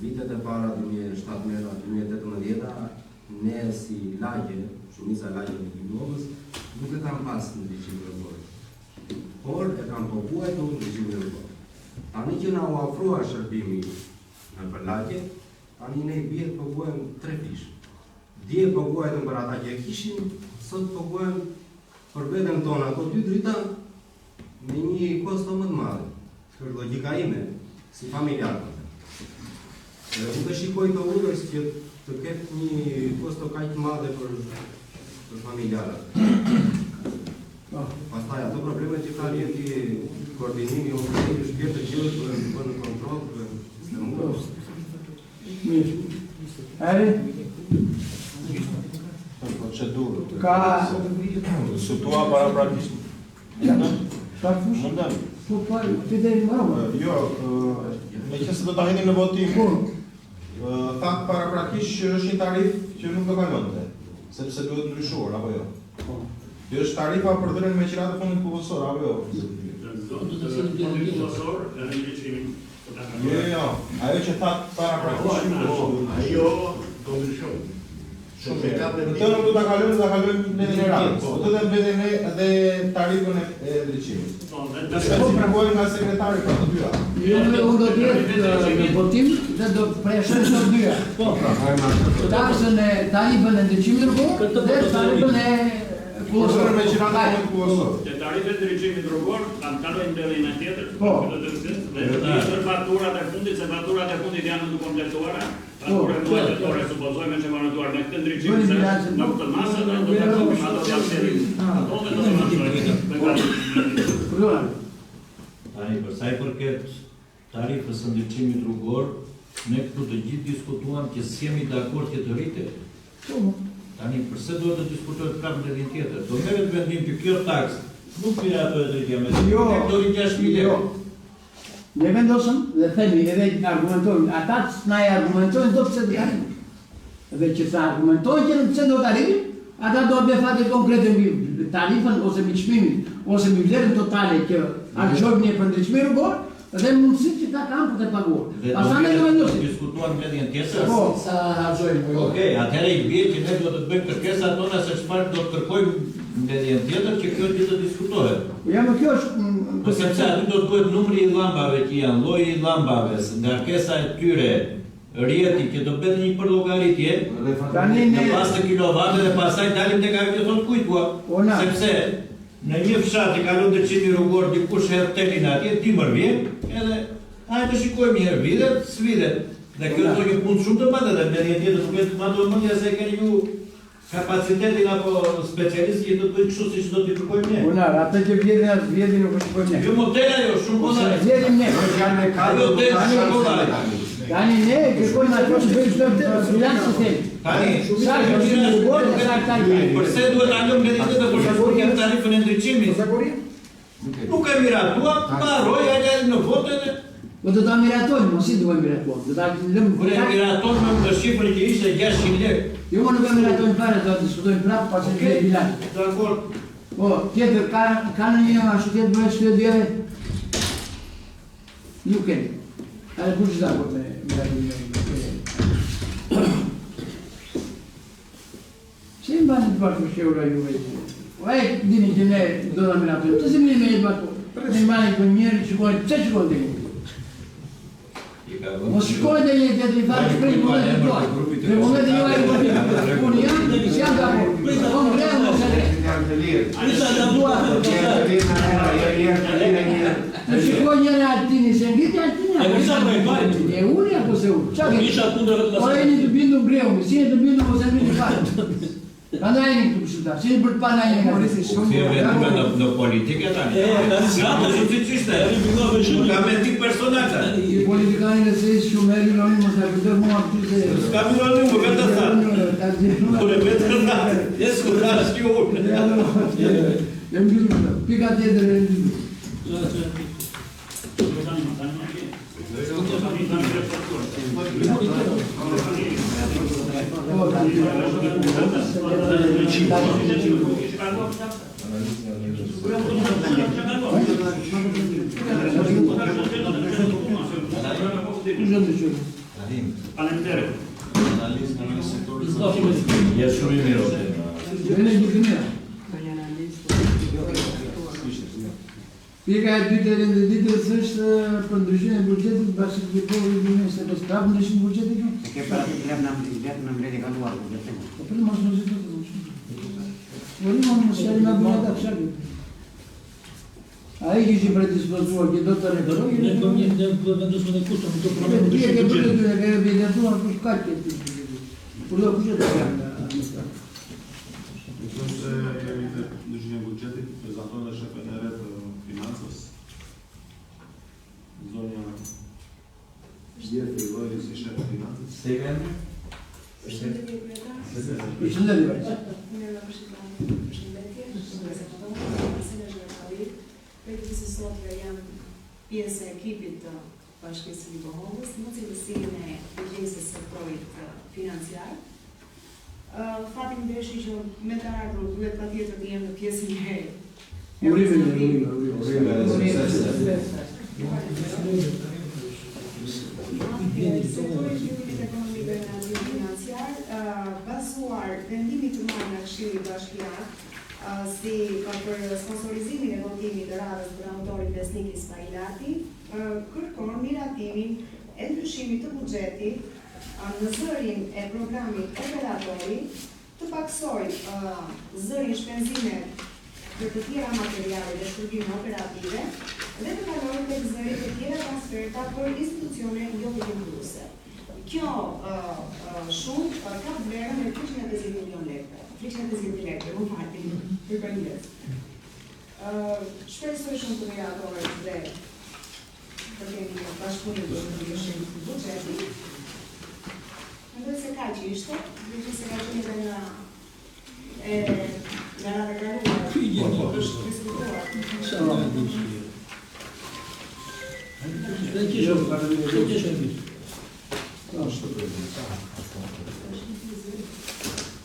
Vitet e para 2017-2018, ne si lagje, shumica lagje në Kiblovës, nuk e kam pas në ndryshim rrugor. Por e kam përkuajtur në ndryshim rrugor. Tani që na u ofrua shërbimi në për lagje, tani ne i bie të përkuajmë 3 fish. Dje përkuajtëm për ata që e kishin, sot përkuajmë për veten tonë ato 2 drita me një kosto më të madhe. Kjo është logjika ime, si familjar. Nuk e shikoj të udhës që të ketë një kosto kaq të madhe për familjarët. Pastaj ato probleme që ka rjeti koordinimi, është shpirë të gjithë për në kontrol, për sistemuar. Mirë. Are? Procedurë. Ka... Sutua para praktisht. Mundem. Po, të dhe më rëmë? Jo, me që se do të hini në votim, thakë para praktisht që është një tarif që nuk do kalonte, sepse duhet ndryshuar, apo jo? Kjo është tarifa për dhënien me qiratë fundit kullësor, apo jo? Do të thënë kullësor dhe në ndryshimin. Jo, ajo që thakë para praktisht ajo do ndryshojnë. Në të nuk do të kalojnë në generalë, po të dhe mbeden edhe tarifën e ndryqimit. Nëse po prekojnë nga sekretari për të dyra. Unë do tjetë në votim dhe do preshën të dyra. Taksën e tarifën e ndryqimit rrugor dhe tarifën e kullësor. Me qiratë fundit kullësor. Te tarifet e ndryqimit rrugor, kanë kalojnë mbellin e tjetër, dhe të tjetër faturat e fundit, se faturat e fundit janë të komplektuara. Fatura muajtore, supozojme që vërëtuar në këtë ndryqim, se në këtë masë dhe do të kopim ato të apserim. Ato dhe do të mashojnë. Tani, përsa i përket tarifës së ndryqimit rrugor, ne këtu të gjithë diskutuam që s'jemi dakord që të rrite. Tani, përse do të diskutojt prapë në din tjetër? Do merret vendim që kjo taks nuk pira ato e drejtja me sektori 6.000 euro. Ne vendosëm dhe themi edhe argumentojmë, ata na e argumentojnë do pse do arrim. Dhe që sa argumentojnë që pse do të arrim, ata do të bëjnë fate konkrete mbi tarifën ose mbi çmimin, ose mbi vlerën totale që argjojmë ne për ndryqimin rrugor, dhe mundësitë që ta kanë për të paguar. Pastaj ne do vendosim. Diskutuar me diën tjetër. Po, sa harxojmë. Okej, atëherë i bie që ne do të bëjmë kërkesat tona se çfarë do të kërkojmë me diën tjetër që kjo gjë të diskutohet. Ja, më kjo është Po sepse aty do të bëhet numri i llambave që janë, lloji i llambave, ngarkesa e tyre, rjeti që do bëhet një përllogaritje, në pas të kilovatë dhe pastaj dalim tek ajo që thon kujtua. Sepse në një fshat që kalon ndërçimi rrugor dikush hedh telin atje, ti më vjen, edhe hajde shikojmë një herë vitet, svitet. Dhe kjo është një punë shumë të madhe dhe me një tjetër nuk është më mendja se keni ju kapacitetin apo specialistë që do të bëjnë kështu siç do t'i kërkojmë ne. Unar, atë që vjedhin nuk është për ne. Jo modela jo, shumë modela. Vjedhin ne. Ajo del shumë modela. Tani ne kërkojmë ato që bëjmë çdo bilanc sistem. Tani, sa që në rrugë, sa tani. Përse duhet ta lëmë kreditet për shkakun tarifën e ndriçimit? Nuk e miratuar, mbaroj ajo në votë. Po do ta miratojmë, mos i duhet miratojmë. Do ta lëmë Kur e miratojmë me shifrën që ishte 600 lekë. Jo, nuk e miratojmë fare, do të diskutojmë prapë pas të bilanc. Dakor. Po, tjetër ka në një ashtu tjetër bëhet studio. Nuk e. Ai kush dakor me miratimin. Se mbani të bashkë shëura juve. Oj, dini që ne do ta miratojmë. Të zemi me bashkë. Ne mbani për njerë që shkojnë, pse shkojnë ti? Mos shkojnë dhe një tjetëri farë që prej mundet e dojë. Prej mundet e ju e bërë. Unë jam, si jam da por. Unë grejë mos e grejë. Në shikoj njëre altini, se ngiti altini. E unë apo se unë? Po e një të bindu në grejë, si e të bindu mos e bindu farë. Kanë ai një të shta, si për pa na një morisi shumë. Si vetëm në politikë tani. Tani si çishte. Ka mendim personal tani. Politikani nëse shumë herë lënë mos e bëj mua aty se. Ska mirë më vetë sa. Por e vetë sa. Jes ku tash ti unë. Jam gjithë. Pika tjetër e gjithë. Faleminderit. Ja shumë i mirë. Pika e dytë e renditës është për ndryshimin e buxhetit bashkë me Kollëvin e së staf ndryshimin e buxhetit. Ke para të lëm në mbledhje kaluar buxhetin. Po për mos mos të thosh. Mos e na bëna ta çfarë. Ai që për dispozuar që do të referojë. Ne do të vendosmë në kusht të problemit të buxhetit. Ne kemi biletuar kush ka këtë. Por do kush do të janë administrator. Nëse jemi të ndryshimin e buxhetit, prezantojnë dhe shefën e re të financës. Zonja Vjetë i Lojri si shefë të financës. Se i vendë? Përshëndetje. Pjesë e ekipit të Bashkisë Liboholës në cilësinë e përgjegjësisë së projektit financiar. Fatim ndeshi që me të ardhur duhet patjetër të jemë në pjesën e Urime. Sektori i zhvillimit ekonomik dhe financiar, bazuar vendimit të marrë nga Këshilli Bashkiak si për sponsorizimin e votimit të radhës për autorit Besnik Ismailati, kërkon miratimin e ndryshimit të buxhetit në zërin e programit operatori të paksoj zërin shpenzime për të tjera materiale dhe shërbime operative dhe të kaloj tek zërin të tjera transferta për institucione jo vendimtruese. Kjo shumë ka vlerën e 350 milion lekë. 350 lekë, më falni, për përgjithë. Shpresoj shumë të miratorët dhe të kemi bashkëpunim të ndryshim të buxhetit. Mendoj se kaq ishte, dhe se ka qenë edhe nga rada kaluar, është diskutuar.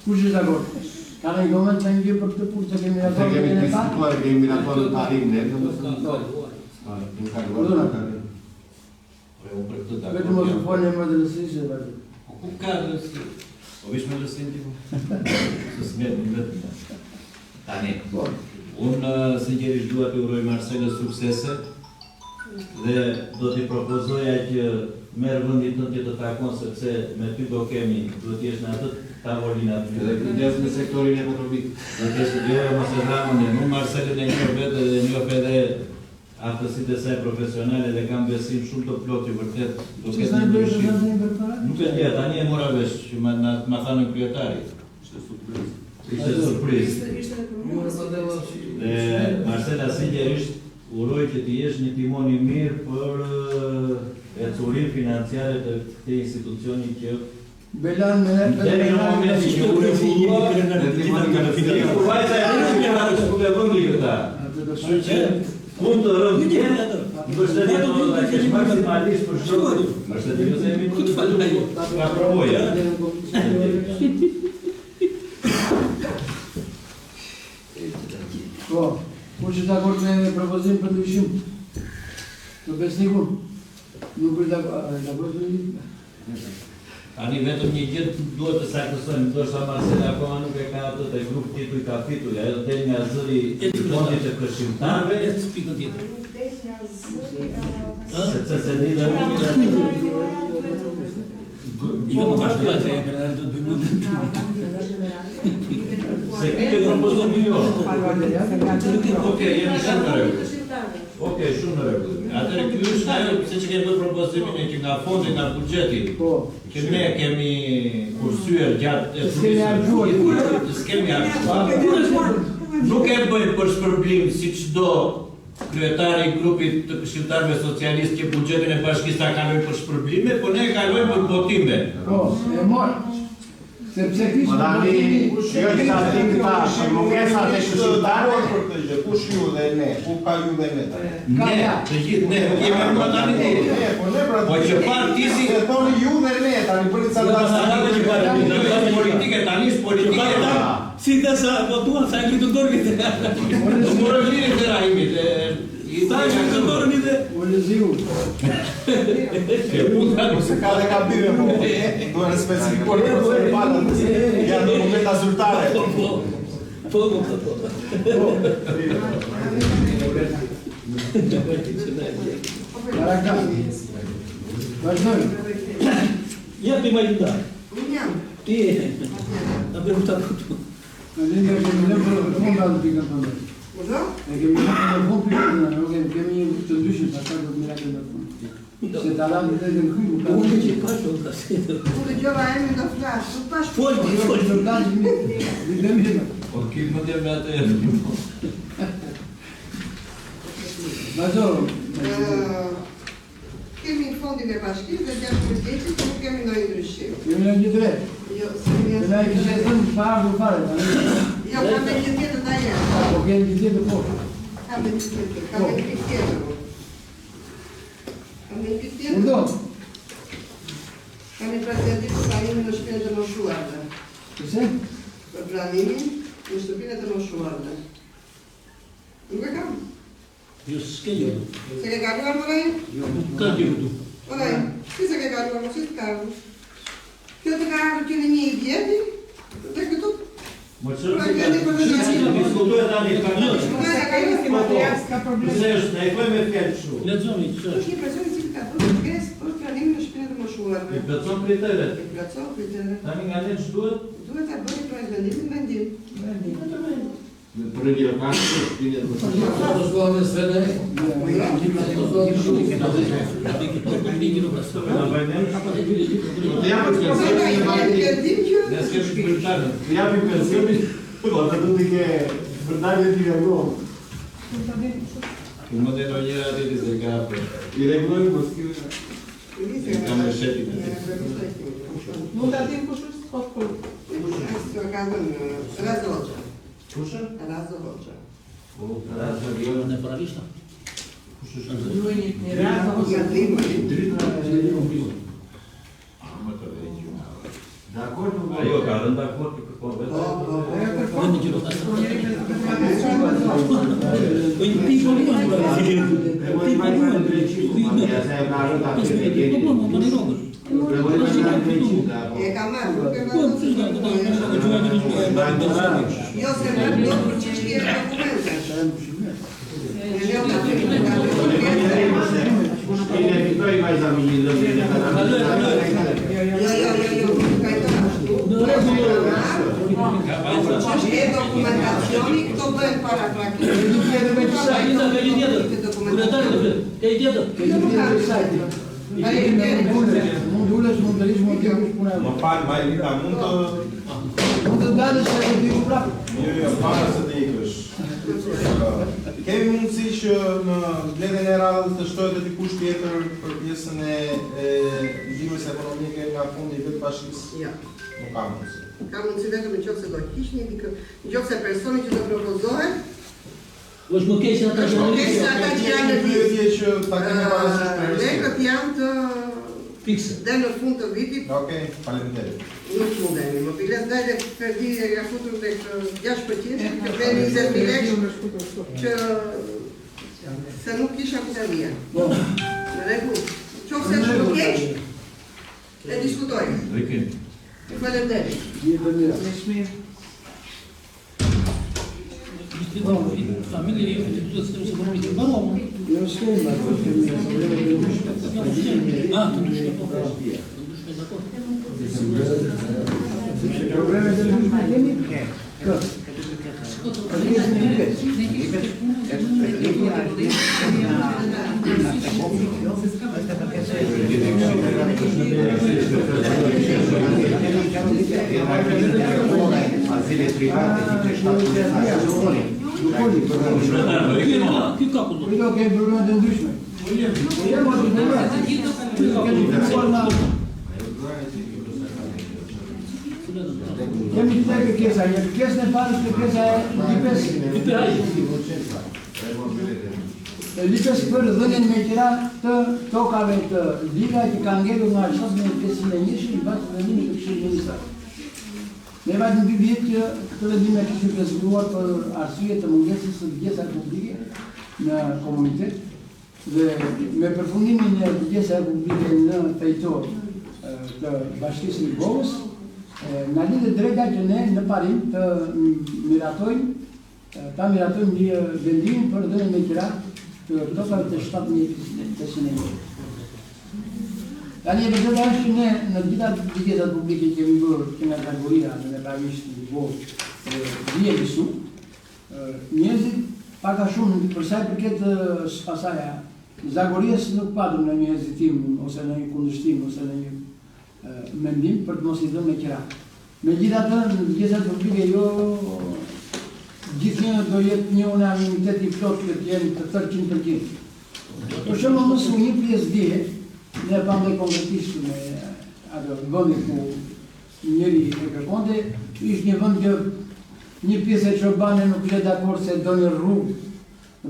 Kush është dakord? Ka një moment të një për këtë punë të kemi miratuar në diskutuar, kemi miratuar në tarim ne, vetëm mos u folë më drejtësisht vazhdo. Ku ka drejtësi? O vish me lësin ti po? Së smet në vetë. Tani, unë sinqerisht dua të uroj Marcelës suksese dhe do t'i propozoja që merë vëndit në të takon sepse me ty do kemi, do t'jesh në atët tavolinat. Dhe kërdes në sektorin e ekonomik. Do t'jesh të gjore mos e ramën e mu Marcelën e një vete dhe një edhe aftësit e saj profesionale dhe kam besim shumë të ploti vërtet. Do ketë një ndryshim. Nuk e ndje, tani e mora vesh që ma tha në kryetari. Ishte surprizë. Dhe Marcela sinqerisht uroj që të jesh një timon I mirë për ecurim financiare të këtij institucioni që Belan me deri në momentin që u rregullua vajza e vëngli këta. Mund të rëmë tjetë, mbështetje të dhe kesh maksimalisht për shumë. Mbështetje jo se jemi të ka provoja. Po, kush është dakord me propozim për ndryshim? Të besnikun? Nuk është dakord me një? Tani vetëm një gjë duhet të saktësojmë, ndoshta Marcela akoma nuk e ka atë te grup titull kapitull, ajo del nga zëri I fondit të këshilltarëve, pikën tjetër. sepse se lidhe Jo më bashkë të e kërë të bëjmë se këtë propozon jo. Okej, jemi shumë në rregull. Okej, shumë në rregull. Atëherë ky është ajo pse që kemi bërë propozimin që nga fondi nga buxheti. Që ne kemi kursyer gjatë skemi harxhuar. Nuk e bëjmë për shpërblim si çdo kryetari I grupit të këshilltarëve socialistë që buxhetin e bashkisë ta kalojnë për shpërblime, po ne e kalojmë për botime. Po, e mor. Sepse kishë Tani, jo që ta dim tash, mungesat e këshilltarëve për këtë gjë, kush ju dhe ne, ku ka ju dhe ne tani? Ne, të gjithë ne kemi modalitet. Po që partisi se thoni ju dhe ne tani bëni ca politike tani është politike. Si dhe sa votuan sa e ngritu dorën të Nuk morë lirin të rahimit. Sa e ngritu dorën dhe o leziu. Se ka dhe ka bire, po. Duhet specifikuar për të palën, janë dokumenta zyrtare. Po. Maraka. Vazhdojmë. Jepi më Linda. Ti ta bëjmë ta këtu. Linda kemi në për fonda të pikën tonë. Ne kemi në fund pikën, nuk kemi një të dyshim, pastaj do të mirë në fund. Se ta lanë të në këtu. Unë që pash do ta sjell. Unë dëgjova emrin do flas, nuk pash. Fol, Po kim më dhe me atë Vazhdojmë. Kemi fondin e bashkisë dhe gjatë përgjithësit nuk kemi ndonjë ndryshim. Kemi në një drejt. Jo, se mi Ne kishë thënë fare. Jo, kam me një tjetër da jetë. Po kemi një tjetër po. Kam me një tjetër, kam me një tjetër. Kam me një tjetër. Undo. Kam një prezentit për pranimin në shtëpinë të moshuarve. Pëse? Për pranimin në shtëpinë të moshuarve. Nuk e kam. Jo s'ke jo. Se ke kaluar më rejë? Jo, nuk ka jo. Oj, si se ke kaluar më si të kalu? Kjo të ka ardhur që në një I vjeti, të këtu? Më qërë se diskutuar tani të Nëse është, ne I bëjmë e fjallë shu. Lexoni, ç'është? është një person I cili ka bërë kërkesë për pranimin në shtëpinë të moshuarve. I plotson kriteret. I plotson kriteret. Tani nga ne ç'duhet? Duhet ta bëni pra vendimin vendim. Për një lokash të shpinë të Më dhe në njëra të të se ka për. I regulojnë moskim. Kam në shetin. Mund ta dim kush është po. Ai ka dhënë Razoxha. Kush? Razoxha. Po, Razoxha Në paralista. kush është? Një Razoxha dhimë. Më të vejë. Dakord, nuk Jo, ka rënë dakord të kërkon vetë. Në një gjiro ta. Po një pico lì. E ka marrë, nuk e marrë. Jo, se në do për që shkjerë dokumenta. Ne o ka të e dokumentacioni, këto bëhen para praktikë. Mund ulesh, mund të rish, mund të rish, Më falë, Majlita, mund të Mund të dalësh se të dy prapë. Jo, para se të ikësh. Kemi mundësi që në mbledhjen e radhës të shtohet dikush tjetër për pjesën e ndihmës ekonomike nga fondi i vetë bashkisë? Ja. Nuk ka mundësi. Ka mundësi vetëm nëse do hiqni dikë, nëse personi që do propozohet është më keq se ata që janë që ta kemi parasysh për lekët janë të fikse. Dhe në fund të vitit. Okej, faleminderit. Nuk mundemi, më bilet dhe perdi ja futur tek 6%, që veni 20.000 lekë që se nuk kisha pitaria. Në rregull. Qofse është më keq, e diskutojmë. Faleminderit. Familje e të sistemit ekonomik të barom. Jo skema, probleme del kemi? Azile private dice statul de Uite că e problema de îndrășme. Ja mi dai che chiesa, ja chiesa ne pare che chiesa è Lipes për dhënien me qira të tokave të liga që ka ngelur nga 65.000 i bazë vendimit të Këshillit Ministrar. Ne vajtëm 2 vjet që këtë vendim e kishim prezantuar për arsye të mungesës së ligjesave publike në komunitet dhe me përfundimin e ligjesave publike në territor të Bashkisë së Ligovës, na lidhet drejta që ne në parim të miratojmë një vendim për dhënien me qira të tokave të 7.500 Tani e vërtetë është që ne në gjitha ligjesat publike që kemi bërë që nga kategoria në nepravisht në Ligovë vje visu, njerëzit pak a shumë për sa i përket pasaja zagories nuk patëm në një hezitim ose në një kundërshtim ose në një mendim për të mos i dhënë me qira. Megjithatë në ligjesat publike jo gjithnjë do jetë një unanimitet i plot që të jenë të 100%. Për shembull mësu një pjesë dje, ne pamë konkretisht me ato vëndi ku njëri e kërkonte, ishte një vend që një pjesë e çobane nuk ishte dakord se do një rrugë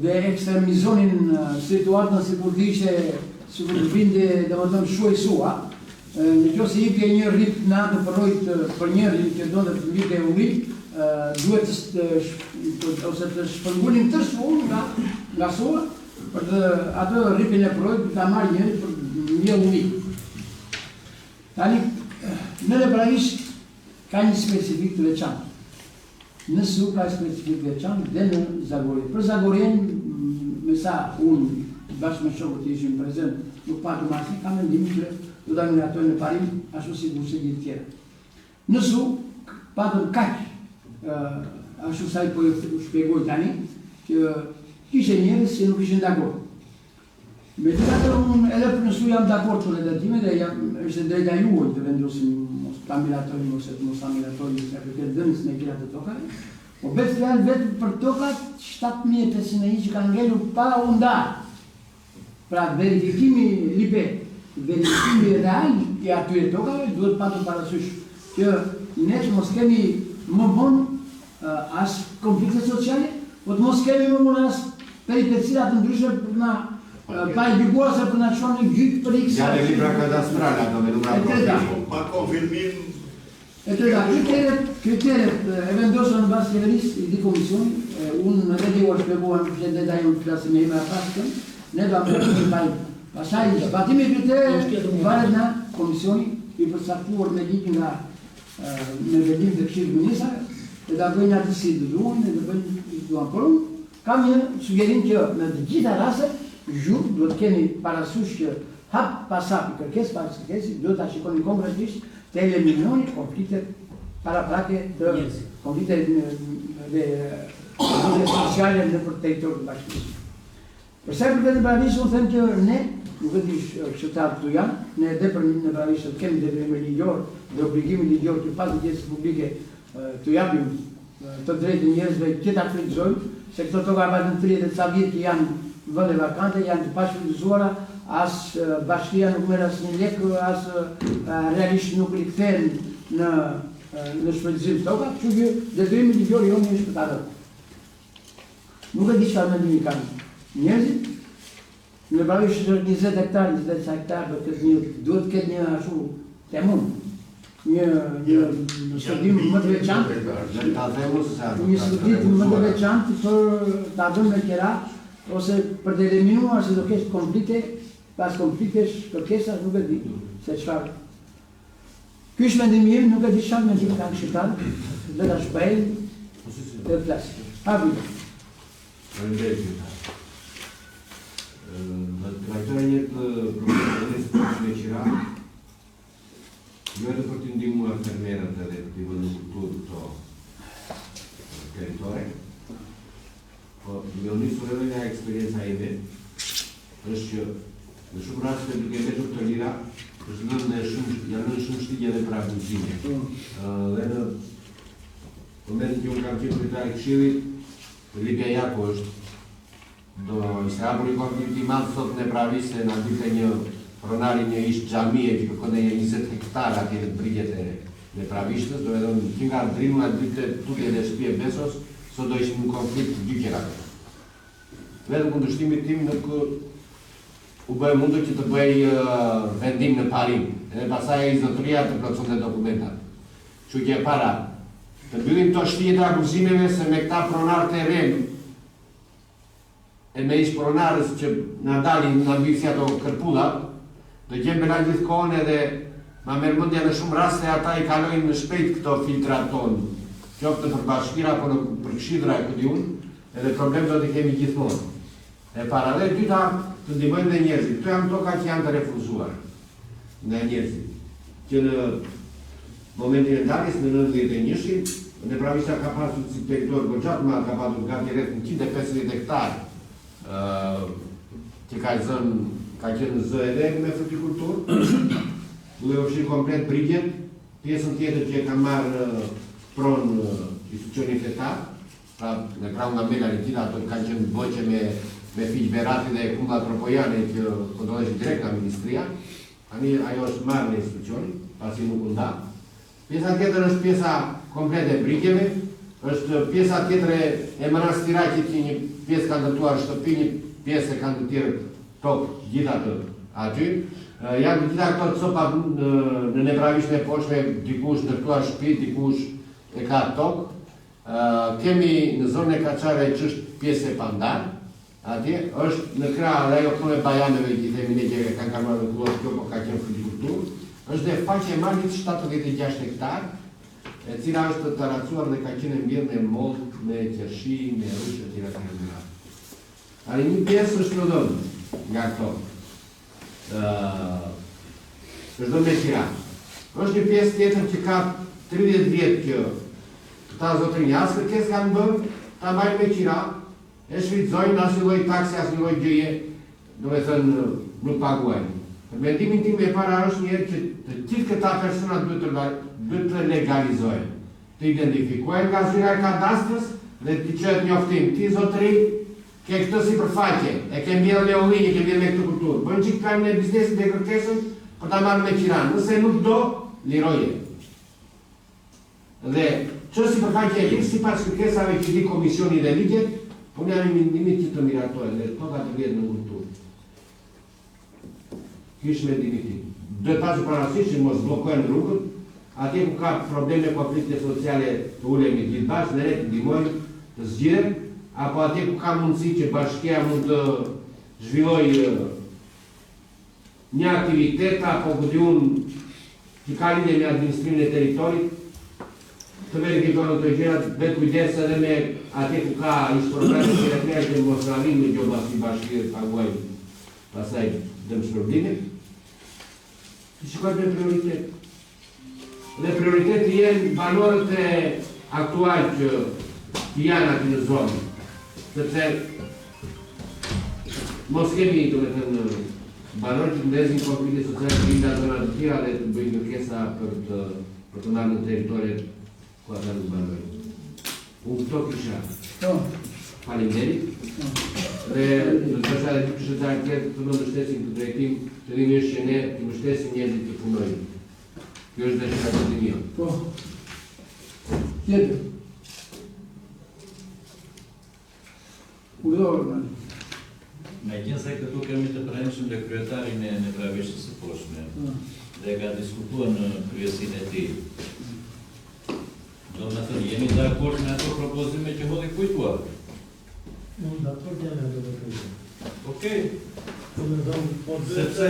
dhe ekstremizonin situatën sikur të ishte sikur të vinte domethënë shuaj sua. Në qoftë se jepje një rrip në atë për njëri që donte të vinte uri, duhet ose të shpërngullim të shumë nga sua për të atë rripin e projekt ta marrë njëri për një uri. Tani, në nepravisht ka një specifik të veçantë. Në Su ka specifik të veçantë dhe në Zagorje. Për Zagorjen, me sa unë bashkë me shokët që ishim prezent, nuk patëm asnjë, kam mendimin që do ta miratojnë në parim ashtu sikur se gjithë tjerë. Në Su patëm kaq ashtu sa i po ju shpjegoj tani, që kishe njerëz që nuk ishin dakord. Megjithatë unë edhe për në Su jam dakord për redaktimin dhe është drejta juaj të vendosim mos ta miratojmë ose të mos ta miratojmë se përket dhënies me qira të tokave. Po bëhet fjalë vetëm për tokat 7.500 që kanë ngelur pa u ndarë. Pra verifikimi libe, verifikimi real i atyre tokave duhet patur parasysh që ne të mos kemi më vonë as konflikte sociale, po të mos kemi më vonë as peripecirat të ndryshme për na pa i biguar se për na çon në gjyq për X. Ja në libra kadastrale ato me numra profili. Pa konfirmim. E treta, kriteret e vendosur në bazë qeverisë i di komisioni, unë edhe dhe u shpjeguar në detajon të flasim e ime apastën, ne do të bëjmë pasaj zbatimi i kriteret varet nga komisioni i përcaktuar me ligj nga në vendim të Këshillit Ministrave, e da bëjnë atë si të duan, e da bëjnë duan. Por unë kam një sugjerim që në të gjitha rastet, zhurë duhet keni parasysh që hap pas hapi, kërkes pas kërkesi, duhet ta shikoni konkretisht të eliminoni konfliktet paraprake të konfliktet dhe sociale në për territor të bashkisë. Përsa për të nepravisht, unë them që ne, nuk e di qytetarët këtu janë, ne edhe për nepravisht kemi detyrim ligjor dhe obligimi ligjor që pas ligjesës publike të japim të drejtë njerëzve që ta frikëzojnë, se këto toka mbajnë 30 ca vjet që janë vende vakante, janë të pashfrytëzuara, as bashkia nuk merr asnjë lek, as realisht nuk i kthehen në shfrytëzim toka, kështu që detyrimi ligjor jonë është të atë. Nuk e di çfarë mendimi kanë njerëzit. Në Bravish është 20 hektar, 20 hektar, duhet të ketë një ashtu temun, një studim më të veçantë, një studim më të veçantë për ta dhënë me qera, ose për të eliminuar se do kesh konflikte, pas konfliktesh, kërkesa, nuk e di se çfarë. Ky është mendimi im, nuk e di çfarë mendim kanë këshilltarë, le ta shprehim të flasim. Trajtarea jetë profesionist me qira, jo edhe për të ndihmuar fermerët edhe për t'i vënë në kulturë këto territore, po duke u nisur edhe nga eksperienca ime, është që në shumë raste duke mbetur të lira, janë lënë shumë shtigje edhe për abuzime. Dhe në momentin që unë kam qenë kryetari i Këshillit, Libia Jako është do ishte hapur një konflikt i madh sot në Bravish se na dilte një pronari një ish xhamie që kërkonte 20 hektar atje në brigjet e Bravishës, do edhe që nga drimu na dilte tutje dhe shtëpi e Besos, sot do ishim në konflikt dy qera. Vetëm kundërshtimi tim nuk u bëj mundur që të bëj vendim në parim, edhe pasaj e zotëria të plotësonte dokumentat. Kështu që e para, të mbyllim to shtëpi të abuzimeve se me këta pronar të rem e me ish pronarës që nga dalin nga mbisi ato kërpullat, do gjemë bëna gjithkohën edhe ma mërmëndja në shumë raste ata i kalojnë në shpejt këto filtrat tonë, qoftë në përbashkira apo në përkshidra e këtë unë, edhe problem do të kemi gjithmonë. E para dhe dyta të ndihmojnë dhe njerëzit, këto janë toka që janë të refuzuar nga njerëzit, që në momentin e ndarjes në 91-shin, në Bravisha ka pasur si territor goxhat ma ka pasur gati rreth 150 hektar që ka qenë zë edhe me frutikulturë, duke u fshirë komplet brigjet, pjesën tjetër që e ka marrë pronë institucioni fetar, pra në krau nga Mela Ritina, ato kanë qenë boqe me fiqë Berati dhe Kumba Tropojane që kontroleshin direkt nga Ministria, tani ajo është marrë në institucioni, pasi nuk nda. Pjesa tjetër është pjesa komplet e brigjeve, është pjesa tjetër e Manastiraqit që një pjesë ka ndërtuar shtëpi, një pjesë e ka ndërtuar tokë gjitha të aty. Janë gjitha këto copa në Nebravisht e poshme, dikush ndërtuar shtëpi, dikush e ka tokë. Kemi në zonën e Kaçareve që është pjesë e pandar, atje është në krah dhe ajo këto e bajaneve që themi ne që kanë kaluar në kullot kjo, po ka qenë frutikulturë, është dhe faqe e malit 76 hektar, e cila është të racuar dhe ka qenë mbjellë me mollë, me qershi, me rrushë e tjera të rëndëra. Ani një pjesë është lodhën nga këto. është do me qira. është një pjesë tjetër që ka 30 vjetë që ta zotrinja, asë kërkes kanë bërë, ta mbajnë me qira, e shvizojnë asë një loj taksi, asë një loj gjëje, do me thënë nuk paguajnë. Për mendimin tim e para është njerë që të gjithë këta persona duhet të legalizojnë, të identifikojnë nga zyra e kadastrës dhe të qëtë njoftim. Ti zotëri, ke këtë si përfaqe, e ke mbjellë me ullinje, ke mbjellë me këtë kulturë. Bëjnë që kanë në biznesin dhe kërkesën për ta marrë me qiranë. Nëse nuk do, liroje. Dhe që si përfaqe e lirë, si pas kërkesave që di komisioni dhe ligjet, po një anë mendimit që të miratojnë dhe to ka të vjetë në kulturë. Kish me dimitim. Dhe pasur parasysh që mos blokojnë rrugën, atje ku ka probleme konflikte sociale të ulemi gjithë bashkë, në të ndihmojnë të zgjidhen, apo atje ku ka mundësi që bashkia mund të zhvilloj një aktivitet, apo këtë unë që ka lidhje me administrimin e teritorit, të verifikojnë të gjërat, vetë kujdes edhe me atje ku ka ishtë probleme që e të mos rravim në gjoba si bashkirë të paguajnë pasaj dëmë shpërblimit. Të shikojnë me prioritet. Dhe prioriteti jenë banorët e aktual që janë ati në zonë. Sepse mos kemi të me thënë banorët që të ndezin konflikte sociale të vinda zonat të tjera dhe të bëjnë kërkesa për të marrë në teritorit Ku ata nuk banojnë. Unë këto kisha. Faleminderit. Dhe do të thashë edhe kishte të anketë të më mbështesin këtë drejtim, qëllimi është që ne të mbështesim njerëzit të punojnë. Kjo është dëshira e mia. Po. Tjetër. Udhërë, Meqense këtu kemi të brendshëm dhe kryetarin e Krajveshës së Poshtme dhe ka diskutuar në kryesinë e tij. Do të thënë, jeni dakord me ato propozime që hodhi kujtuar? Unë dakord jam me ato propozime. Okej. Sepse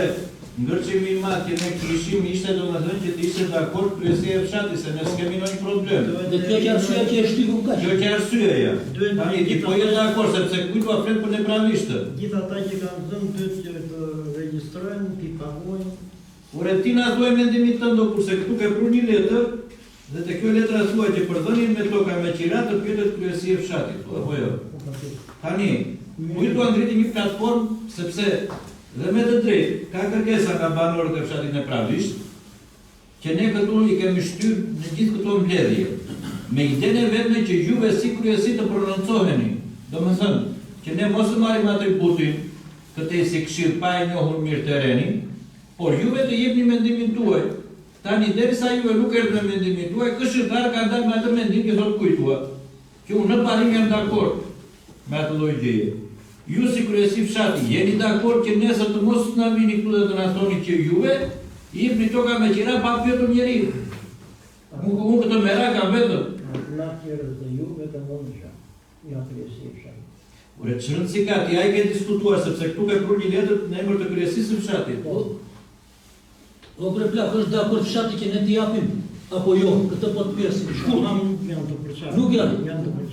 ndërçimi i madh që ne kishim ishte domethënë që të ishte dakord kryesia e fshatit se ne s'kemi ndonjë problem. Dhe kjo që arsyeja që është shtypur kaq. Kjo që arsyeja. Tani ti po je dakord sepse kujtua flet për nepravishtë. Gjithë ata që kanë dhënë duhet që të regjistrojnë, të pagojnë. Ure ti na thuaj mendimin tënd kurse këtu ke prur një letër dhe te kjo letra thuaj që për dhënien me toka me qirat të pyetet kryesia e fshatit, apo jo? Tani, kujtua ngriti një platformë sepse dhe me të drejtë, ka kërkesa nga banorët e fshatit nepravisht, që ne këtu i kemi shtyrë në gjithë këto mbledhje, me idenë e vetme që juve si kryesi të prononcoheni. Domethënë, që ne mos të marrim atributin këtej si këshill pa e njohur mirë terrenin, por juve të jepni mendimin tuaj. Tani derisa juve nuk erdhën me mendimin tuaj, këshilltar kanë dalë me atë mendim që thotë kujtua, që unë në parim jam dakord me atë lloj gjëje. Ju si kryesi fshati, jeni dakord që nesër të mos na vini këtu dhe të na thoni që juve i jepni toka me qira pa pyetur njeriu. Unë këtë mera kam vetëm. Na tjerë të ju vetëm unë isha. Ja kryesi e fshatit. Ure të rëndësi ka ti, a i ke diskutuar, sepse këtu ke prur një letër në emër të kryesisë së fshatit. O bre plak, është dakord fshati që ne t'i japim, apo jo, këtë po të pjesë. Shkurtë, janë të përçarë. Nuk janë.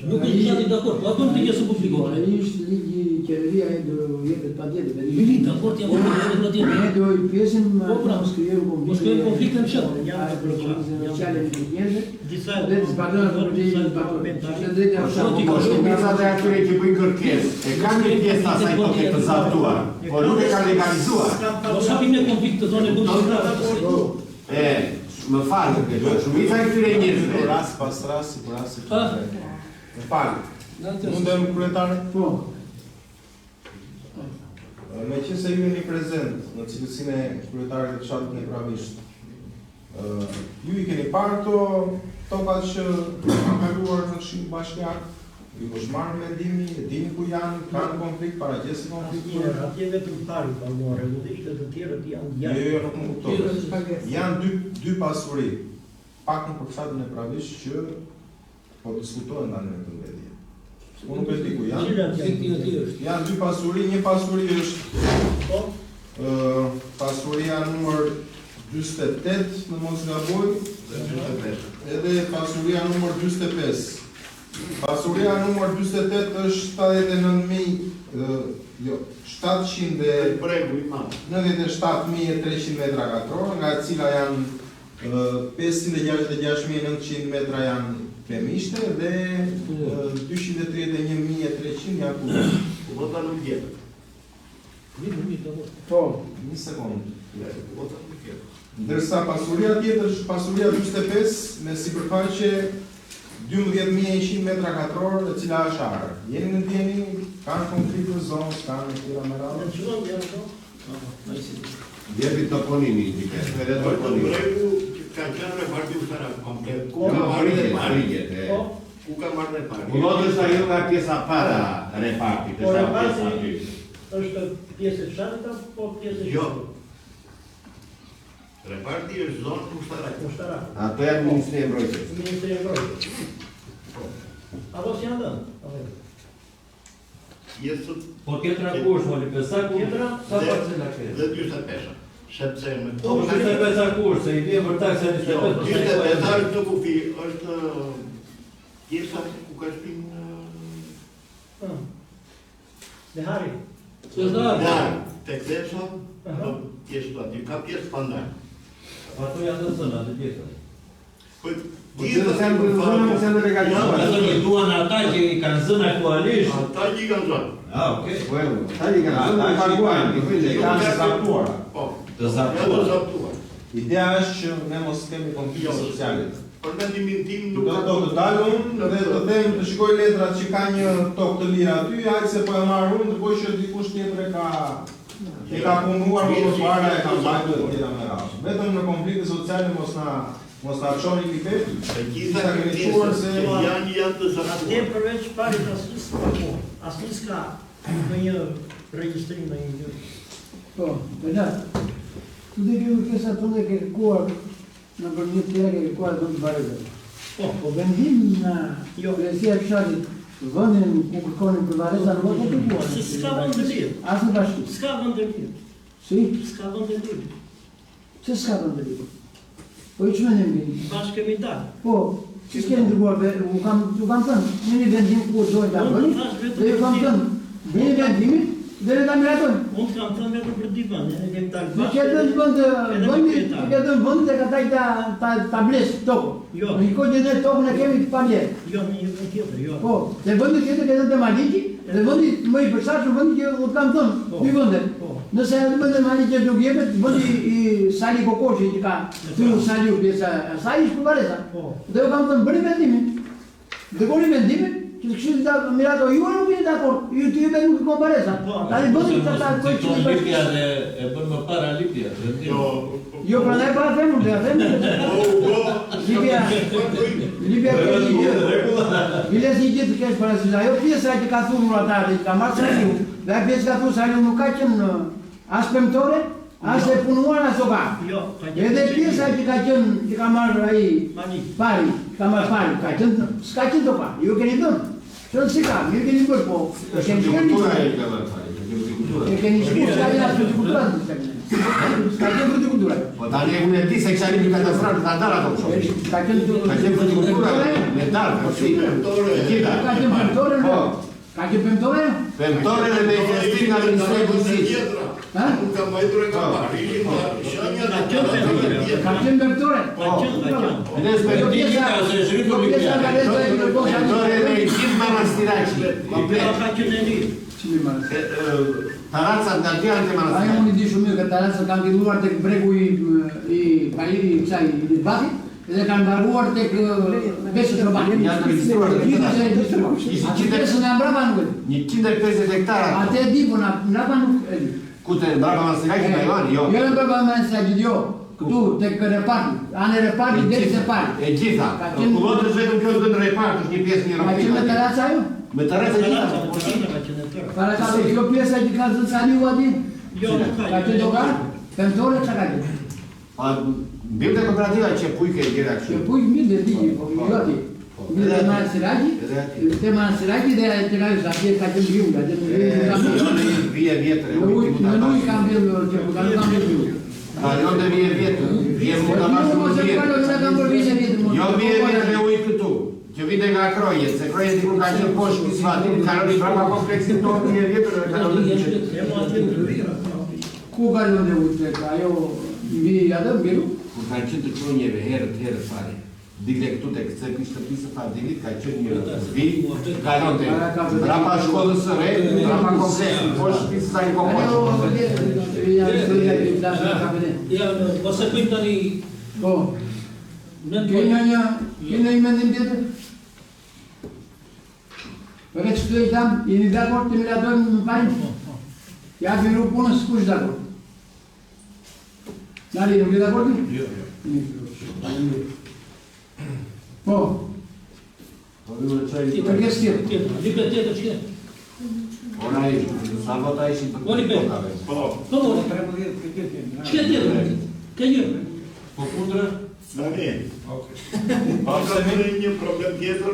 Nuk është fshati dakord, po akon të gjësë publikohet. Ai është ligji qeveria e do jepet patjetër. Ligji dakord jam patjetër. Ne do i pjesim mos krijojmë konflikte në fshat. Janë për sociale në njerëz. Disa dhe të zbatohen për të batuar. Drejtë atyre që bëjnë kërkesë, e kanë një pjesë asaj toke të zbatuar, por nuk e kanë legalizuar. Mos hapim në konflikt të zonë bushkëtare. Më falë, shumica e këtyre njerëzve. Rast pas rast, sigurisht si Më falë. Mundem kryetare? Po. Meqense ju jeni prezent në cilësinë e kryetarit të fshatit nepravisht, ju i keni parë tokat që kanë kaluar në Këshillin Bashkiak, ju është marrë mendimi, e dini ku janë, kanë konflikt, paraqesin konflikt. Atje vetëm pari paguar, rregullisht të tjerët janë jashtë. Jo, nuk më kuptoj. Janë dy pasuri, pak në për fshatin nepravisht që po diskutohen tani në këtë mbledhje. Unë nuk e di ku janë. Janë dy pasuri, një pasuri është pasuria numër 48 në mos gaboj, edhe pasuria numër 45. Pasuria numër 48 është 97.300 metra katror, nga cila janë 566.900 metra janë pemishte dhe 231.300 janë kurrë. Vota nuk jetë. Po, një sekundë. Ndërsa pasuria tjetër është pasuria 45 me sipërfaqe 12.100 metra katror, e cila është arë. Jeni në ndjeni, kanë konflikt në zonë, kanë në tira me radhë. Jepi toponimi, edhe toponimi. Ka qenë reparti ushtarak komplet. Ku ka marrë reparti? Ullot është ajo nga pjesa para repartit. Po reparti është pjesë e fshatit apo pjesë e jo. Reparti është zonë ushtarak. Ato janë Ministri e Mbrojtjes. Ministri e Mbrojtjes. Apo si janë dhënë? Po tjetra kush, moli, sa tjetra? Sa parcela ke? Dhe 45. Sepse me po 45 kush, se i vjen për taksa 45. 45 në kufi është pjesa ku ka shpin Lehari. Tek Lepsa, pjesë të aty, ka pjesë pandaj. Ato janë të zëna të gjitha. Duan ata që i kanë zënë aktualisht. Ata që i kanë zënë. Okej. Ata që i kanë zënë, i kanë të zaptuar. Të zaptuar. Ideja është që ne mos kemi konflikte sociale. Për mendimin tim nuk Do të dalë unë dhe të them të shkoj letrat që ka një tokë të lirë aty, hajtë se po e marrë unë, ndërkohë që dikush tjetër e ka punuar më përpara e ka mbajtur të tjera me radhë. Vetëm në konflikte sociale mos na çoni i vetë. Të gjitha kërkesat janë të zanatë. Atje përveç parit asnjë s'ka ndonjë regjistrim në një gjë. Po, vetë. Tu dhe kjo kërkesa tonë ke kërkuar në përmjet tjera ke kërkuar të të barëve. Po vendim në Kryesia e Fshatit vëndin ku kërkonin për Vareza në vëndin të kërkuar. Se s'ka vënd të lirë. Asë në bashkë. S'ka vënd të lirë. Si? S'ka vënd të lirë. Se s'ka vënd të lirë? Po i që me nëmë bini? Bashkë kemi dalë. Po, që s'keni ndërguar, u kam thënë, në një vendim ku dojnë të avëni, dhe ju kam thënë, dhe një vendimit, dhe në të miratojnë. Unë kam thënë vetëm për divan, ne kemi dalë Në bashkë. që e dënë vënd dhe ka taj ta blesë tokë. Në një kohë që ne tokë në kemi të paljerë. Jo, në një vënd tjetër, jo. Po, dhe vëndi tjetër ke dhënë të Maliki, dhe vëndi më i përshashë vëndi që u të kam thënë, një vëndet. Nëse e vëndi Maliki që nuk jepet, vëndi i Sali Kokoshi që ka të Sali u pjesa, Sali ishë për Vareza. Dhe u kam thënë, bëni vendimin. Dhe bëni vendimin, që të kështu të mirato, ju e nuk jeni dakord, ju të jube nuk këmë Vareza. Tani bëni të ta kojë që të Lipja dhe e bën më para Lipja. Jo, pra ne para femur, dhe a femur. Lipja Viles një gjithë të kesh për asë, ajo pjesë që ka thunur ata dhe që ka marrë Saliu, dhe a pjesë ka thunur Saliu nuk ka qenë as pemtore, as e punuar as oka. Edhe pjesë që ka qenë, që ka marrë aji pari, ka marrë pari, s'ka qenë të pa, ju keni dhënë. Qënë si ka, ju keni bërë, po, e keni shkërë s'ka qenë asë frutikultura në të s'ka qenë frutikultura. Po tani e unë e di se kësha një katastrofë të andar ato shumë. S'ka qenë frutikultura me darë, po si. Ka qenë pemtore, no? Ka qenë pemtore? Pemtore dhe me investim nga Ministroj Buzit. Nuk kam bajtur e ka pari, ka qenë pemtore? Pemtore dhe i gjithë manastiraci. Taracat nga tjera të manastiraci. Ajo unë i di shumë mirë, că taracat kanë filluar tek bregu i Kaliri i Lidbatit, dhe kanë mbaruar tek Besës Robatit. Janë registruar të Atë pesën e mbrapa nuk e di. 150 hektara. Atë e di, po mbrapa nuk e di. Kute mbrapa manastiraci në Ivani, jo. Jo në mbrapa manastiraci, jo. Këtu, tek Repati, anë Repati, deri se pari. E gjitha. Kullotës vetëm kjo të Repati, është një pjesë një Ka qenë me taraca jo? Me taraca gjitha. Para ka dhe kjo pjesa që ka zënë Saliu ati? Jo, nuk ka. Ka qenë dogar? Pemtore që ka qenë? Bim dhe kooperativa që pujke e gjera kështu. Që pujke mirë dhe digi, po jo ati. Mirë dhe manastiraci, te manastiraci dhe të ka jështë atje ka qenë vjumë, ka qenë vje vjetër. Në ujë kam vjumë, që kam vjumë. Ka jo dhe vje vjetër, vje më të bashkë më vjetër. Jo vje vjetër me ujë këtu, që vite nga krojet, se krojet dikur ka qenë poshë për sfatin, ka në një brama kompleksin tonë vje vjetër dhe ka në një qëtë. Ku ka në dhe ujë, ajo vi atë mbiru? Kur ka qenë të kronjeve herët fare, dikle këtu të këtë kështë pisë fardinit, ka qenë një vi, ka në të brapa shkollës së re, brapa kompleksin, poshë pisë sa i kokoqë. Ja, ose kujtë tani... Po, kena një mendim tjetër? Për e që të i tam, jeni dakord të miratojmë në parin? Ja viru punës, kush dakord? Nari, nuk e dakord? Jo. Po. I përkes tjetër? Lipe tjetër që kënë? Ona i, sa vota ishin për këtë tokave. Po, që tjetër? Ka një? Po kundra? Dani. Pa ka një problem tjetër,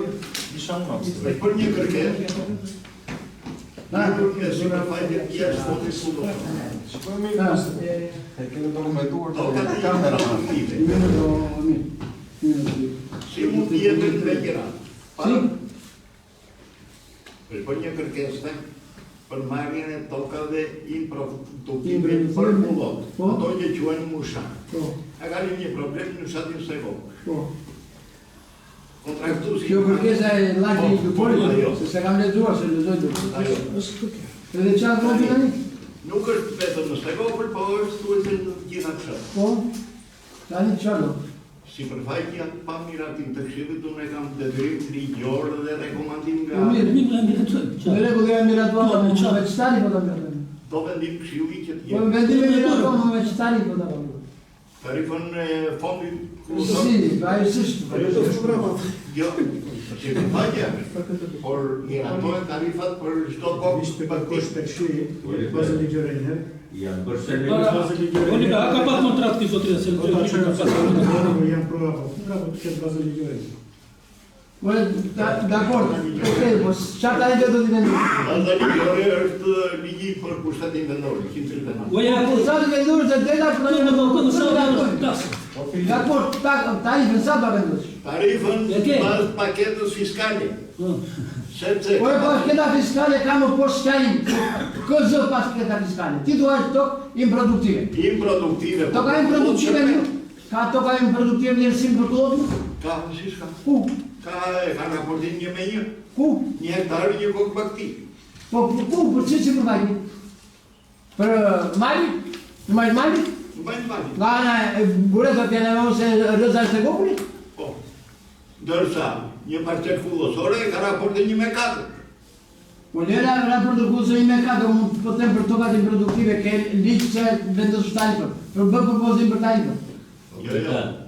për një kërket, një kërket që ka fajnë jashtë foti sudo. Shkojmë i e kene dokumentuar të kamera aktive. Si mund tjetër të vegjera. Për një kërkeste, për marrjen e tokave infrastrukturime për mullot, ato që quajnë musha. A ka një problem në shatin Sevok. Kjo kërkesa e lagje i Duporit, se se kam lezuar, se lezoj Duporit. Edhe qatë rogin tani? Nuk është vetëm në Sevok, po është thuajse në gjitha kësha. Po, tani qatë do? Sipërfaqja pa miratim të Këshillit, unë e kam detyrim ligjor dhe rekomandim nga... Në rregull, jam miratuar me veçtari po ta bëjmë. Do vendim Këshilli që të Po jetë. vendim miratuar me veçtari po ta bëjmë. Tarifën e fondit Si, ajo s'është. Jo, sipërfaqja, por miratohet tarifat për çdo box Ishte për kusht të këshilli, bazë ligjore njëherë. Janë bërë Oni ka pat kontratë këtë zotëria, se Janë prova, po të ketë bazë ligjore. Dakord, okay, po çfarë ajo do të vendim? Baza ligjore është ligji për pushtetin vendor, 100%. Pushteti vendor se dela në sa Dakord, tarifën sa do vendosh? Tarifën bazë paketës fiskale. Sepse Po paketa fiskale ka më poshtë çajin. Këzë paketa fiskale. Ti duaj tokë improduktive. Improduktive. Toka improduktive një. Ka toka improduktive njërësim për klodë? Ka, si shka. Ku? Ka raportin 1 me 1. Ku? 1 hektar 1 kokë bakti. Po ku? Për që për bajti? Për mali? Në majtë mali? Në majtë mali. Nga ana e buretat janë e se rëza është e gopulli? Po. Dërsa, një parcel fullosore ka raportin 1 me 4. Po njëra raport të kullësë 1 me 4, mund të pëtem për tokat improduktive, ke liqë që vendës tarifën, për bë propozim për tarifën. Jo,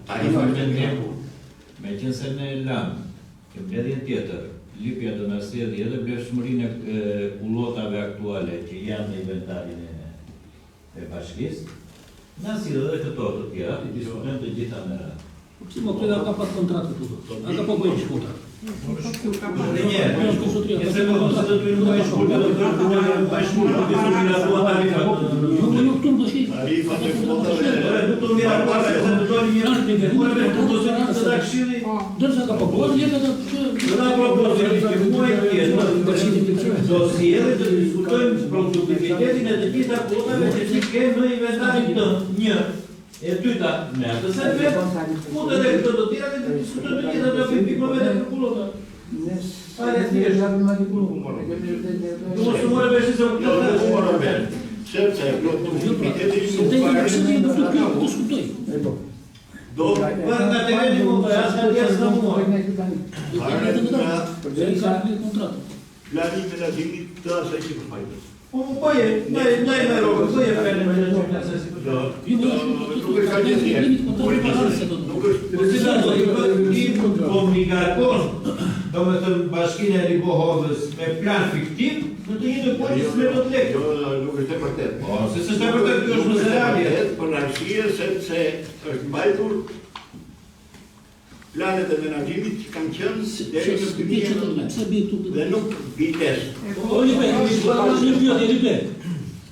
tarifën me ndjeku, me qënë se në lamë, ke mbledhjen tjetër, lypja do në sjellë edhe vlefshmërinë e kullotave aktuale që janë në inventarin e bashkisë, na sjellë edhe këto të tjera, i diskutojmë të gjitha me radhë. Si më kreda ka pat kontratë këtu, a ka po bëjmë shkuta. Dhe njerë, e se më se të të nëmoj shkuta dhe të përduaj bashkuta, të të miratuar tarifat. Nuk të të shi. Tarifat e flotave. Nuk të miratuar, se të dojnë miratuar, të të të këshilli. Dërsa ka po bëjmë, jetë të Në propozim që muaj tjetër, do sjellë të diskutojmë produktivitetin e të gjitha kullotave që si kemë në inventarin të një. E dyta, me atë serve, mund edhe këtë të tira dhe të diskutojmë të gjitha në piknovetë për kullota. Hajde thjesht. Du mos të more beshi se më këtë të Sepse, produktivitetin nuk parë. Do për nga të veni më të jasë nga tjesë në muaj. Planimin e dimit të asaj që përfajtës. Po je, ndaj me rogë, po je përne me në gjokë në asaj si përfajtës. Nuk është ka gjithje. Nuk është po mi garkon, do me të bashkinë e Ribohovës me plan fiktiv, në të një të pojës me do të lekë. Nuk është e përtet. Se së është e përtet, kjo është më se realje. Për arsye sepse është mbajtur planet e menaxhimit që kanë qenë deri në vitin dhe nuk bites. Olipe,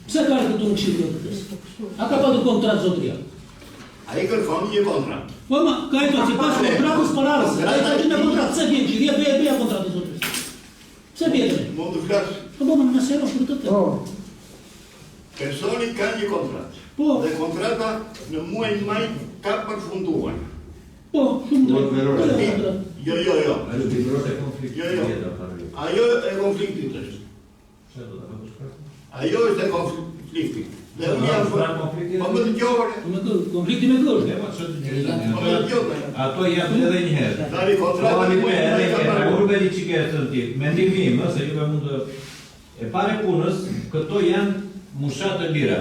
pse ka këtë nuk shqipë të tësë? A ka patë kontratë zotëria? A i kërkon një kontratë. Po ma, ka e to, që pas kontratës për arës, a i ka që në kontratë, pse vjenë që dhja kontratë zotëris? Pse vjenë? Mund të flasë. Po më në nësero, për të të. Personi ka një kontratë. Dhe kontrata në muajin maj ka përfunduar. Po, shumë drejtë. Jo. Ajo bimërot e konfliktit. Ajo e konfliktit është. Ajo është e konfliktit. Dhe unë jam për më të gjore. Konflikti me gërë. Ato janë edhe njëherë. Dari kontrata në muajin maj ka përfunduar. Urbeni që kërë të në tip, mendim se juve mund të... E pare punës, këto janë mushat e lira.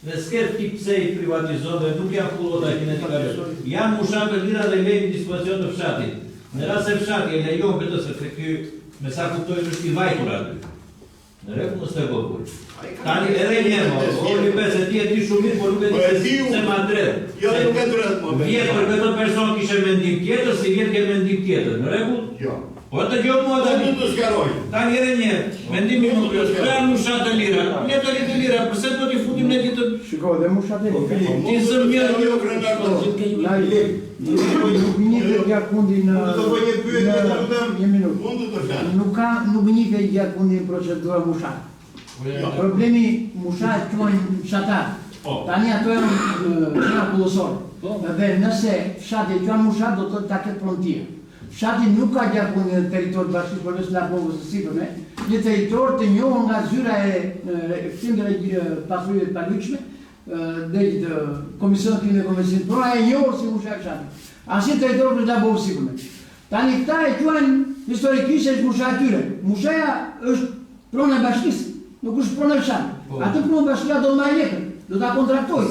Dhe s'ker tip pse i privatizon dhe nuk janë kullota e kinetikare. Janë mushat e lira dhe lejnë dispozicion të fshatit. Në rast se fshati e lejon këtë se të ky me sa kuptojnë është i vajtur aty. Në rregull mos të bëj. Tani edhe njerë, ori pesë ti e di shumë mirë, por nuk e di se ma drejt. Jo, nuk e drejt më. Vjet për këtë person kishe mendim tjetër, si vjet ke mendim tjetër. Në rregull? Jo. Po të gjohë mua tani. Nuk të shkaroj. Tani edhe njerë, mendimi më të janë mushat e lira. Letërit e lira, përse do t'i futim ne ditë? Shiko, dhe mushat e lira. Ti zëm mirë jo krenardo. Nuk njëve gjakundi në... Një minut. Nuk njëve gjakundi në procedura mushat. Problemi mushat quajnë fshatar. Tani ato janë qena kullosore. Dhe nëse fshati quajnë mushat, do të ta ketë prontia. Fshati nuk ka gjakundi në teritor bashkës përves Lapovës të sipërme, një teritor të njohur nga zyra e këtindre pasurit palyqme, deci Comisiunea Clime Convenție, prona e eu si mușa fshatit. Asi teritoriul për da bovë sigurme. Tani këta e quajnë historikisht është mushatyre. Mushaja është prona e bashkisë, nuk është prona e fshatit. Atë pronë bashkia do të marrë letër, do ta kontraktojë.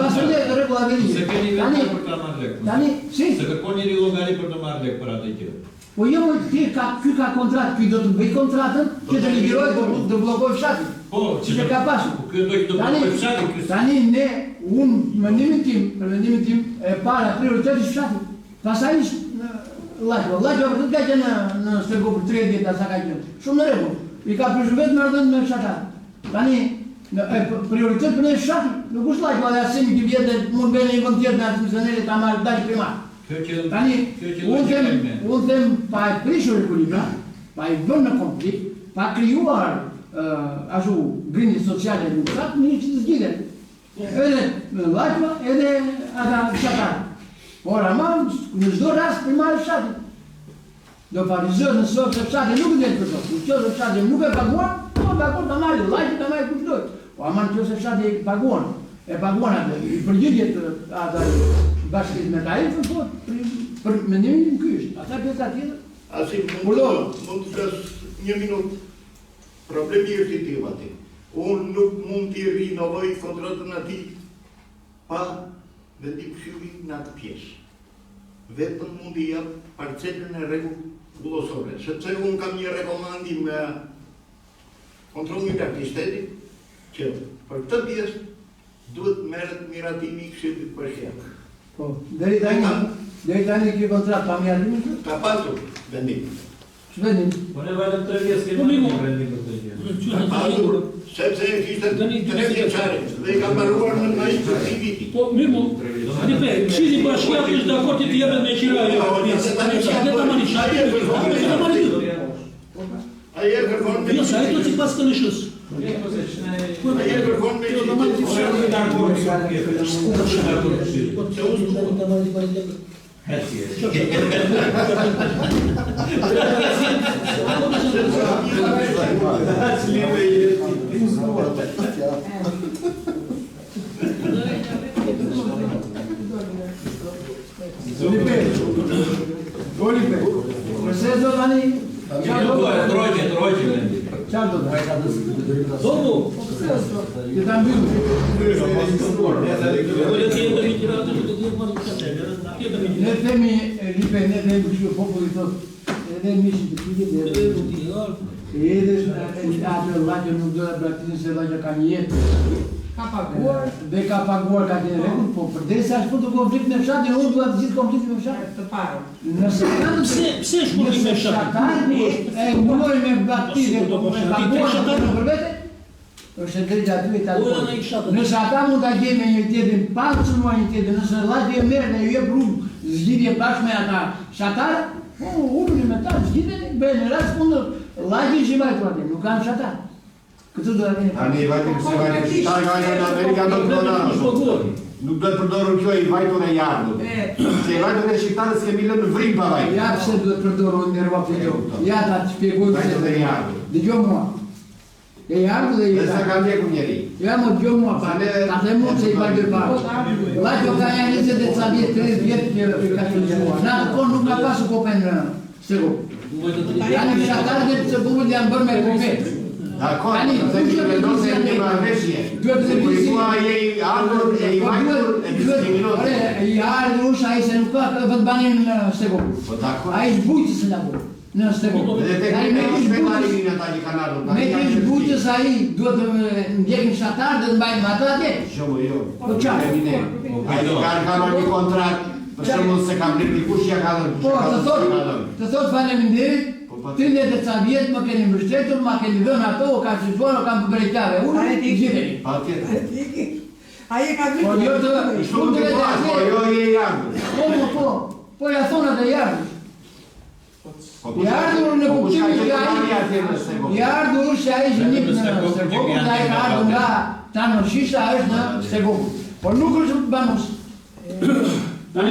Pastaj rregulla vjen. Se keni vetë për ta marrë lek. Tani, si? Se kërkon njëri llogari për të marrë lek për atë gjë. Po jo, ky ka kontratë, ky do të bëj kontratën që të ligjëroj të bllokoj fshatin. Po, që ka pasur. Ky do të bllokoj fshatin. Tani ne, mendimin tim e para prioriteti fshatit. Pastaj Lajko për të gajtë në Stego për 3 djeta sa ka qenë. Shumë në rregull. I ka pyetur vetëm ardhën me fshatar. Tani prioritet për ne fshati, nuk është Lajko dhe asimi që vjetë mund bëjnë një vend tjetër në Arsimizanele ta marrë dashë primar. Tani, unë them pa e prishur ekuilibra, pa i vënë në konflikt, pa krijuar ashtu grindje sociale në fshat, një që të zgjidhen. Edhe Lajko edhe ata fshatar. Por ama në çdo rast primari fshatit. Do parizohet në sot se fshati nuk vjen për to. Nëse fshati nuk e paguan, po dakord ta marrë Lajko ta marrë kush do. Po ama nëse fshati e paguan atë, i përgjigjet ata bashkisë me ta, po për mendimin ky është. Ata pjesa tjetër. Asi mund të flas një minutë. Problemi është i tillë aty. Unë nuk mund t'i rinovoj kontratën atij pa vendim këshilli në atë pjesë. Vetëm mund t'i jap parcelën e rregullosore, sepse unë kam një rekomandim nga kontrolli i shtetit që për këtë pjesë duhet merret miratimi i këshillit bashkiak. Po, deri tani kjo kontratë pa miratimin? Ka pasur vendim. Ç'vendim? Po ne vajtëm 3 vjet kemi marrë vendim për këtë gjë. Ka pasur sepse kishte 3 vjeçare dhe i ka mbaruar në ai viti. Po mirë, Lipe, këshilli bashkiak është dakord që t'i jepet me qiraje. Ai e kërkon me. Jo, sa ato sipas këndshës. Ai e kërkon me. Olipe, procesul tani Trojke vendi. Çfarë do të bëj atë? Domo. Që ta mbyll. Ne themi Lipe, ne themi që populli thotë edhe mishin të pijet edhe atë Lajko nuk do ta braktisë se Lajko ka një jetë. Ka paguar ka një rregull, po përderisa është për të konflikt me fshatin, unë dua të zgjidh konfliktin me fshatin. Të parë. Nëse pse është konflikt me fshatin? E mbuloj me baktirë, me paguar për vete, është e drejtë aty ta. Nëse ata mund ta gjejnë me një tjetrin, pa cënuar një tjetrin, nëse Lajko e merr dhe ju jep rrugë zgjidhje bashkë me ata fshatar, ulni me ta, zgjidheni, bëjnë rast mund Lajko i vajtur aty, nuk kanë fshatar. Këtu do të vini. Ani vajtur se vajtur shtarë nga Amerika do të bëna. Nuk do të përdorur kjo i vajtur e jardhur. Se i vajtur e shqiptarës kemi lënë në vrim pa vajtur. Ja pse do të përdorur në rrugë të jo. Ja ta shpjegoj pse. Vajtur e jardhur. Dëgjoj mua. E jardhur dhe i Dhe sa ka ndjekur njeri. Ja më dëgjoj mua pa. Ta them unë se i vajtur pa. Lajko ka janë 20 30 vjet që ka qenë. Na kon nuk ka pasur kopën në Stego. Janë fshatarët që bukur janë bërë me kopën. Dakor, se mi vendose e një marveshje. Kuritua e i ardhur e i vajtur e diskriminuar. I ardhur është ai se nuk ka vënd banin në Stego. Ai është bujqës në labo, në Stego. Dhe te kërë e shpetarimin ata që kanë ardhur. Me të është bujqës ai duhet të ndjekin shatar dhe të mbajnë më ata atje. Shumë jo. Po qarë? Ai ka marrë një kontrakt, për shembull se kam bërë dikush ja ka dhënë. Po, të thot faleminderit. 30 ca vjet më keni mbështetur, më keni dhënë ato, ka shqiptuar, kam përbrejtjave. Unë i gjitheni. Pa tjetër. Ai e ka Po jo të... Shumë të pas, po jo i e jardhur. Po ja thonë atë jardhur. Jardhur në kuptimin që ai... Jardhur është ai që njëpë në Stego, dhe ai ka ardhur nga Tano Shisha është në Stego. Por nuk është banus. Me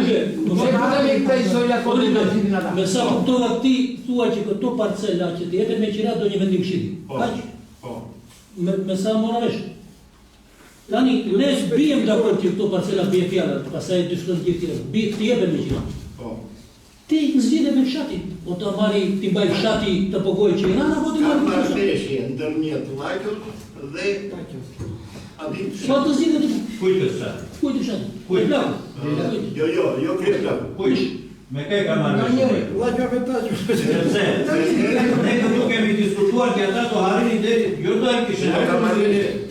sa kuptova ti thua që këto parcela që të jepet me qirat do një vendim këshilli. Aq? Po. Me sa mora vesh? Tani, ne bijem dakord që këto parcela bie fjallat, pastaj dyshkon gjithë tjerë. Të jepen me gjëra. Ti zgjidhe me fshatin, o të marri ti mbaj fshati të pogoj që jena, apo ti marri Ka marrëveshje ndërmjet Lajkës dhe Adit Po të zgjidhe ti. Kujtë fshati? Kujtë fshati? Kujtë? Jo Kripla. Kujtë? Me kaj ka marrë me Lajka vetaqë. Sepse, ne këtu kemi diskutuar që ata të harini deri, jo do e kishe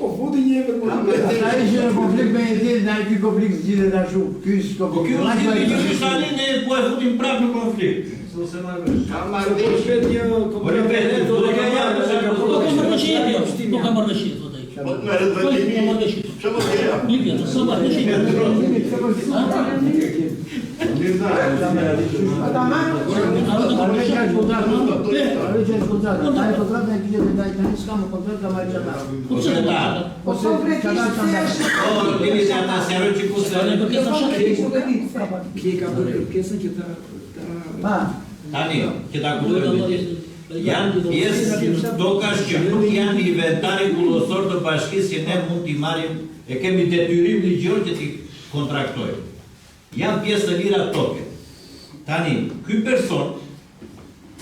Po futi një për më. Ata ishë në konflikt me një na i ky konflikt zgjidhe ta shumë. Ky është konflikt. Kjo është një fshati ne po e futim prapë në konflikt. Ose marrësh. Ka marrëveshje një konflikt. Do ka marrëveshje, po ka marrëveshje thotë ai. Po të merret vendimi. Çfarë do të Një vjet, sa marrëveshje. Tani, që ta kuptojmë. Janë pjesë tokash që nuk janë inventari kullosor të bashkisë që ne mund t'i marrim e kemi detyrim ligjor që t'i kontraktojmë. Janë pjesë të lira toke. Tani, ky person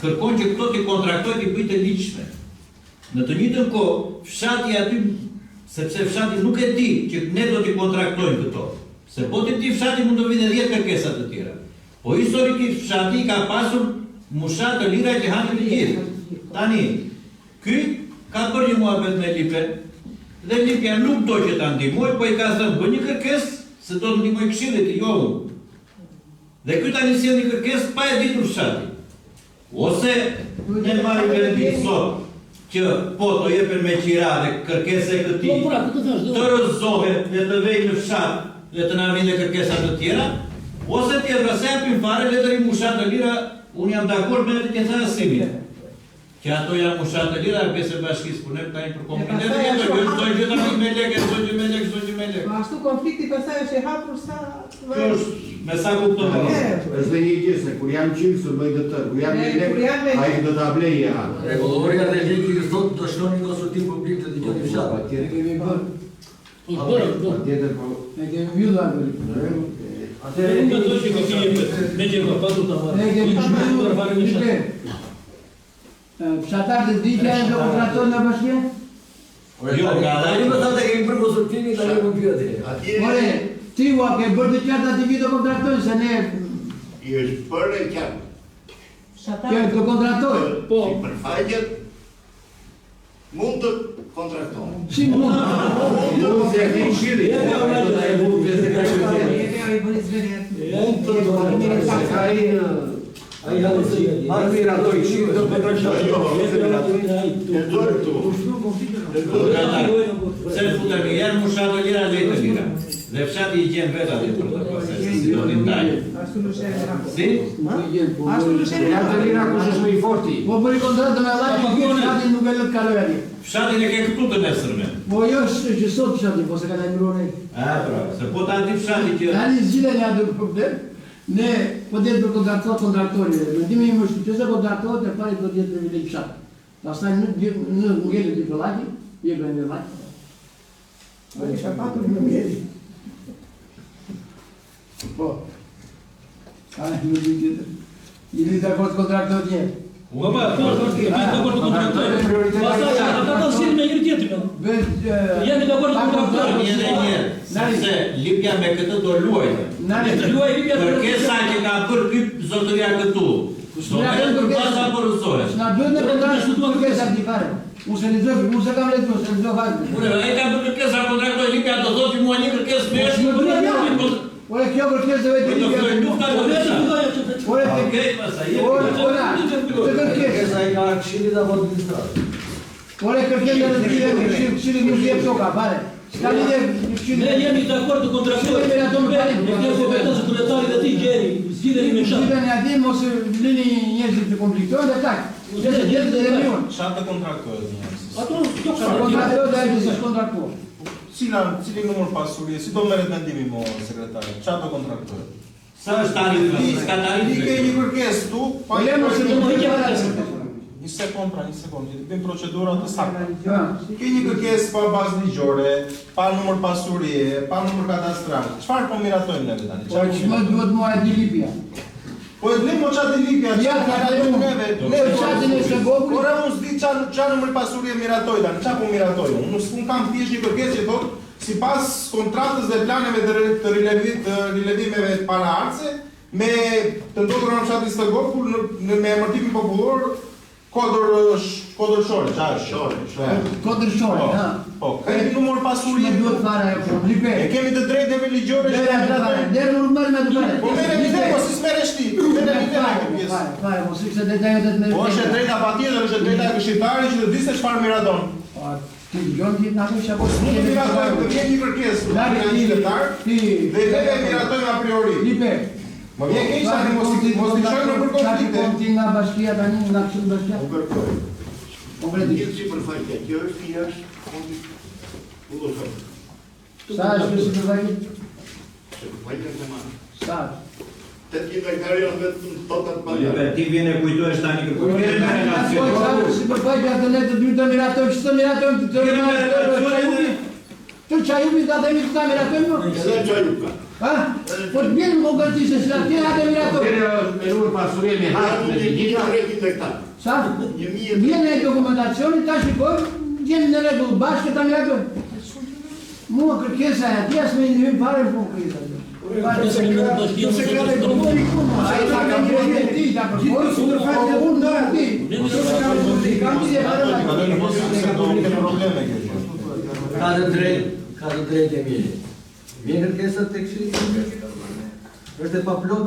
kërkon që këto t'i kontraktoj t'i bëjë të ligjshme. Në të njëjtën kohë, fshati aty, sepse fshati nuk e di që ne do t'i kontraktojmë këto. Se po ti fshati mund të vinë 10 kërkesa të tjera. Po historikisht fshati ka pasur musha të lira që hanë të gjithë. Tani, ky ka bërë një muhabet me Lipe, dhe Lipja nuk do që ta ndihmoj, po i ka thënë bë një kërkesë se do të ndihmoj këshillit, jo unë. Dhe ky tani sjell një kërkesë pa e ditur fshati. Ose ne marrim vendim sot që po të jepen me qira dhe kërkesa e këtij të rrëzohet dhe të vejë në fshat dhe të na vinë kërkesa të tjera, ose tjetër se japim fare le të ri musha të lira. Unë jam dakord me të thënë Simin. Që ato janë musha të lira pjesë bashkisë punojmë tani për komunitet, çdo gjë tani me lekë, çdo gjë me lekë. Po ashtu konflikti pastaj është i hapur sa Me sa kupton. Është një gjë se kur jam qilë bëj këtë, kur jam një lekë, ai do ta blejë ha. Rregulloria dhe ligji që thotë do shkoni në konsultim publik të dëgjoni fshat. Atje kemi bërë. Tjetër po. Ne kemi mbyllur. Atëherë nuk do të thotë që kemi me gjë pa pasu ta marrë. Ne kemi mbyllur. Fshatarët e ditë janë do kontratojnë në bashkë? Jo, ka Tani më thotë kemi bërë konsultimin tani më pyetje. Ore, ti u ke bërë të qartë aty që do kontraktojnë se ne I është bërë e qartë. Që do kontraktojnë? Po. Si përfaqet mund të kontraktojnë. Si mund? Mund të kemi shiri. Ai mira do i shih do Se futemi janë musha të lira dhe të lira. Dhe fshati i gjen vetë aty për të pasur si do të ndajë. ashtu në shërë. Si? Ashtu në shërë. Janë të lira kush është më i forti. Po bëri kontratë me Allah, fshati nuk e lë të kalojë atje. Fshatin e ke këtu të nesërme. Po jo që sot fshati, po se ka lajmëruar ai. Pra, se po ta di fshati që Tani zgjidhen ja do problem. Ne po det për kontraktori. Mendimi im është që se kontraktori të pari do të jetë në fshat. Pastaj nuk ngjelet di kollati, jepën në vaj. Ai ka patur në mjeri. Po. Ai nuk di tjetër. Jeni dakord kontraktor tjetër? Po pa, kemi dakord të kontraktoj. Pastaj ata do sillen me njëri tjetrin. Jemi dakord të kontraktoj. Një. Se Lipja me këtë do luajë. Luaj Lipja. Kërkesa që ka bërë ky zotëria këtu. Do të jetë baza për rëzohet. Na duhet në kontrakt të duhet kërkesa ti fare. Unë se kam lexuar, se lexoj fare. Ai ka bërë kërkesa kontraktoj Lipja do thotë mua një kërkesë me është. Ore kjo kërkesë vetë Lipja. Ore okej, pastaj. Ore kërkesa ai ka këshillit apo administratë. Ore kërkesa e këshillit nuk jep toka fare. Ska lidhje këshillit. Ne jemi dakord të kontraktoj. Ne kemi kompetancë kryetarit e tij gjeri. Zgjidheni me fshat. Zgjidheni aty mos lini njerëzit të komplikohen dhe tak. Nëse gjithë dhe lemion. Çfarë të kontraktohet njerëz? Ato do kontraktohet dhe ai s'është kontraktuar. Cili numër pasurie, si do merret mendimi mo sekretari? Çfarë do kontraktohet? Sa është tarifa? Ska tarifë. Ke një kërkesë tu, Po lemo se do të Një Një sekund, bëjmë procedura të saktë. Ke një kërkesë pa bazë ligjore, pa numër pasurie, pa numër kadastral. Çfarë po miratojmë neve tani? Po çmë duhet mua e di Lipja. Po e vlim mo qa di Lipja, qa miratojmë neve. Ne qatin e se bobri. Ora unë s'di qa numër pasurie miratoj tani, qa po miratoj? Unë kam thjesht një kërkesë që thotë, sipas kontratës dhe planeve të rilevimeve paraardhëse, me të ndodhur në fshatin Stërgopur me emërtimin popullor Kodër Shore, qa është? Kodër Shore, ha. Po, kemi numër pasurie. Duhet fare ajo po, Lipe. E kemi të drejtave ligjore që Dhe normal me të pare. Po mere mi dhe, po si s'meresh ti. Fare, po si se detajet e të merë. Po është e drejta patjetër, është e drejta e këshilltarit që të di se çfarë miraton. Ti dëgjon ti na vesh apo Nuk të miratojmë, të vjen një kërkesë. Një letar, dhe neve miratojmë a priori. Lipe. Më vjen keq tani mos i shojmë në konflikte. Ti nga bashkia tani nga kështu bashkia. U kërkoj. Konkretisht. Një sipërfaqe, kjo është jashtë fondit pullosor. Sa është sipërfaqe? Sipërfaqe të marrë. Sa? 800 hektarë janë vetëm totat pagare. Ti vjen e kujtohesh tani kërkojmë. Sipërfaqe atë ne të dy të miratojmë, ç'të miratojmë të të çajubi ta themi të ta miratojmë? Edhe çajuka. Ha? Po të bjenë më gërtisë, se la tjera të miratojmë. Me numër pasurie me hajtë me ligjita. 300 hektarë. Sa? Vjen e dokumentacioni, ta shikojmë, vjen në rregull bashkë ta miratojmë. Mua kërkesa e atij as me ndihmë fare po kërkesa. Ka të drejtë e mjeri. Mjë kërkesat të këshillit, është e pa plot,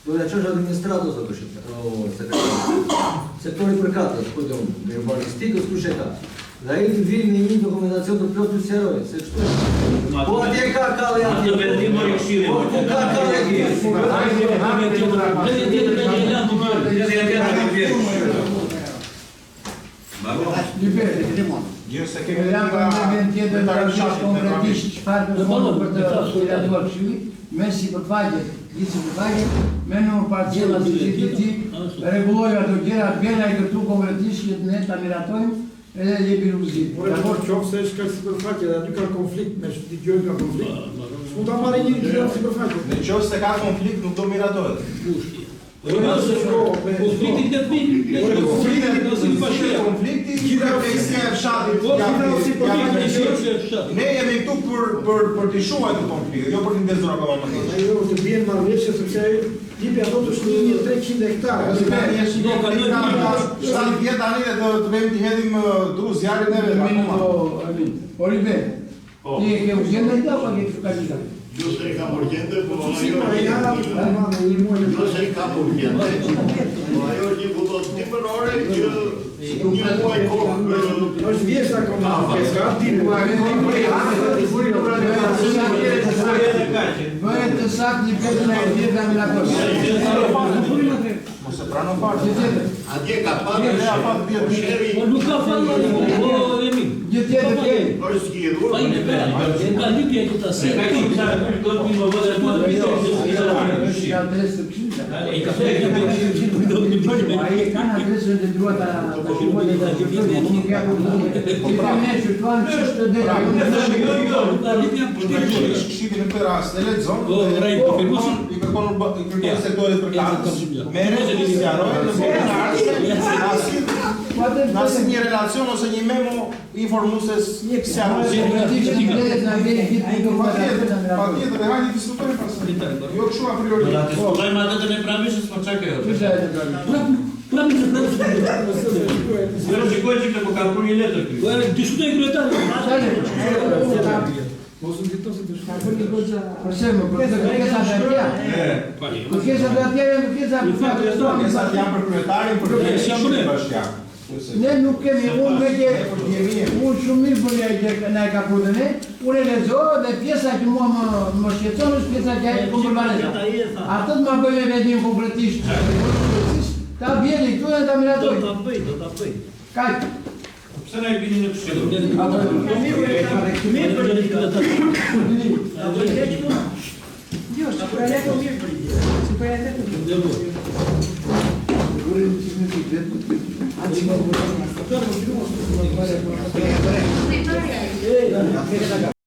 do në qësh administratës o sekretari. Sektori përkatës, kujtë unë, në urbanistikës kush e ka. Dhe ai të vinë një dokumentacion të plot të sjerojë, se kështu e. Po atje ka kalle atje. Po ku ka kalle atje. Jo se kemi nga tjetër të rëshatë konkretisht çfarë të zonë për të realizuar këshilli, me sipërfaqe, gjithë sipërfaqe, me numër parcela të gjithë ti, rregulloj ato gjëra, vjen ai këtu konkretisht që ne ta miratojmë edhe jepi rrugëzim. Por dakor, qofse është ka sipërfaqe dhe aty ka konflikt me dëgjojmë ka konflikt. S'mund ta marrë një gjë sipërfaqe. Nëse ka konflikt nuk do miratohet. Konflikti të vinë. Konflikti gjitha pjesëja e fshatit. Ne jemi këtu për të shuar këtë konflikt, jo për të ndezur akoma më keq. Jo, të bien marrëveshje sepse tipi ato të shkojnë 300 hektarë. Sa vjet tani dhe të vëmë të hedhim dru zjarrit neve akoma. Olive. Ti ke urgjente apo ke fukazita? Jo se ka urgjente, po Si ma jara, jo se ka urgjente. Po ajo është një vullot tipërore që një muaj kohë është vjesht akoma, s'ka tipi Bëhet të saktë një pjesë në e tjetër me la kërë. Mos e prano parë. Atje ka parë Po nuk ka falë, po Emin. Një tjetër ke. është skidhur. Pa i në bërë, e ka një pjetë të se. Ka adresë të këshilla. A i e kanë adresën të drua të shqipoj dhe të gjithë, nuk e apo të ne që të anë qështë të dhe. Shqipi në këtë rast, e lexon, i kërkon sektorit përkatës, mere që i sjarojë në bërë në asë një relacion ose një memo informuses sjarojë. Pa tjetër, dhe hajtë i diskutojnë pasë. Jo këshu a priori. Diskutojmë atë të ne pramishës, po qa kjo? Zero shikoj që këtë po ka për një letër kjo. Diskutojnë kryetarë. Mos u ditë se të shkakton një goxha. Përse më kërkesa të atje? Kërkesa të atje janë kërkesa janë për kryetarin, për kërkesën bashkia. Ne nuk kemi, unë shumë mirë për ne ka prodhe ne, unë e lexoj dhe pjesa që mua më shqetëson është pjesa që e komplementar. Atët më bëjmë vendim konkretisht. Ta vjeni këtu dhe ta miratoj. Do ta bëj. Kaq. Pse na i bini në këshillu? Jo, si për e leto mirë për i. Si për e leto mirë. Ați mă